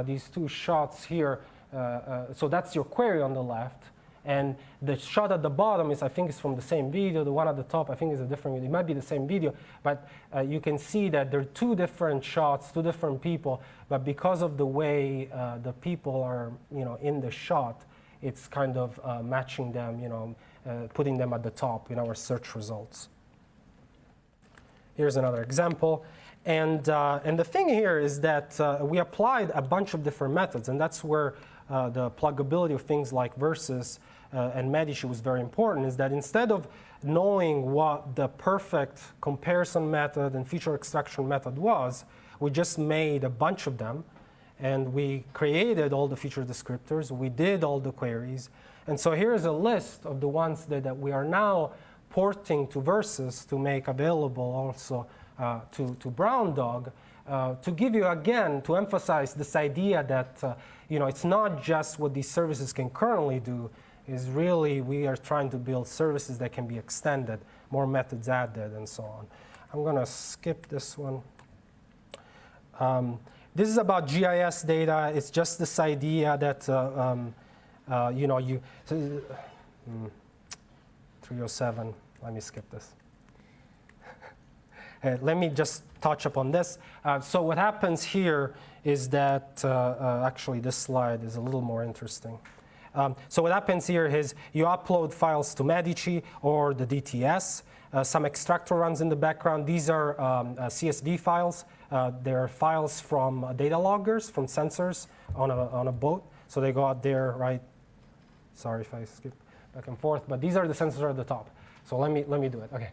these two shots here, so that's your query on the left. And the shot at the bottom is, I think, is from the same video. The one at the top, I think, is a different video. It might be the same video, but you can see that there are two different shots, two different people. But because of the way the people are, in the shot, it's kind of matching them, putting them at the top in our search results. Here's another example. And the thing here is that we applied a bunch of different methods, and that's where the pluggability of things like Versus and Medici was very important, is that instead of knowing what the perfect comparison method and feature extraction method was, we just made a bunch of them, and we created all the feature descriptors, we did all the queries, and so here's a list of the ones that we are now porting to Versus to make available also to Brown Dog, to give you, again, to emphasize this idea that it's not just what these services can currently do, is really we are trying to build services that can be extended, more methods added, and so on. I'm going to skip this one. This is about GIS data. It's just this idea that, 307, let me skip this. Let me just touch upon this. So what happens here is that, actually this slide is a little more interesting. So what happens here is you upload files to Medici or the DTS. Some extractor runs in the background. These are CSV files. They're files from data loggers, from sensors on a boat. So they go out there, right? Sorry if I skip back and forth, but these are the sensors at the top. So let me do it. Okay.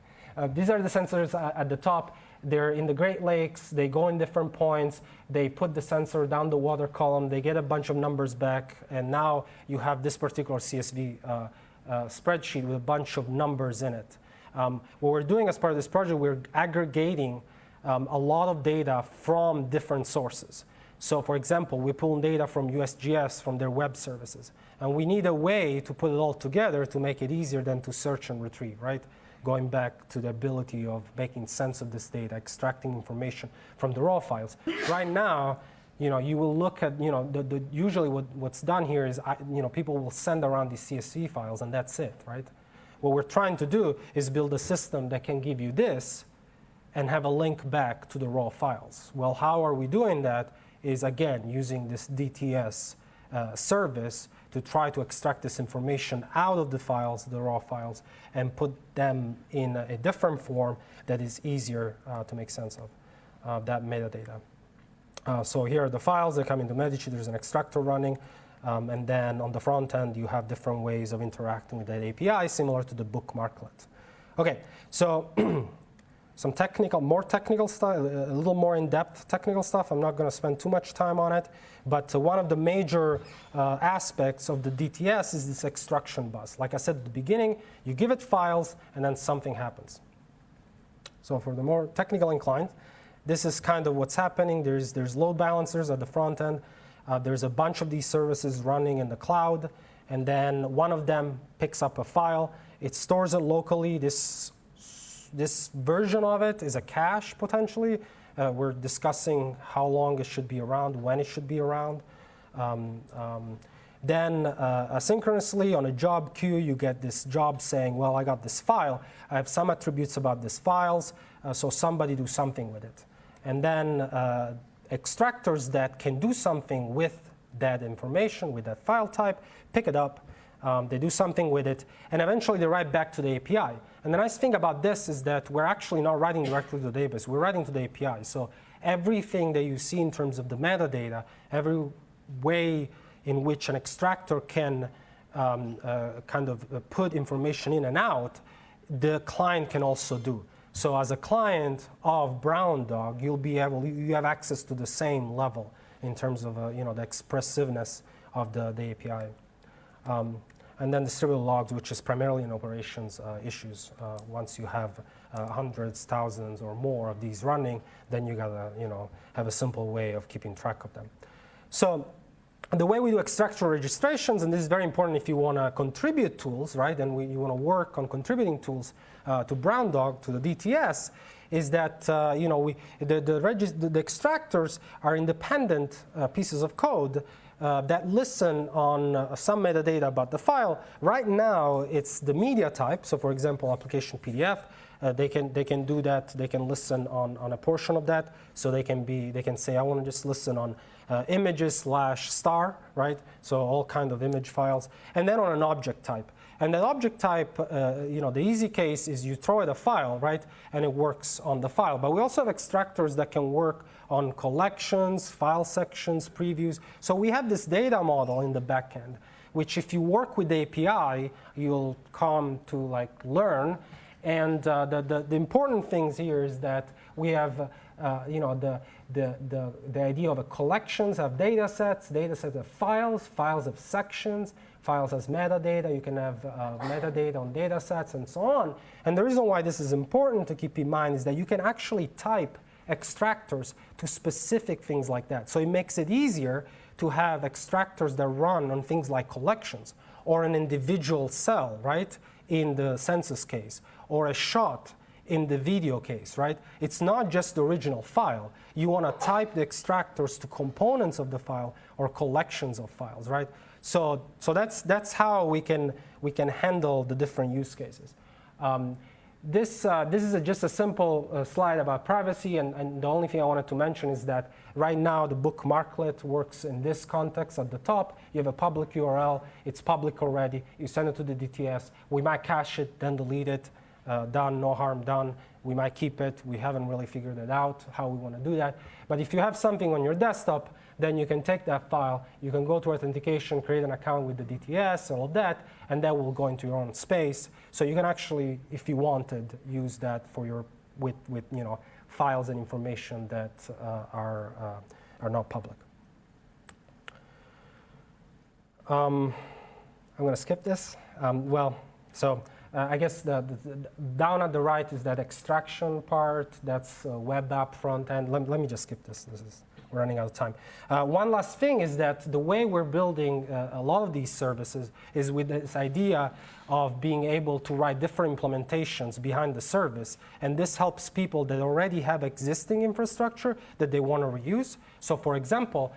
These are the sensors at the top. They're in the Great Lakes. They go in different points. They put the sensor down the water column. They get a bunch of numbers back. And now you have this particular CSV spreadsheet with a bunch of numbers in it. What we're doing as part of this project, we're aggregating a lot of data from different sources. So for example, we pull data from USGS, from their web services. And we need a way to put it all together to make it easier than to search and retrieve, right? Going back to the ability of making sense of this data, extracting information from the raw files. Right now, you will look at, usually what's done here is, people will send around these CSV files and that's it, right? What we're trying to do is build a system that can give you this and have a link back to the raw files. Well, how are we doing that? Is again, using this DTS service to try to extract this information out of the files, the raw files, and put them in a different form that is easier to make sense of that metadata. So here are the files that come into Medici. There's an extractor running. And then on the front end, you have different ways of interacting with that API, similar to the bookmarklet. OK, so some more technical stuff, a little more in-depth technical stuff. I'm not going to spend too much time on it. But one of the major aspects of the DTS is this extraction bus. Like I said at the beginning, you give it files, and then something happens. So for the more technical inclined, this is kind of what's happening. There's load balancers at the front end. There's a bunch of these services running in the cloud. And then one of them picks up a file. It stores it locally. This version of it is a cache, potentially. We're discussing how long it should be around, when it should be around. Then asynchronously on a job queue, you get this job saying, well, I got this file. I have some attributes about these files, so somebody do something with it. And then extractors that can do something with that information, with that file type, pick it up. They do something with it, and eventually they write back to the API. And the nice thing about this is that we're actually not writing directly to the database. We're writing to the API. So everything that you see in terms of the metadata, every way in which an extractor can kind of put information in and out, the client can also do. So as a client of Brown Dog, you have access to the same level in terms of the expressiveness of the API. And then distributed logs, which is primarily in operations issues. Once you have hundreds, thousands, or more of these running, then you gotta have a simple way of keeping track of them. So the way we do extractor registrations, and this is very important if you want to contribute tools, right? And you want to work on contributing tools to Brown Dog, to the DTS, is that the extractors are independent pieces of code that listen on some metadata about the file. Right now, it's the media type. So, for example, application PDF, they can do that. They can listen on a portion of that. So they can say, I want to just listen on images / star, right? So all kind of image files, and then on an object type. And that object type, the easy case is you throw it a file, right? And it works on the file. But we also have extractors that can work on collections, file sections, previews. So we have this data model in the backend, which if you work with the API, you'll come to learn. And the important things here is that we have the idea of a collections have data sets have files, files have sections, files has metadata. You can have metadata on data sets and so on. And the reason why this is important to keep in mind is that you can actually type extractors to specific things like that. So it makes it easier to have extractors that run on things like collections or an individual cell, right, in the census case, or a shot in the video case, right? It's not just the original file. You want to type the extractors to components of the file or collections of files, right? So that's how we can handle the different use cases. This is just a simple slide about privacy, and the only thing I wanted to mention is that right now the bookmarklet works in this context at the top. You have a public URL, it's public already, you send it to the DTS, we might cache it, then delete it, done, no harm done. We might keep it, we haven't really figured it out how we want to do that. But if you have something on your desktop, then you can take that file, you can go to authentication, create an account with the DTS, all of that, and that will go into your own space. So you can actually, if you wanted, use that for your with files and information that are not public. I'm going to skip this. I guess the down at the right is that extraction part. That's web app front end. Let me just skip this. We're running out of time. One last thing is that the way we're building a lot of these services is with this idea of being able to write different implementations behind the service. And this helps people that already have existing infrastructure that they want to reuse. So for example,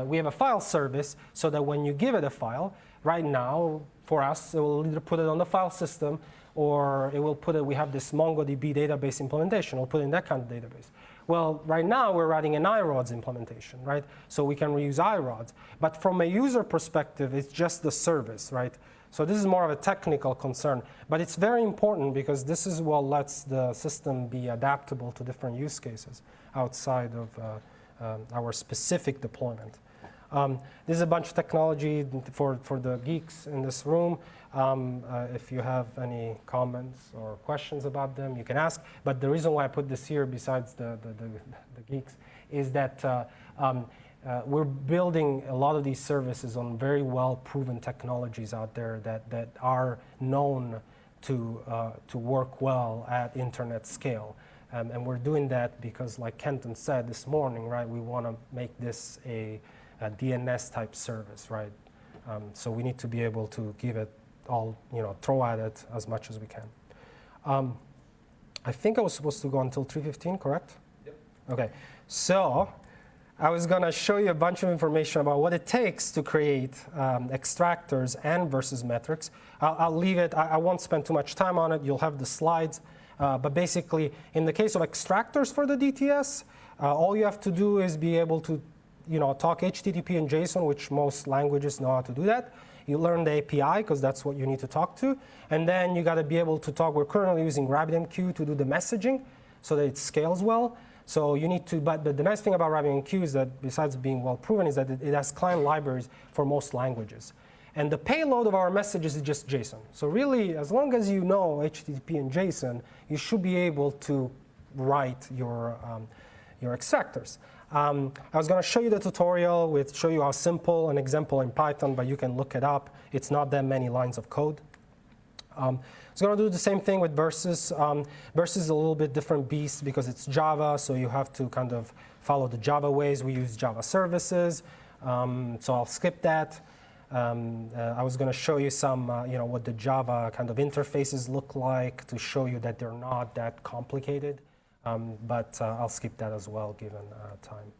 we have a file service so that when you give it a file, right now, for us, it will either put it on the file system or it will put it, we have this MongoDB database implementation, we'll put it in that kind of database. Well, right now we're writing an iRods implementation, right? So we can reuse iRods. But from a user perspective, it's just the service, right? So this is more of a technical concern. But it's very important because this is what lets the system be adaptable to different use cases outside of our specific deployment. This is a bunch of technology for the geeks in this room. If you have any comments or questions about them, you can ask. But the reason why I put this here, besides the geeks, is that we're building a lot of these services on very well-proven technologies out there that are known to work well at internet scale. And we're doing that because, like Kenton said this morning, right, we want to make this a DNS type service, right? So we need to be able to give it all, throw at it as much as we can. I think I was supposed to go until 3:15, correct? Yep. Okay, so I was gonna show you a bunch of information about what it takes to create extractors and versus metrics. I'll leave it, I won't spend too much time on it, you'll have the slides. But basically, in the case of extractors for the DTS, all you have to do is be able to talk HTTP and JSON, which most languages know how to do that. You learn the API, because that's what you need to talk to. And then you got to be able to talk. We're currently using RabbitMQ to do the messaging so that it scales well. So you need to, but the nice thing about RabbitMQ is that besides being well proven is that it has client libraries for most languages. And the payload of our messages is just JSON. So really, as long as you know HTTP and JSON, you should be able to write your extractors. I was going to show you the tutorial show you how simple an example in Python, but you can look it up. It's not that many lines of code. I was going to do the same thing with Versus. Versus is a little bit different beast because it's Java, so you have to kind of follow the Java ways. We use Java services, so I'll skip that. I was going to show you some, what the Java kind of interfaces look like to show you that they're not that complicated. But I'll skip that as well, given time.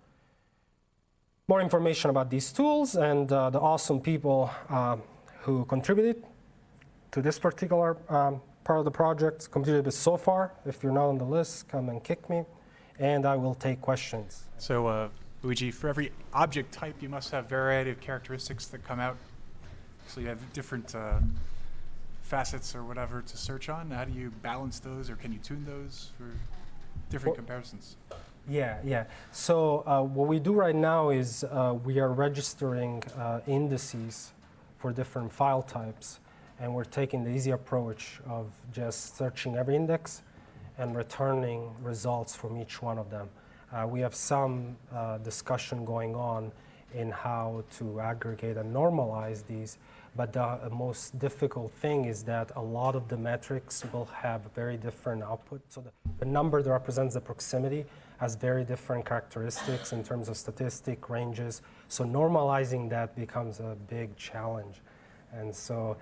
More information about these tools and the awesome people who contributed to this particular part of the project, contributed so far. If you're not on the list, come and kick me, and I will take questions. So, Luigi, for every object type, you must have a variety of characteristics that come out. So you have different facets or whatever to search on? How do you balance those, or can you tune those for different comparisons? Yeah. So what we do right now is we are registering indices for different file types, and we're taking the easy approach of just searching every index and returning results from each one of them. We have some discussion going on in how to aggregate and normalize these, but the most difficult thing is that a lot of the metrics will have very different output. So the number that represents the proximity has very different characteristics in terms of statistic ranges. So normalizing that becomes a big challenge. And so,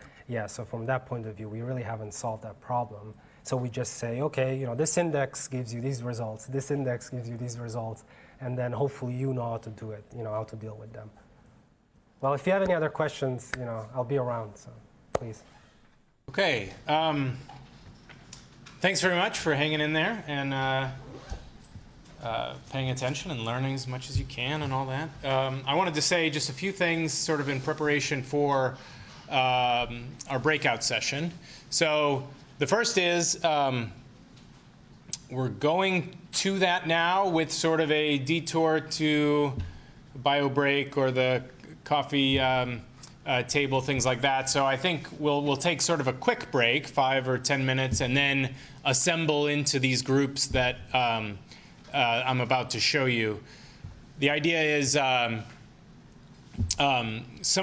so from that point of view, we really haven't solved that problem. So we just say, okay, this index gives you these results, this index gives you these results, and then hopefully you know how to do it, how to deal with them. Well, if you have any other questions, I'll be around, so please. Okay. Thanks very much for hanging in there and paying attention and learning as much as you can and all that. I wanted to say just a few things sort of in preparation for our breakout session. So the first is we're going to that now with sort of a detour to bio break or the coffee table, things like that. So I think we'll take sort of a quick break, 5 or 10 minutes, and then assemble into these groups that I'm about to show you. The idea is some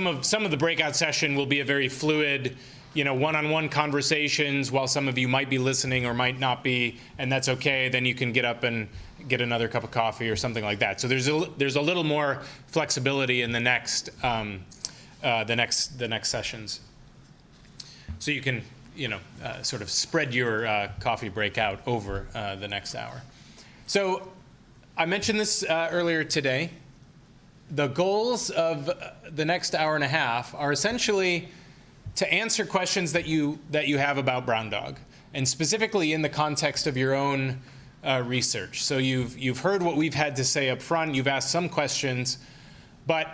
of the breakout session will be a very fluid, one-on-one conversations while some of you might be listening or might not be, and that's okay. Then you can get up and get another cup of coffee or something like that. So there's a little more flexibility in the next sessions. So you can sort of spread your coffee break out over the next hour. So I mentioned this earlier today. The goals of the next hour and a half are essentially to answer questions that you have about Brown Dog, and specifically in the context of your own research. So you've heard what we've had to say up front. You've asked some questions, but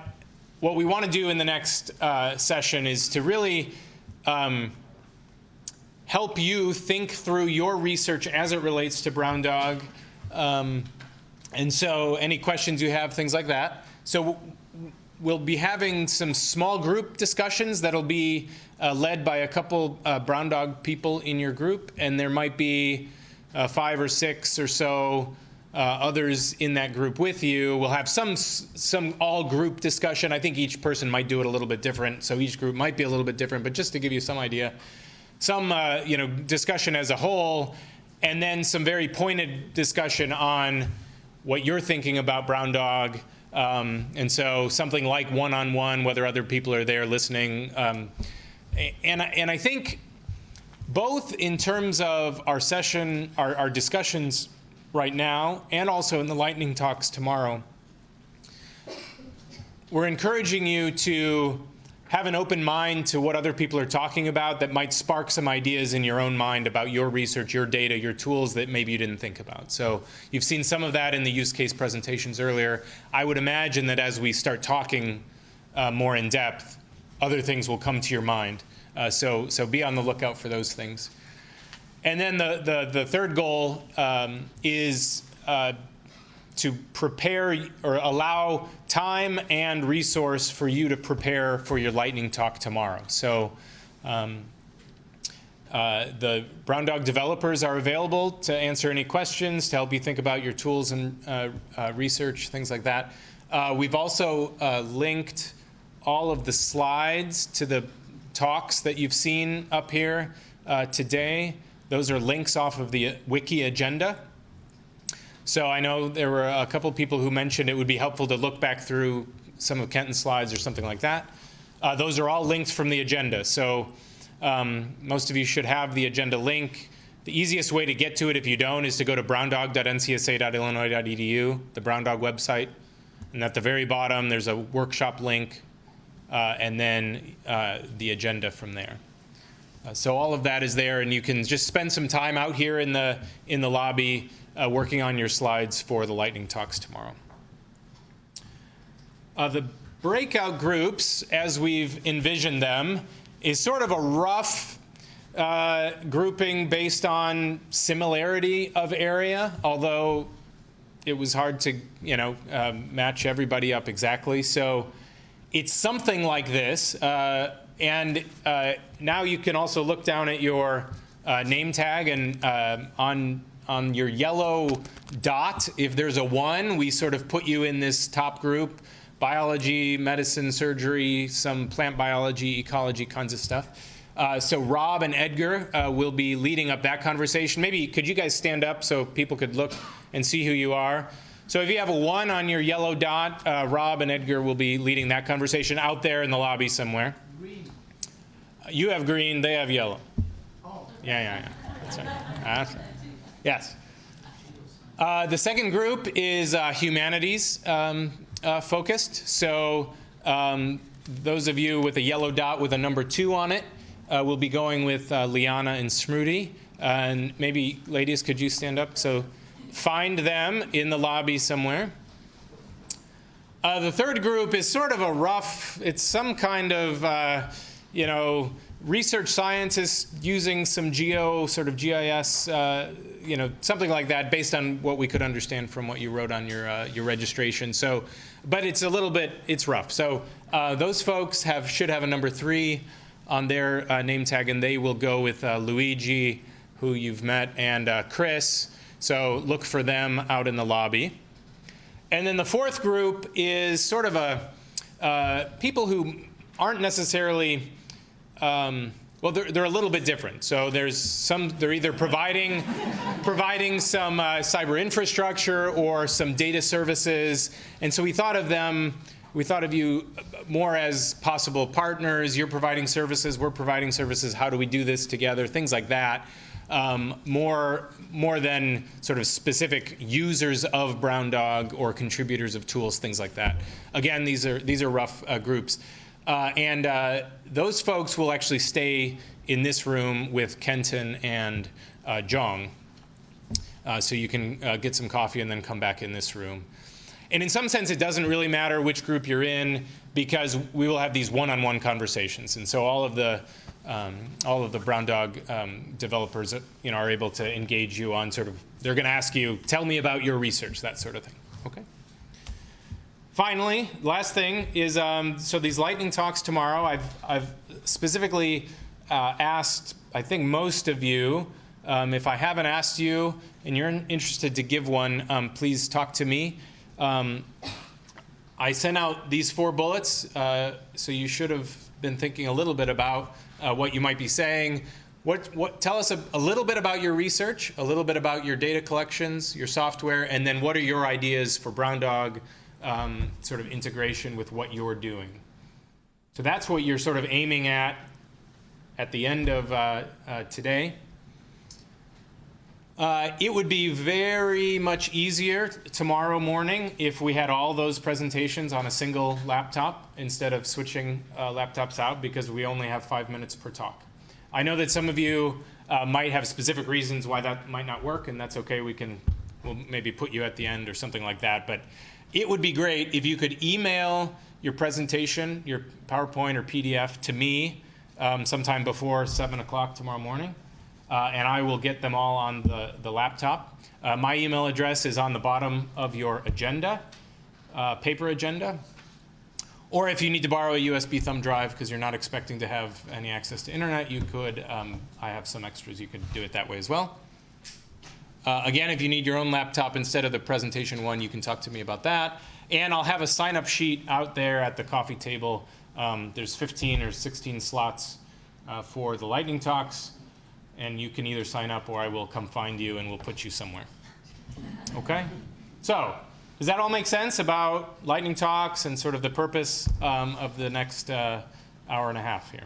what we want to do in the next session is to really help you think through your research as it relates to Brown Dog. And so any questions you have, things like that. So we'll be having some small group discussions that'll be led by a couple Brown Dog people in your group, and there might be 5 or 6 or so others in that group with you. We'll have some all group discussion. I think each person might do it a little bit different, so each group might be a little bit different, but just to give you some idea, some discussion as a whole, and then some very pointed discussion on what you're thinking about Brown Dog. And so something like one-on-one, whether other people are there listening. And I think both in terms of our session, our discussions right now, and also in the lightning talks tomorrow, we're encouraging you to have an open mind to what other people are talking about that might spark some ideas in your own mind about your research, your data, your tools that maybe you didn't think about. So you've seen some of that in the use case presentations earlier. I would imagine that as we start talking more in depth, other things will come to your mind. So be on the lookout for those things. And then the third goal is to prepare or allow time and resource for you to prepare for your lightning talk tomorrow. So the Brown Dog developers are available to answer any questions, to help you think about your tools and research, things like that. We've also linked all of the slides to the talks that you've seen up here today. Those are links off of the wiki agenda. So I know there were a couple people who mentioned it would be helpful to look back through some of Kenton's slides or something like that. Those are all linked from the agenda. So most of you should have the agenda link. The easiest way to get to it, if you don't, is to go to browndog.ncsa.illinois.edu, the Brown Dog website. And at the very bottom, there's a workshop link, and then the agenda from there. So all of that is there, and you can just spend some time out here in the lobby working on your slides for the lightning talks tomorrow. The breakout groups, as we've envisioned them, is sort of a rough grouping based on similarity of area, although it was hard to, match everybody up exactly. So it's something like this. And now you can also look down at your name tag, and on your yellow dot, if there's a 1, we sort of put you in this top group: biology, medicine, surgery, some plant biology, ecology kinds of stuff. So Rob and Edgar will be leading up that conversation. Maybe could you guys stand up so people could look and see who you are? So if you have a 1 on your yellow dot, Rob and Edgar will be leading that conversation out there in the lobby somewhere. Green. You have green, they have yellow. Oh. Yeah. That's right. Yes. The second group is humanities focused. So those of you with a yellow dot with a number 2 on it will be going with Liana and Smruti. And maybe, ladies, could you stand up? So find them in the lobby somewhere. The third group is sort of a rough, it's some kind of, research scientists using some sort of GIS, something like that, based on what we could understand from what you wrote on your registration. So, but it's a little bit, it's rough. So those folks should have a number 3 on their name tag, and they will go with Luigi, who you've met, and Chris. So look for them out in the lobby. And then the fourth group is sort of people who aren't necessarily, they're a little bit different. So they're either providing some cyber infrastructure or some data services. And so we thought of you more as possible partners. You're providing services, we're providing services. How do we do this together? Things like that. More than sort of specific users of Brown Dog or contributors of tools, things like that. Again, these are rough groups. And those folks will actually stay in this room with Kenton and Jong. So you can get some coffee and then come back in this room. And in some sense, it doesn't really matter which group you're in, because we will have these one-on-one conversations. And so all of the Brown Dog developers are able to engage you on they're going to ask you, tell me about your research, that sort of thing. Okay. Finally, last thing is, so these lightning talks tomorrow, I've specifically asked, I think, most of you, if I haven't asked you and you're interested to give one, please talk to me. I sent out these 4 bullets, so you should have been thinking a little bit about what you might be saying. Tell us a little bit about your research, a little bit about your data collections, your software, and then what are your ideas for Brown Dog sort of integration with what you're doing. So that's what you're sort of aiming at the end of today. It would be very much easier tomorrow morning if we had all those presentations on a single laptop instead of switching laptops out, because we only have 5 minutes per talk. I know that some of you might have specific reasons why that might not work, and that's okay. We'll maybe put you at the end or something like that. But it would be great if you could email your presentation, your PowerPoint or PDF, to me sometime before 7 o'clock tomorrow morning. And I will get them all on the laptop. My email address is on the bottom of your agenda, paper agenda. Or if you need to borrow a USB thumb drive because you're not expecting to have any access to internet, you could, I have some extras, you could do it that way as well. Again, if you need your own laptop instead of the presentation one, you can talk to me about that. And I'll have a sign-up sheet out there at the coffee table. There's 15 or 16 slots for the lightning talks. And you can either sign up or I will come find you and we'll put you somewhere. Okay? So, does that all make sense about lightning talks and sort of the purpose of the next hour and a half here?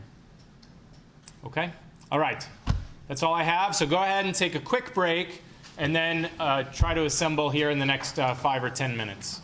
Okay? All right. That's all I have. So go ahead and take a quick break and then try to assemble here in the next 5 or 10 minutes.